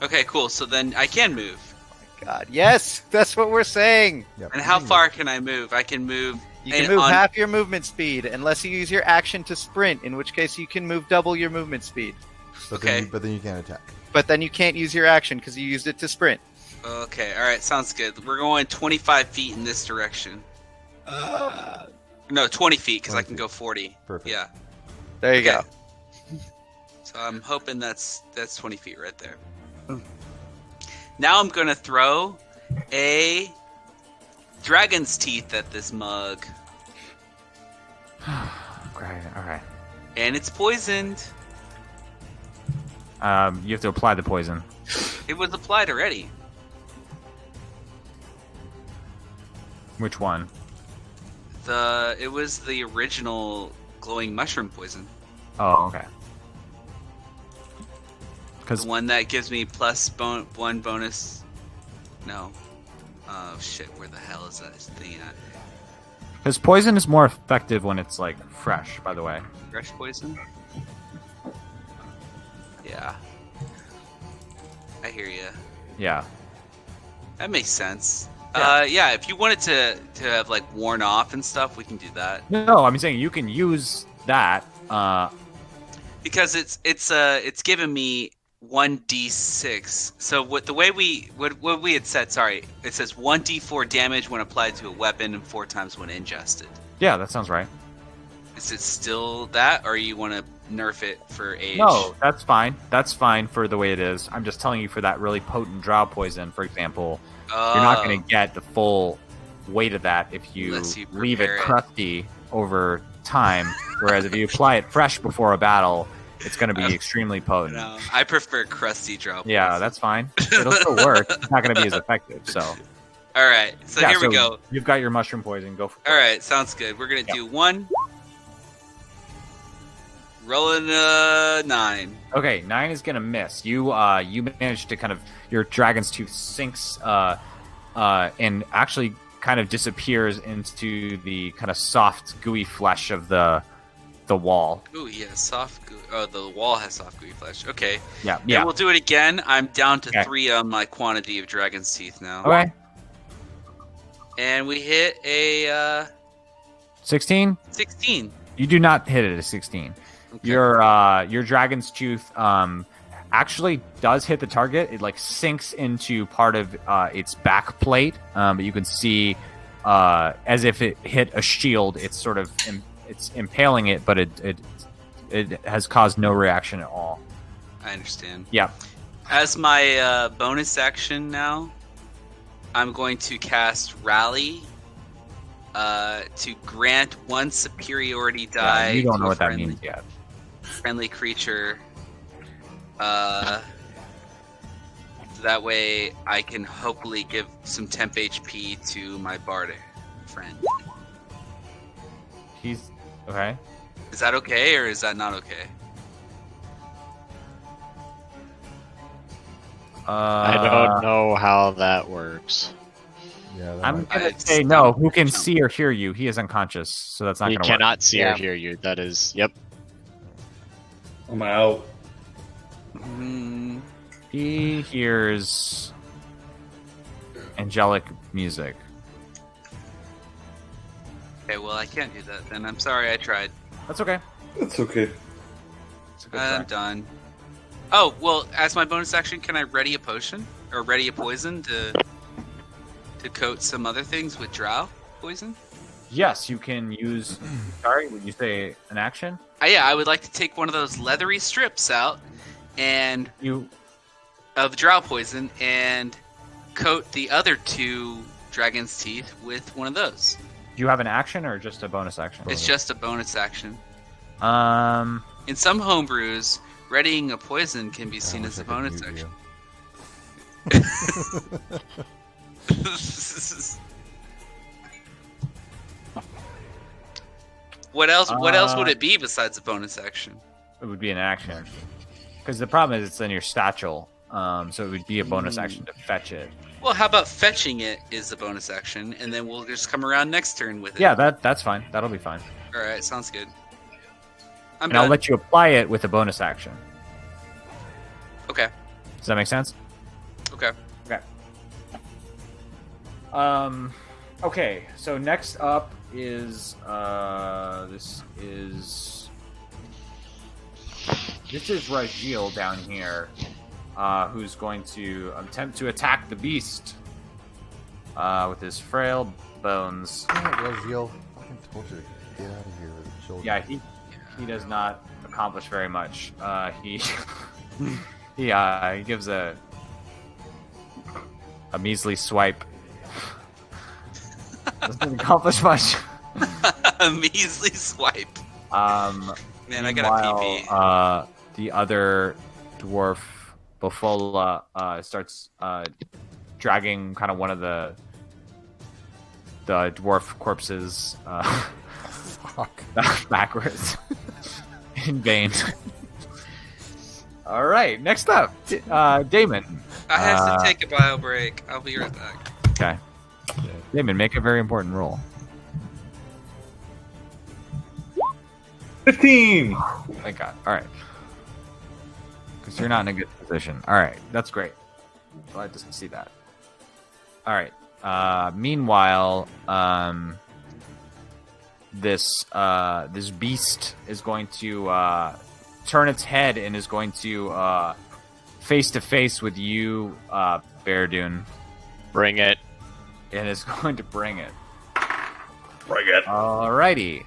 Okay, cool. So then I can move. God. Yes. That's what we're saying. Yep, And you how can far can I move? I can move. You can And move on- half your movement speed unless you use your action to sprint, in which case you can move double your movement speed. But Okay. But then you can't attack. But then you can't use your action because you used it to sprint. Okay, all right, sounds good. We're going 25 feet in this direction. No, 20 feet because I 20 can feet. go 40. Perfect. Yeah. There you Okay. go. So I'm hoping that's 20 feet right there. Now I'm gonna throw a dragon's teeth at this mug, Great. All right. and it's poisoned. You have to apply the poison. It was applied already. Which one? It was the original glowing mushroom poison, Oh, okay. the Because one that gives me +1 bonus. No. Oh shit! Where the hell is that thing at? poison is more effective when it's like fresh. By the way. Fresh poison? Yeah. I hear you. Yeah. That makes sense. Yeah. Yeah, if you wanted to have like worn off and stuff, we can do that. No, I'm saying you can use that. Because it's given me 1d6. So what we had said, sorry, it says 1d4 damage when applied to a weapon and 4 times when ingested. Yeah, that sounds right. Is it still that, or you want to nerf it for age? No, that's fine. That's fine for the way it is. I'm just telling you for that really potent drow poison, for example, you're not going to get the full weight of that if you Unless you leave it prepare it. crusty over time. Whereas if you apply it fresh before a battle, it's going to be extremely potent. No, I prefer crusty drop. Yeah, that's fine. It'll still work. It's not going to be as effective. So, All right, so yeah, here we go. You've got your mushroom poison. Go for it. All right, sounds good. We're gonna do 1. Rolling 9. Okay, 9 is gonna miss. You managed to kind of your dragon's tooth sinks and actually kind of disappears into the kind of soft, gooey flesh of the the wall. Ooh, yeah, soft goo. Oh, the wall has soft gooey flesh. Okay. Yeah. Yeah, we'll do it again. I'm down to Okay. 3 on my quantity of dragon's teeth now. Okay. And we hit a 16. 16. You do not hit it at 16. Okay. Your dragon's tooth actually does hit the target. It like sinks into part of its back plate, but you can see as if it hit a shield. It's sort of it's impaling it, but it has caused no reaction at all. I understand. Yeah. As my bonus action now, I'm going to cast Rally to grant 1 superiority die. You don't to know a what that friendly- means yet. Friendly creature. So that way I can hopefully give some temp HP to my bard friend. He's okay. Is that okay, or is that not okay? I don't know how that works. Yeah, that I'm might- gonna It's say no. Who can see or hear you? He is unconscious, so that's not He gonna work. cannot see or Yeah. hear you. That is, yep. I'm out. He hears angelic music. Okay, well I can't do that then. I'm sorry, I tried. That's okay. That's okay. It's a good I'm try. done. Oh, well, as my bonus action, can I ready a potion? Or ready a poison to coat some other things with drow poison? Yes, you can use. Sorry, would you say an action? Yeah, I would like to take one of those leathery strips out and You of drow poison and coat the other 2 dragon's teeth with one of those. do you have an action or just a bonus action? It's just a bonus action. Um. In some homebrews, readying a poison can be seen I as wish a I could bonus mute action. you. What else? What else would it be besides a bonus action? It would be an action. Because the problem is it's in your satchel, so it would be a bonus action to fetch it. Well, how about fetching it is a bonus action, and then we'll just come around next turn with it. Yeah, that's fine. That'll be fine. All right, sounds good. I'm And I'll done. let you apply it with a bonus action. Okay. Does that make sense? Okay. Okay. Okay. So next up is this is Rajil down here, who's going to attempt to attack the beast with his frail bones. Damn it, Raziel. Fucking told you to get out of here with the children. Yeah, he does not accomplish very much. He he gives a measly swipe. Doesn't accomplish much. A measly swipe. Man, I got a PP. The other dwarf, Bofola, starts dragging kind of one of the dwarf corpses Fuck. backwards in vain. All right, next up, Damon. I have to take a bio break. I'll be right back. Okay, Damon, make a very important roll. 15! Thank God. All right, because you're not in a good position. All right, that's great. Glad to see that. All right. Meanwhile, this beast is going to turn its head and is going to face to face with you, Beardune, Bring it. and is going to bring it. Bring it. Alrighty.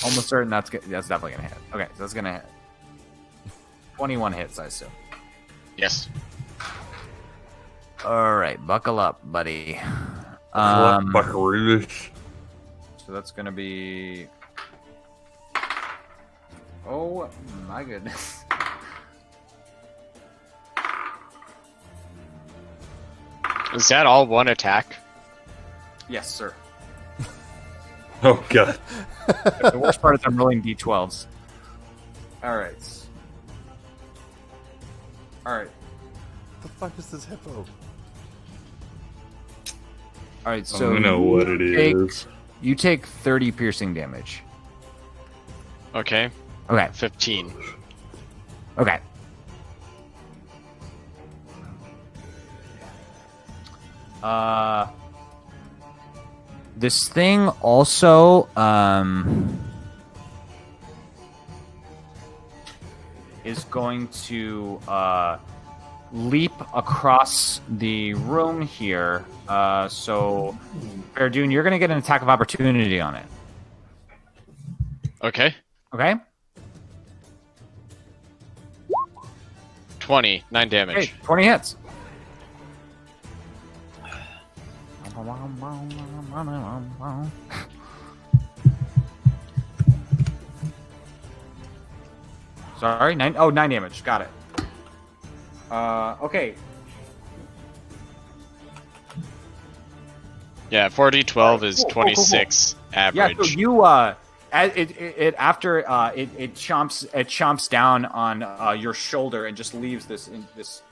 Almost certain that's definitely gonna hit. Okay, so that's gonna hit. 21 hits, I assume. Yes. All right, buckle up, buddy. Buckaroos. So that's gonna be. Oh my goodness. Is that all one attack? Yes, sir. Oh, God. The worst part is I'm rolling d12s. All right. All right. What the fuck is this hippo? All right. So I know what it you take- is. You take 30 piercing damage. Okay. Okay. 15. Okay. This thing also is going to leap across the room here. So, Verdun, you're going to get an attack of opportunity on it. Okay. Okay? 20. 9 damage. Okay, 20 hits. Sorry, 9. Oh, 9 damage. Got it. Okay. Yeah, 4d12 is Cool, 26 average. Yeah, so you it chomps down on your shoulder and just leaves this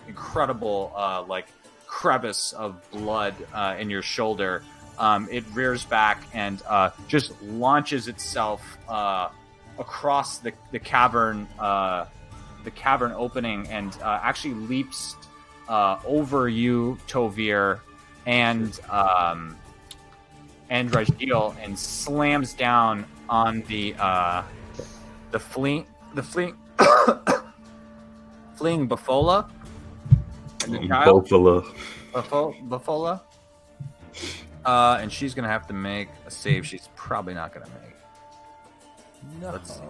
incredible like crevice of blood in your shoulder. It rears back and just launches itself across the cavern opening and actually leaps over you, Tovir, and Rajil, and slams down on the fleeing Bafola and the child. Bafola. And she's gonna have to make a save. She's probably not gonna make. No. Let's see.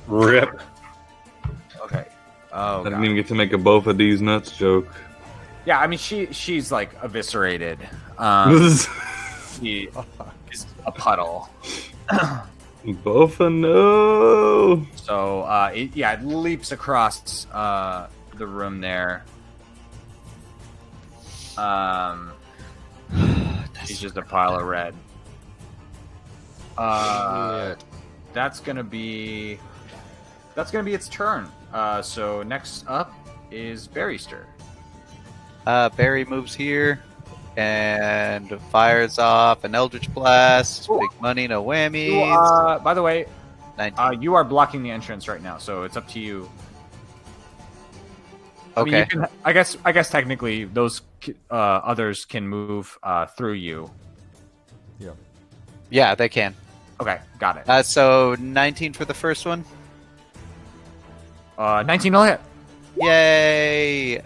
Rip. Okay. Oh, I didn't God. even get to make a both of these nuts joke. Yeah, I mean she's like eviscerated. She is a puddle. Bofa, no. So it leaps across the room there. She's just a pile of red. That's gonna be its turn. So next up is Barryster. Barry moves here and fires off an Eldritch Blast. Cool. Big money, no whammies. By the way, 19. you are blocking the entrance right now, so it's up to you. Okay. I mean, I guess technically those others can move through you. Yeah, they can. Okay, got it. So 19 for the first one. 19 will hit. Yay!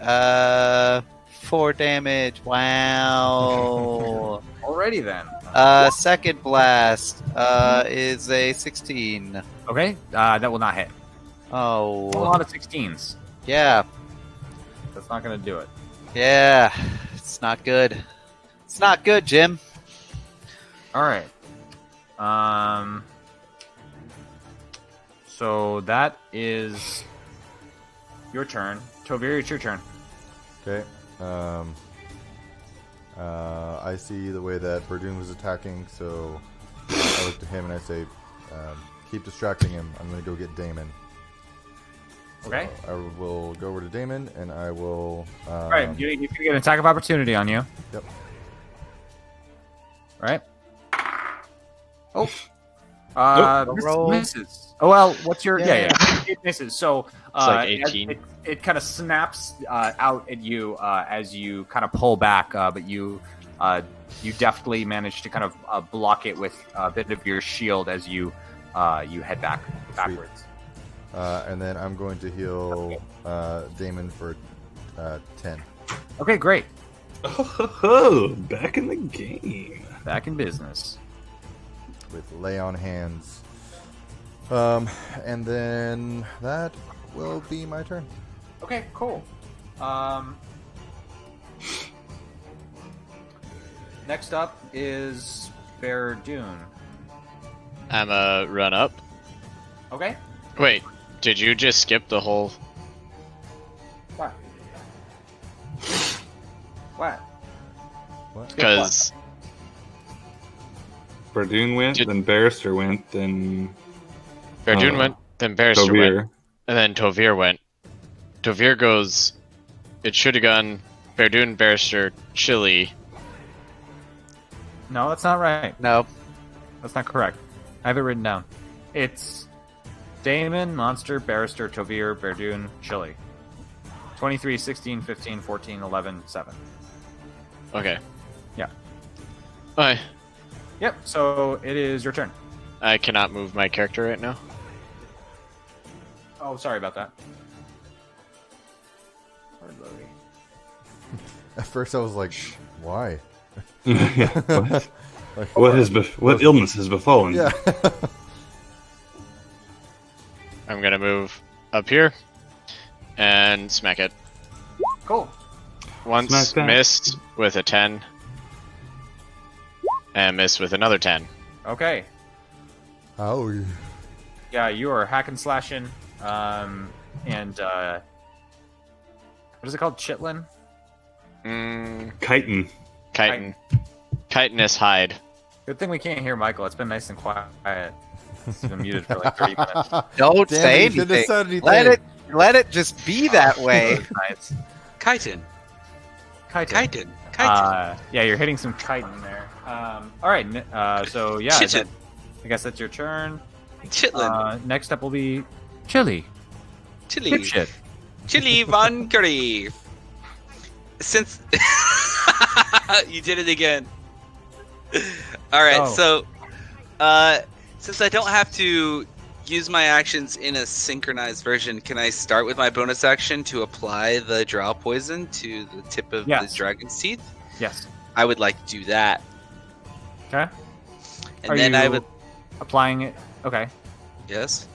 4 damage. Wow. Already then. Second blast is a 16. Okay, that will not hit. Oh. A lot of 16s. Yeah. That's not going to do it. Yeah. It's not good. It's not good, Jim. All right. So that is your turn. Tovir, it's your turn. Okay. I see the way that Verdun was attacking, so I look to him and I say, keep distracting him. I'm going to go get Damon. So Okay. I will go over to Damon and I will... All right, you can get an attack of opportunity on you. Yep. All right. Oh. Misses. Oh, well, what's your... Yeah. It misses. So It's like 18. It kind of snaps out at you as you kind of pull back, but you deftly manage to kind of block it with a bit of your shield as you head backwards. and then I'm going to heal Damon for 10. Okay, great. Oh, back in the game. Back in business. With lay on hands. And then that will be my turn. Okay, cool. Next up is Verdun. I'm a run up. Okay. Wait, did you just skip the whole... What? What? Because Verdun went, then Barrister went, then Verdun went, then Barrister Tovir. went, and then Tovir went. Tovir goes... It should have gone Verdun, Barrister, Chili. No, that's not right. No. That's not correct. I have it written down. It's Damon, Monster, Barrister, Tovir, Verdun, Chili. 23, 16, 15, 14, 11, 7. Okay. Yeah. Bye. Yep, so it is your turn. I cannot move my character right now. Oh, sorry about that. At first I was like, why? what? Like, What illness has befallen? Yeah. I'm gonna move up here and smack it. Cool. Once Smack that. missed with a 10. And missed with another 10. Okay. Oh. Yeah, you are hack and slashing. And what is it called? Chitlin? Chitin. Chitinous hide. Good thing we can't hear Michael. It's been nice and quiet. It's been muted for like 30 minutes. Don't Damn say it, you shouldn't have anything. said anything. Let it just be that way. Nice. Chitin. Chitin. Chitin. Yeah, you're hitting some chitin there. All right. So yeah, Chitin. I guess that's your turn. Chitlin. Next up will be Chili. Chili. Dipshit. Chili Von Curry. Since you did it again. All right, Oh. so since I don't have to use my actions in a synchronized version, can I start with my bonus action to apply the drow poison to the tip of Yes. the dragon's teeth? Yes. I would like to do that. Okay. And Are then you I would applying it. Okay. yes.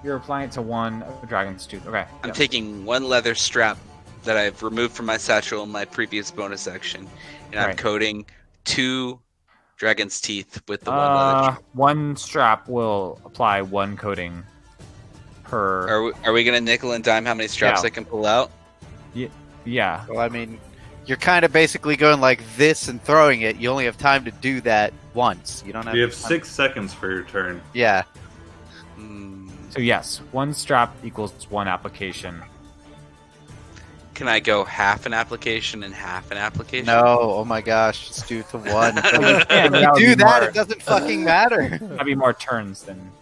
You're applying it to one dragon's tooth. Okay. I'm yeah. taking one leather strap that I've removed from my satchel in my previous bonus action, and I'm Right. coating 2 dragon's teeth with the one leather strap. One strap will apply one coating per. Are we gonna nickel and dime how many straps Yeah. I can pull out? Yeah. Well, I mean, you're kind of basically going like this and throwing it. You only have time to do that once. You don't have. You have time- 6 seconds for your turn. Yeah. So yes, one strap equals one application. Can I go half an application and half an application? No. Oh my gosh. Just do it to one. Yeah, If that you would do be that, more- it doesn't fucking matter. That'd be more turns than.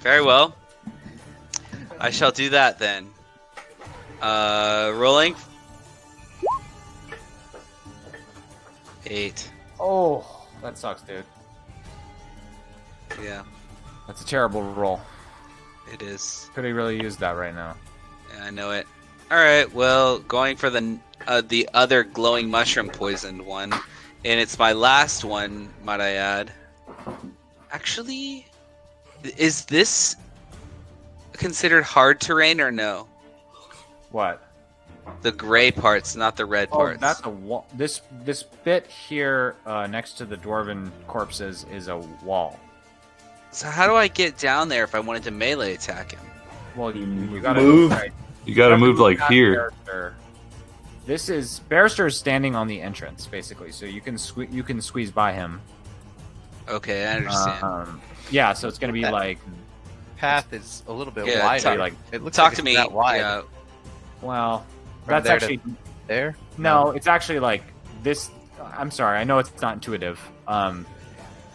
Very well. I shall do that then. Rolling. 8. Oh, that sucks, dude. Yeah, That's a terrible roll. it is. Could have really used that right now. Yeah, I know it. All right. Well, going for the other glowing mushroom poisoned one, and it's my last one, might I add. Actually, is this considered hard terrain or no? What? The gray parts, not the red Oh, parts. that's a wall. This bit here next to the dwarven corpses is a wall. So how do I get down there if I wanted to melee attack him? Well, you gotta Move. right. You gotta move like past here. Barrister. This is Barrister is standing on the entrance basically, so you can squeeze by him. Okay, I understand. Yeah, so it's gonna be That- like, Path is a little bit Yeah, wider. like It looks Talk like to it's me. That wide. Yeah. well, From that's there to- actually There. no, it's actually like this. I'm sorry, I know it's not intuitive.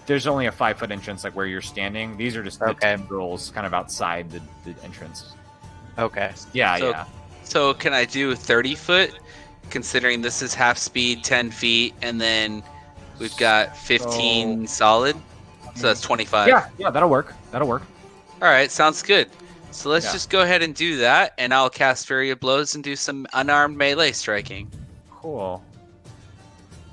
There's only a 5-foot entrance, like where you're standing. These are just the Okay. tendrils, kind of outside the entrance. Okay. Yeah, So- yeah. So can I do 30 foot, considering this is half speed, 10 feet, and then we've got 15 solid? So that's 25. Yeah, that'll work. That'll work. All right, sounds good. So let's Yeah. just go ahead and do that, and I'll cast Fury of Blows and do some unarmed melee striking. Cool.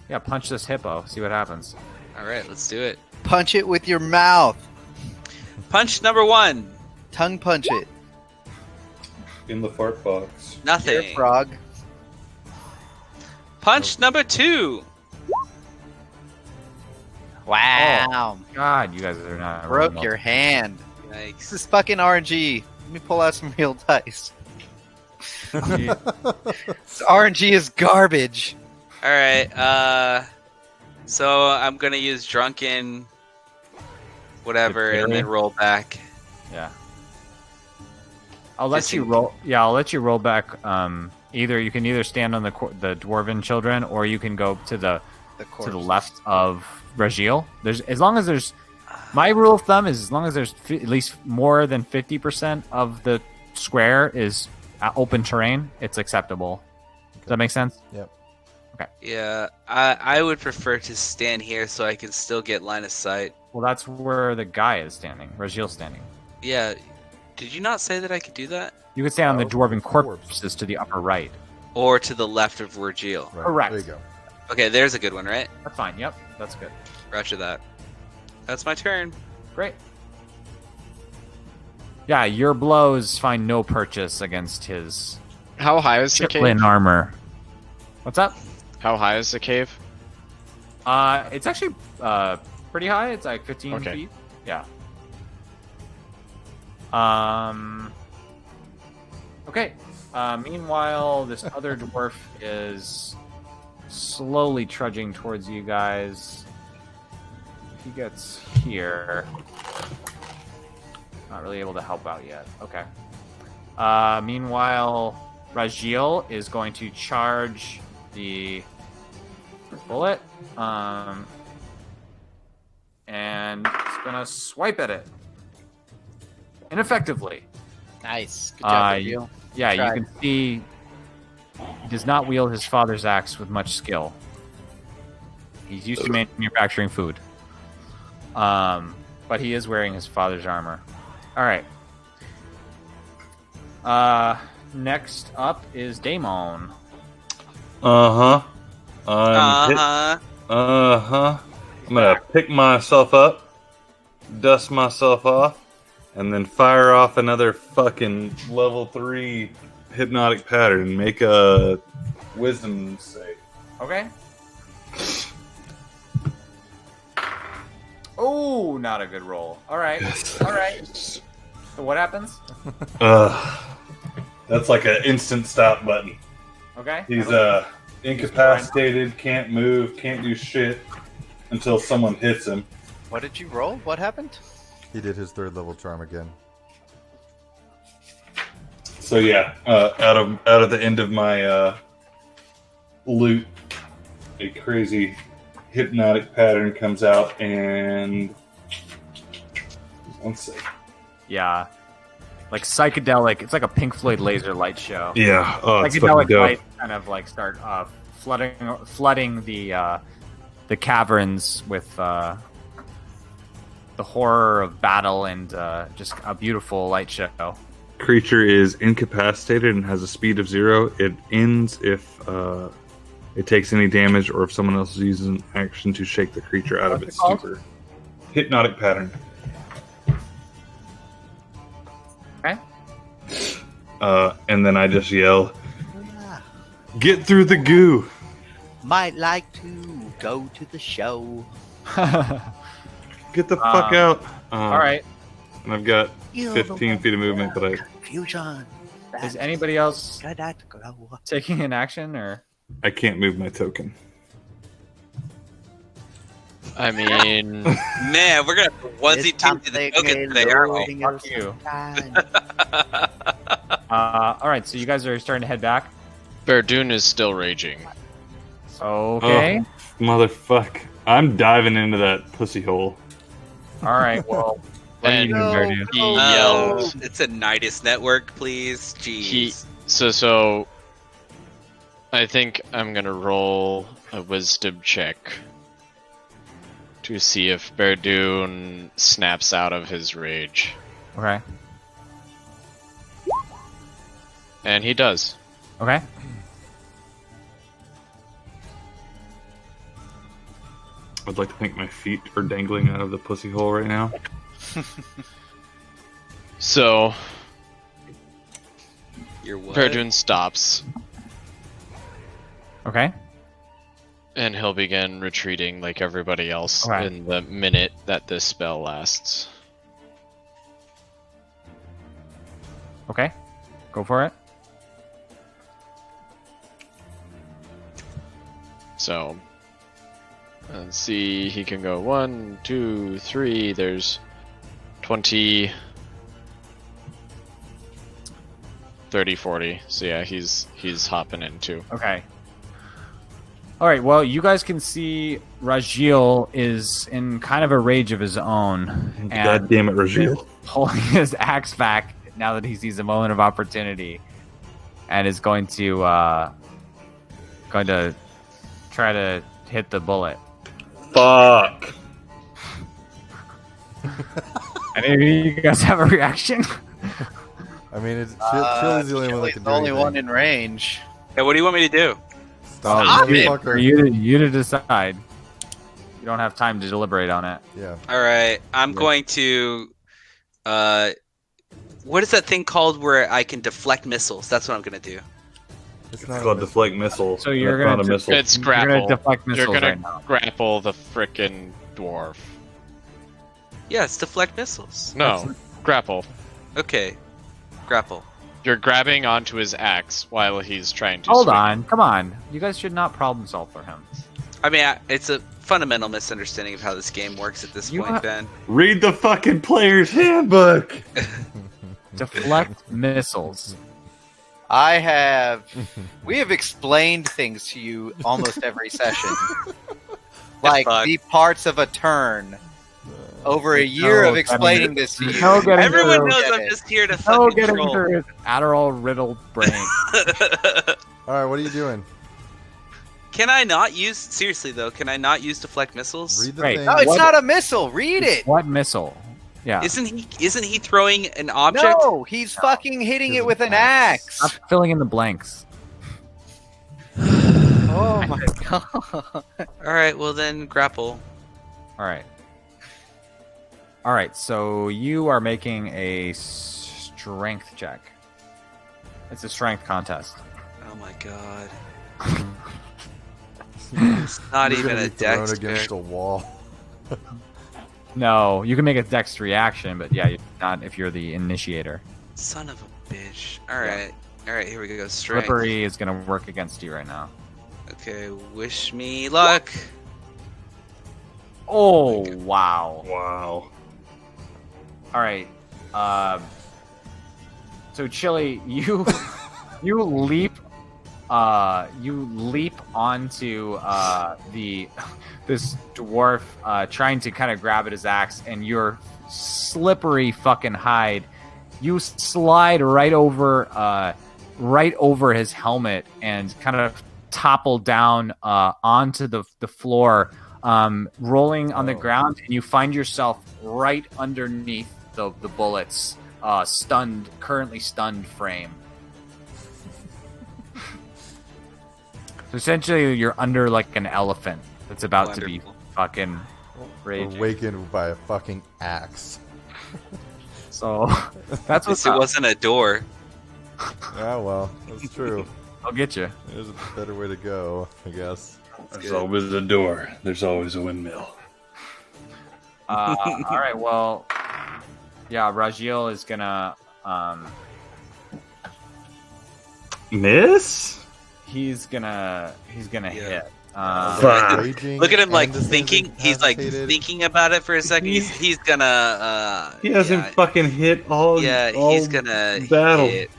Yeah, punch this hippo. See what happens. All right, let's do it. Punch it with your mouth. Punch number 1. Tongue punch it. In the fart box. Nothing. Here, frog. Punch number 2. Wow. God, you guys are not Broke rolling your hand. Yikes. This is fucking RNG. Let me pull out some real dice. well. This RNG is garbage. All right. So I'm gonna use drunken, whatever, Good and then roll back. Yeah. I'll let you roll. Yeah, I'll let you roll back. Either you can either stand on the dwarven children, or you can go to the The to the left of Regiel. There's as long as there's My rule of thumb is as long as there's at least more than 50% of the square is open terrain, it's acceptable. Does that make sense? Yep. Okay. Yeah, I would prefer to stand here so I can still get line of sight. Well, that's where the guy is standing. Rajil's standing. Yeah, did you not say that I could do that? You could stand on the dwarven corpse. corpses to the upper right. Or to the left of Virgil. Right. Correct. There you go. Okay, there's a good one, right? That's fine. Yep, that's good. Roger that. That's my turn. Great. Yeah, your blows find no purchase against his How high is the cave? chitlin armor. What's up? How high is the cave? It's actually pretty high. It's like 15 Okay. feet. Yeah. Okay. Meanwhile, this other dwarf is slowly trudging towards you guys. He gets here. Not really able to help out yet. Okay. Meanwhile, Rajil is going to charge the bullet. And it's gonna swipe at it. Ineffectively. Nice. Good job, Reveal. Yeah, Tried. you can see he does not wield his father's axe with much skill. He's used to manufacturing food. But he is wearing his father's armor. Alright. Next up is Daemon. I'm gonna pick myself up, dust myself off, and then fire off another fucking level 3 hypnotic pattern. Make a wisdom save. Okay. Oh, not a good roll. Alright. Alright. So what happens? That's like an instant stop button. Okay. He's incapacitated, can't move, can't do shit until someone hits him. What did you roll? What happened? He did his 3rd level charm again. So yeah, out of the end of my loot, a crazy hypnotic pattern comes out, and one second. Yeah. Like psychedelic. It's like a Pink Floyd laser light show. Yeah, it's fucking Psychedelic dope. lights kind of like start flooding the caverns with the horror of battle and just a beautiful light show. Creature is incapacitated and has a speed of 0. It ends if it takes any damage or if someone else uses an action to shake the creature out of What's its it called? stupor. Hypnotic pattern. Okay. And then I just yell, "Get through the goo!" Might like to go to the show. Get the fuck out! All right. And I've got You're 15 feet of movement, but Confusion. Is anybody else Go. taking an action or? I can't move my token. I mean, Man, we're gonna onesie team to the token today, aren't we? Fuck you. All right. So you guys are starting to head back. Verdun is still raging. Okay. Oh, motherfuck. I'm diving into that pussy hole. All right. Well, what are you And doing, Verdu? he Oh, yelled. it's a Nidus network, please. Jeez. So I think I'm gonna roll a wisdom check to see if Verdun snaps out of his rage. Okay. And he does. Okay. I'd like to think my feet are dangling out of the pussy hole right now. So You're what? Verdun stops Okay. and he'll begin retreating like everybody else Okay. in the minute that this spell lasts. Okay. Go for it. So let's see, he can go 1, 2, 3, there's 20, 30, 40. So yeah, he's hopping in too. Okay. All right. Well, you guys can see Rajil is in kind of a rage of his own. God damn it, Rajil. Pulling his axe back now that he sees a moment of opportunity, and is going to try to hit the bullet. Fuck. Any of you guys have a reaction? I mean, it's Chili's the only one that can do anything. one in range. Hey, what do you want me to do? Stop it, For fucker. you to decide. You don't have time to deliberate on it. Yeah. All right, I'm going to. What is that thing called where I can deflect missiles? That's what I'm gonna do. It's It's not called a deflect missile. So you're That's gonna not a missile. It's You're gonna grapple. deflect You're missiles gonna right now. grapple the frickin' dwarf. Yeah, it's deflect missiles. No, grapple. Okay, grapple. You're grabbing onto his axe while he's trying to Hold swing. on, come on. You guys should not problem solve for him. I mean, it's a fundamental misunderstanding of how this game works at this You point, ha- Ben. Read the fucking player's handbook. Deflect missiles. We have explained things to you almost every session. Like fuck. the parts of a turn. Over a year No, of explaining this to you. no getting Everyone through. knows Get I'm it. just here to No fucking getting troll. through his Adderall-riddled brain. All right, what are you doing? Can I not use? Seriously though, can I not use deflect missiles? Read the Right. thing. No, it's What- not a missile. Read it. What missile? Yeah. Isn't he throwing an object? No, he's fucking hitting it with an axe. Stop filling in the blanks. Oh my god. All right, well then grapple. All right. All right. So you are making a strength check. It's a strength contest. Oh my god. It's not You're even gonna a be thrown dex against check. a wall. No, you can make a dex reaction, but yeah, not if you're the initiator. Son of a bitch. All right. All right, here we go. Strength. Slippery is going to work against you right now. Okay, wish me luck. Oh, wow. Wow. All right. So Chili, you leap onto this dwarf trying to kind of grab at his axe, and your slippery fucking hide, you slide right over his helmet and kind of topple down onto the floor, rolling on the ground, and you find yourself right underneath the bullets, currently stunned frame. So essentially, you're under like an elephant that's about to be Wonderful. fucking raging. Awakened by a fucking axe. So that's At what's least it up. wasn't a door. Yeah, well, that's true. I'll get you. There's a better way to go, I guess. There's always a door. There's always a windmill. All right. Well, yeah. Rajil is gonna. Miss? He's gonna Yeah. hit. Fuck. Raging Look at him like and thinking. He's like incapacitated. thinking about it for a second. He's gonna. He hasn't yeah, fucking hit all. yeah, all he's gonna battle. hit.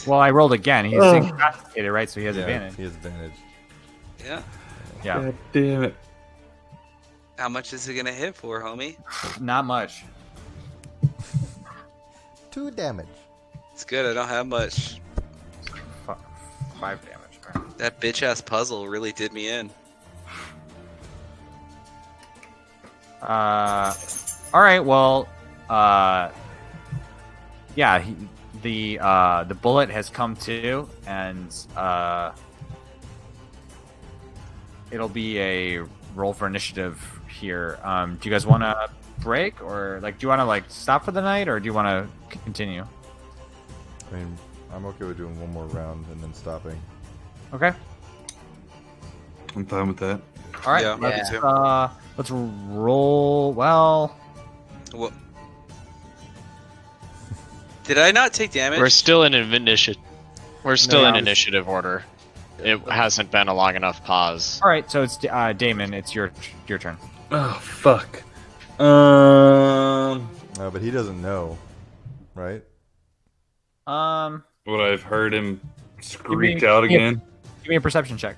Well, I rolled again. He's Ugh. incapacitated, right? So he has Yeah, advantage. he has advantage. Yeah. Yeah. God damn it. How much is it gonna hit for, homie? Not much. 2 damage. It's good. I don't have much. 5 damage. All right. That bitch ass puzzle really did me in. All right. Well, yeah. The bullet has come to, and it'll be a roll for initiative here. Do you guys want to break, or like, do you want to like stop for the night, or do you want to continue? I mean, I'm okay with doing one more round and then stopping. Okay. I'm fine with that. All right. Yeah, me too. Let's roll. Well, What? Did I not take damage? We're still in initiative. We're still No, in I was- initiative order. It hasn't been a long enough pause. all right. So it's Damon. It's your turn. Oh, fuck. But he doesn't know, right? Would I've heard him screech me- out give me- again? Give me a perception check.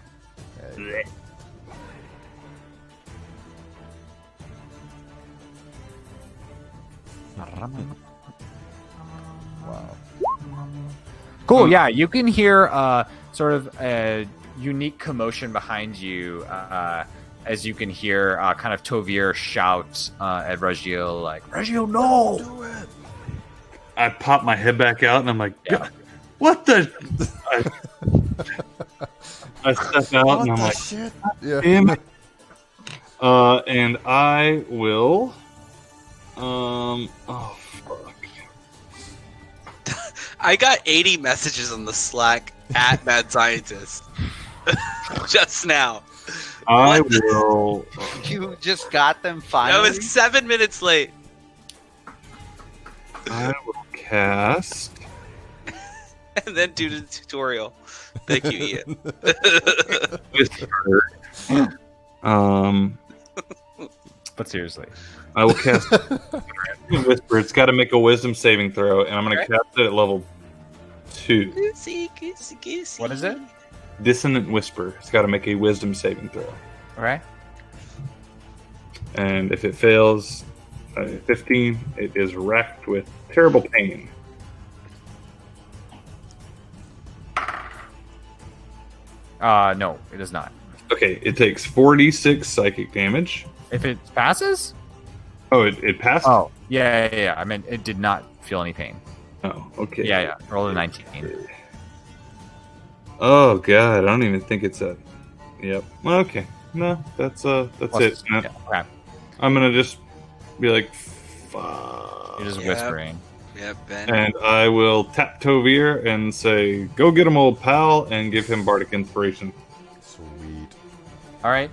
Wow. Cool. Yeah, you can hear sort of a unique commotion behind you as you can hear kind of Tovir shout at Reggio, like, Reggio, no! Do it. I pop my head back out and I'm like, Yeah. "God, what the? I step out What and I'm the like, shit? Yeah. damn it. And I will. Oh fuck. I got 80 messages on the Slack at Mad Scientist just now. I What the- will. You just got them I finally. was 7 minutes late. I will cast. And then do the tutorial. Thank you, Ian. Whisper. But seriously. I will cast Whisper. It's got to make a Wisdom saving throw, and I'm going to cast it at level 2. Goosey, goosey, goosey. What is it? Dissonant Whisper. It's got to make a Wisdom saving throw, Okay. and if it fails, 15, it is racked with terrible pain. No, it does not. Okay, it takes 46 psychic damage. If it passes? Oh, it passed. Oh, yeah. I mean, it did not feel any pain. Oh, okay. Yeah. Roll a 19. Oh god, I don't even think it's a. Yep. Okay. No, that's it. Yeah, okay. I'm gonna just be like, fuck. You're just Yeah. whispering. Yeah, Ben. And I will tap Tovir and say, "Go get him, old pal," and give him bardic inspiration. Sweet. All right.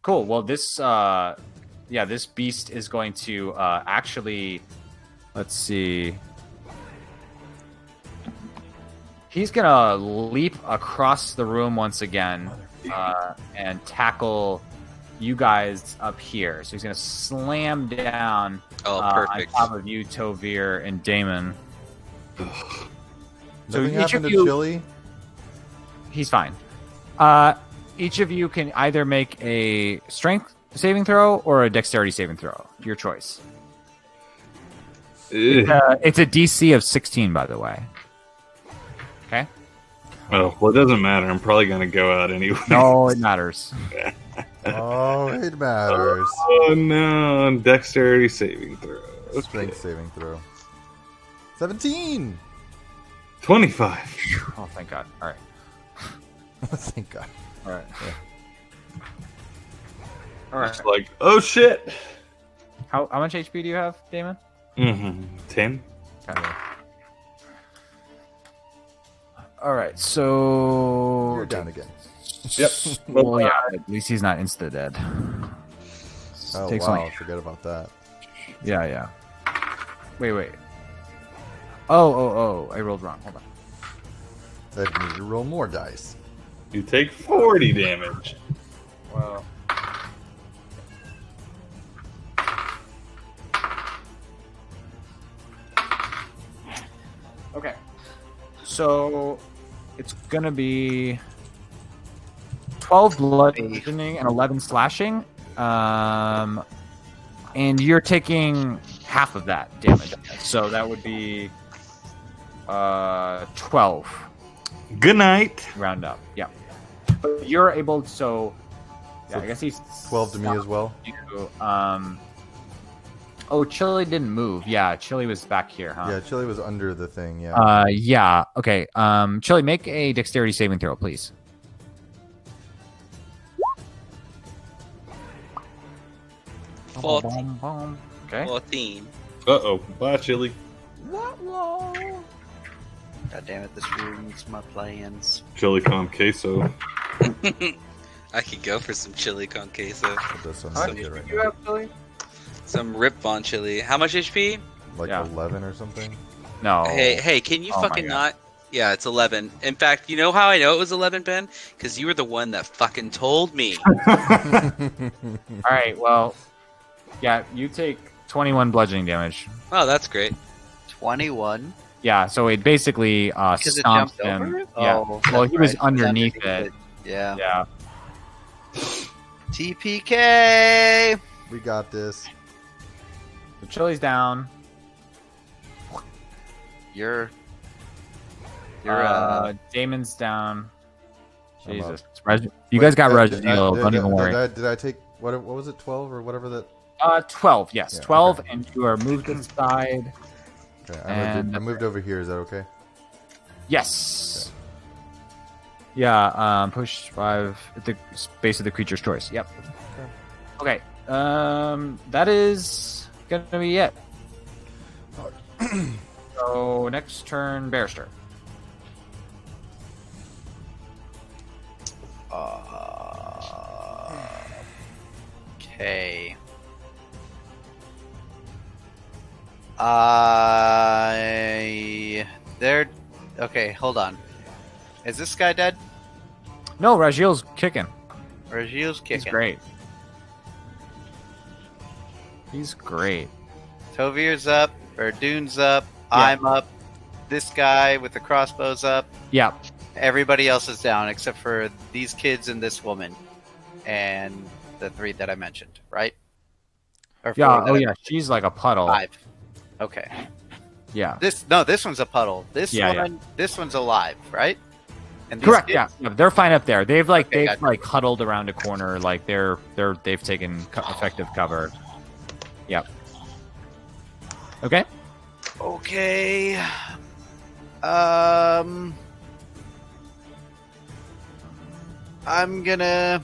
Cool. Well, this this beast is going to actually, let's see. He's gonna leap across the room once again and tackle you guys up here. So he's gonna slam down on Perfect. top of you, Tovir and Damon. So Nothing each happened of to you- Chili? He's fine. Each of you can either make a strength saving throw or a dexterity saving throw. Your choice. Ugh. It's a DC of 16, by the way. Okay. Oh, well, it doesn't matter. I'm probably gonna go out anyway. No, it matters. Oh, it matters. Oh no! Dexterity saving throw. Okay. Strength saving throw. 17! 25. Oh, thank God. All right. Thank God. All right. Yeah. All right. It's like, oh shit. How much HP do you have, Damon? 10. Okay. All right. So You're down again. Yep. Well, yeah. At least he's not insta dead. Oh, Takes wow. only- Forget about that. Yeah. Wait. Oh. I rolled wrong. Hold on. I need to roll more dice. You take 40 damage. Well. Okay. So it's gonna be 12 bludgeoning and 11 slashing. And you're taking half of that damage. So that would be 12. Good night. Round up. Yeah. But you're able to, so yeah, I guess he's 12 to me as well. you. Oh, Chili didn't move. Yeah, Chili was back here, huh? Yeah, Chili was under the thing, yeah. Yeah. Okay. Chili, make a dexterity saving throw, please. Okay. 14. Uh-oh. Bye, Chili. God damn it, this ruins my plans. Chili con queso. I could go for some chili con queso. That does sound How so much good right you now. have, Chili? Some Rip Von chili. How much HP? Like Yeah. 11 or something? No. Hey, can you Oh my fucking God. not? Yeah, it's 11. In fact, you know how I know it was 11, Ben? Because you were the one that fucking told me. All right. Well, yeah, you take 21 bludgeoning damage. Oh, that's great. 21? Yeah, so it basically Because it stomps jumped him. over it? Yeah. Oh, Well, that's he was right, 'cause underneath it. Yeah. Yeah. TPK! We got this. So Chili's down. You're Damon's down. I'm Jesus. up. You guys got Reginald. Don't even worry. Did I take what was it? 12 or whatever that? 12. Yes, Yeah, 12, okay. and you are moved aside. Okay, And- I moved over here. Is that okay? Yes. Yeah. Push 5 at the base of the creature's choice. Yep. Okay. That is gonna be it. So next turn, Barrister. Okay. Okay, hold on. Is this guy dead? No, Rajiel's kicking. Rajiel's kicking. He's great. He's great. Tovir's up. Verdune's up. Yeah. I'm up. This guy with the crossbow's up. Yeah. Everybody else is down except for these kids and this woman, and the 3 that I mentioned, right? Or Yeah. 4 that Oh I yeah. mentioned. She's like a puddle. 5. Okay. Yeah. This one's a puddle. This one's alive, right? And these Correct. kids- Yeah. They're fine up there. They've Okay, gotcha. huddled around a corner. Like they've taken effective cover. Yep. Okay. Okay. I'm gonna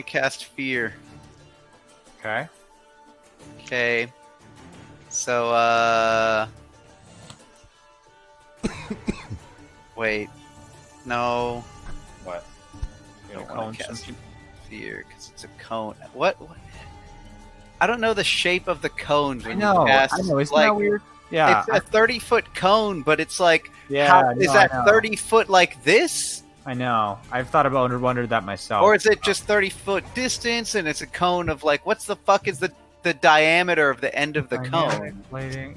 cast fear. Okay. Okay. So wait. No. What? I don't want to cast fear because it's a cone. What? I don't know the shape of the cones when you cast. I know. Isn't like, that weird? Yeah. It's a 30-foot cone, but it's like, Yeah, is no, that I know. 30 foot like this? I know. I've thought about wondered that myself. Or is it just 30-foot distance and it's a cone of like, what's the fuck is the diameter of the end of the cone?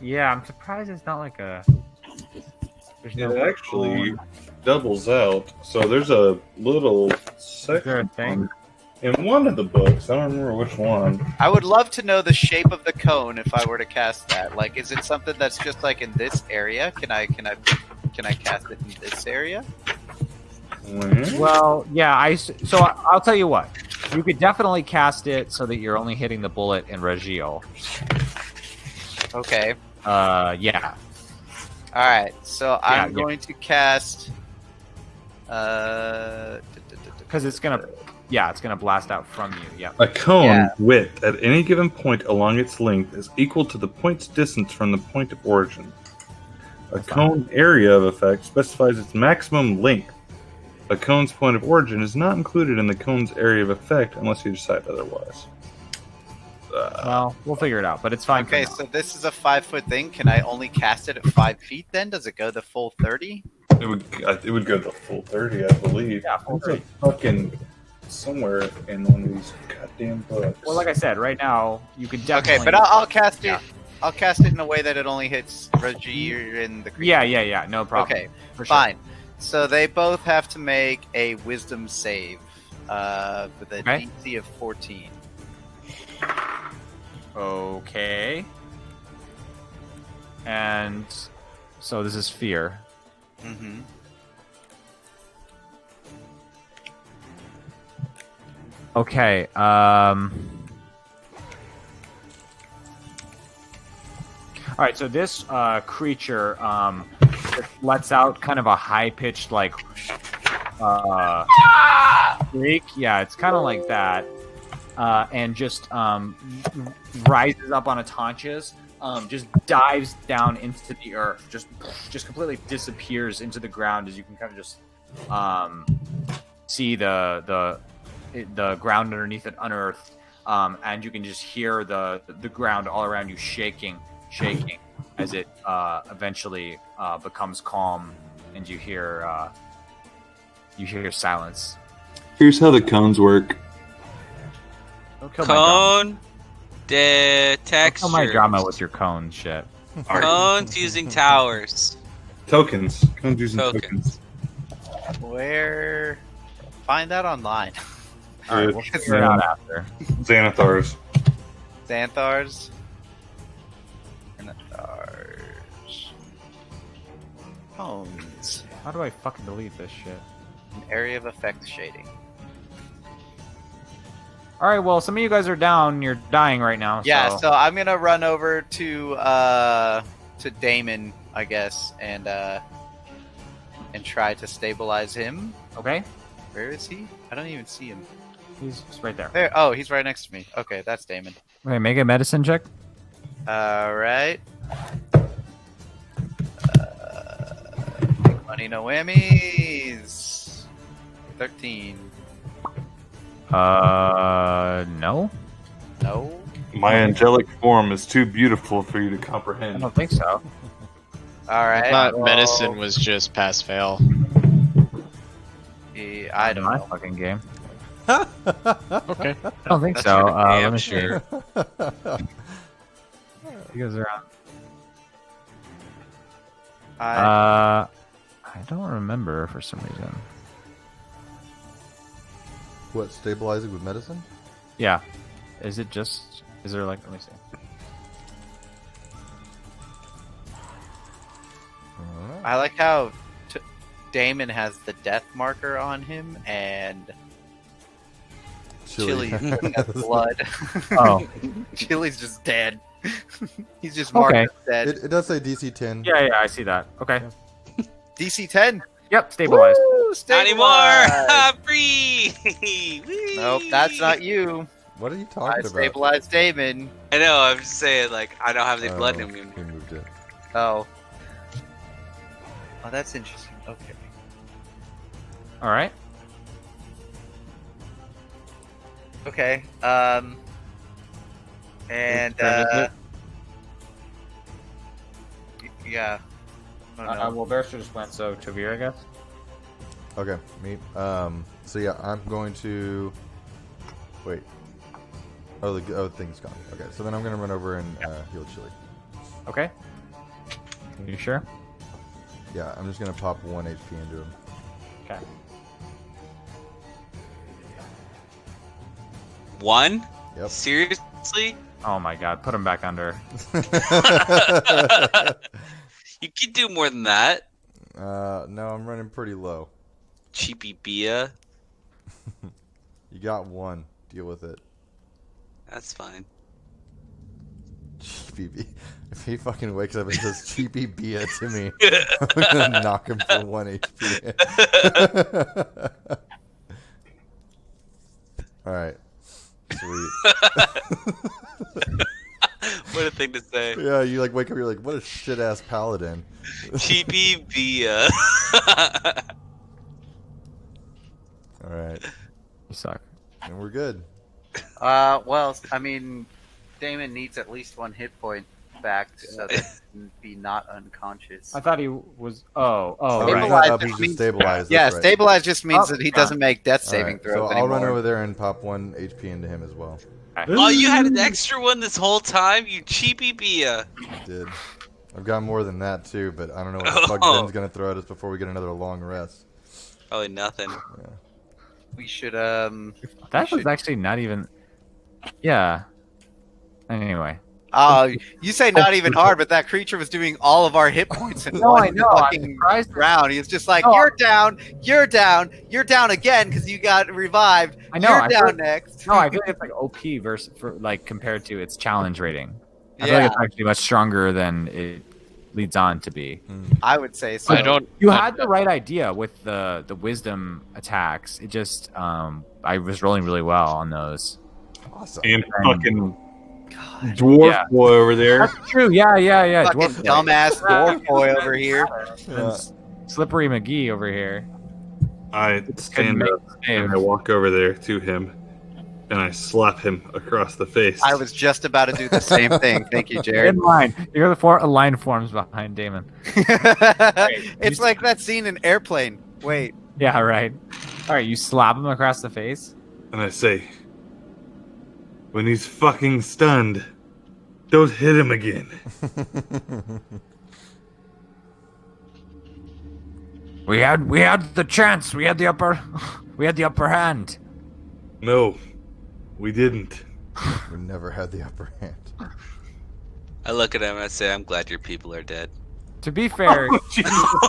Yeah, I'm surprised it's not like a. There's It no actually doubles out. So there's a little Is there a section thing? in one of the books. I don't remember which one. I would love to know the shape of the cone if I were to cast that. Like, is it something that's just like in this area? Can I cast it in this area? Well, yeah. So I'll tell you what. You could definitely cast it so that you're only hitting the bullet in Rajiel. Okay. Yeah. All right. So I'm yeah. going to cast. Because it's gonna blast out from you. Yeah. A cone Yeah. width at any given point along its length is equal to the point's distance from the point of origin. A cone area of effect specifies its maximum length. A cone's point of origin is not included in the cone's area of effect unless you decide otherwise. Well, we'll figure it out, but it's fine. Okay, so this is a 5-foot thing. Can I only cast it at 5 feet? Then does it go the full 30? It would go the full 30, I believe. Yeah, full It's 30. fucking somewhere in one of these goddamn books. Well, like I said, right now you could definitely. Okay, but I'll cast it. Yeah. I'll cast it in a way that it only hits Reggie and the creature. Yeah. No problem. Okay, For sure. fine. So they both have to make a Wisdom save with a Okay. DC of 14. Okay. And so this is fear. Mm-hmm. Okay. All right. So this creature lets out kind of a high-pitched like shriek. Yeah, it's kind of like that, and just rises up on its haunches. Just dives down into the earth. Just completely disappears into the ground as you can kind of just see the ground underneath it unearthed, and you can just hear the ground all around you shaking as it eventually becomes calm, and you hear silence. Here's how the cones work. Don't kill my drama. Cone detection. Don't kill my drama with your cone shit. Cones using towers. Tokens. Cones using Tokens. tokens. Where? Find that online. All right, we'll figure it out after. Xanathars. Xanthars. Homes. How do I fucking delete this shit? An area of effect shading. All right, well, some of you guys are down. You're dying right now. Yeah, so I'm gonna run over to Damon, I guess, and try to stabilize him. Okay. Where is he? I don't even see him. He's right there. There. Oh, he's right next to me. Okay, that's Damon. Okay, make a medicine check. All right. Money, no whammies. 13. No. No. My angelic form is too beautiful for you to I comprehend. don't think so. All right. I thought medicine was just pass fail. Yeah, I don't My know. fucking game. Okay. I don't think That's so. for Let damn me sure. see. You guys are on. I I don't remember for some reason. What, stabilizing with medicine? Yeah. Is it just? Is there like? Let me see. I like how Damon has the death marker on him and Chili has blood. Oh. Chili's just dead. He's just Okay. marked as dead. It does say DC 10. Yeah, I see that. Okay. DC 10. Yep, stabilized. Woo, Not stabilized. anymore. Free. Whee! Nope, that's not you. What are you I talking about? stabilized Damon. I know. I'm just saying, like, I don't have any blood in me. He moved it. Oh. Oh, that's interesting. Okay. All right. Okay. And yeah. Oh, no. Well, Barrister just went, so Tavir, I guess. Okay, me. So yeah, I'm going to wait. Oh, the thing's gone. Okay, so then I'm gonna run over and heal Chili. Okay. You sure? Yeah, I'm just gonna pop 1 HP into him. Okay. One? Yep. Seriously? Oh my God! Put him back under. You could do more than that. No, I'm running pretty low. Cheapy Bia. You got one. Deal with it. That's fine. Cheapy B. If he fucking wakes up and says cheapy Bia to me, I'm gonna knock him for 1 HP. Alright. Sweet. What a thing to say. Yeah, you like wake up, you're like, what a shit ass paladin. Cheapy Bia. Alright. You suck. And we're good. Well, I mean, Damon needs at least 1 hit point back so that he can be not unconscious. I thought he was. Oh, Alright, right. he's not up, Stabilize he's means- just stabilized. Yeah, that's right. stabilize just means Oh, that he yeah. doesn't make death saving Alright, throws so anymore. I'll run over there and pop 1 HP into him as well. Oh, you had an extra one this whole time? You cheapy Bia. Did. I've got more than that too, but I don't know what the fuck Oh. Ben's gonna throw at us before we get another long rest. Probably nothing. We should, That was actually not even. Yeah. Anyway. you say not even hard, but that creature was doing all of our hit points in No, I one know, I'm fucking surprised. round. He was just like, No. you're down, you're down, you're down again because you got revived. I know, You're I down feel- next. No, I feel like it's like OP versus for like compared to its challenge rating. I feel Yeah, like it's actually much stronger than it leads on to be. I would say so. I don't. You I- had the right idea with the wisdom attacks. It just I was rolling really well on those. Awesome. And fucking dwarf Yeah. boy over there. That's true. Yeah. Fucking Dwarf boy. dumbass dwarf boy over here. Yeah. Slippery McGee over here. I Couldn't stand make up the save. and I walk over there to him and I slap him across the face. I was just about to do the same thing. Thank you, Jared. In line. You're the line forms behind Damon. It's like that scene in Airplane. Wait. Yeah, right. All right, you slap him across the face. And I say, when he's fucking stunned, don't hit him again. We had the chance. We had the upper hand. No, we didn't. We never had the upper hand. I look at him and I say, "I'm glad your people are dead." To be fair,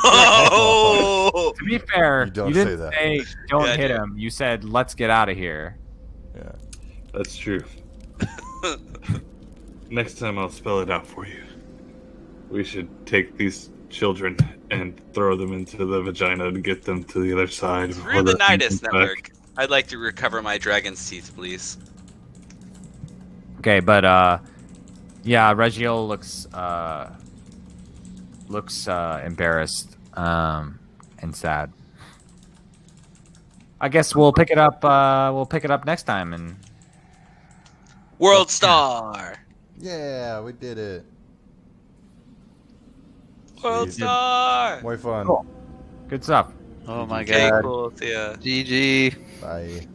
Oh! to be fair, You don't you didn't say that. say don't Yeah, I hit did. him. You said let's get out of here. Yeah. That's true. Next time I'll spell it out for you. We should take these children and throw them into the vagina and get them to the other side. Through the Nidus network. I'd like to recover my dragon's teeth, please. Okay, but yeah, Regiel looks embarrassed and sad. I guess we'll pick it up. We'll pick it up next time. And World Star! Yeah, we did it. World Sweet. Star! Muy fun. Cool. Good stuff. Oh my Okay, god. cool. Yeah. GG. Bye.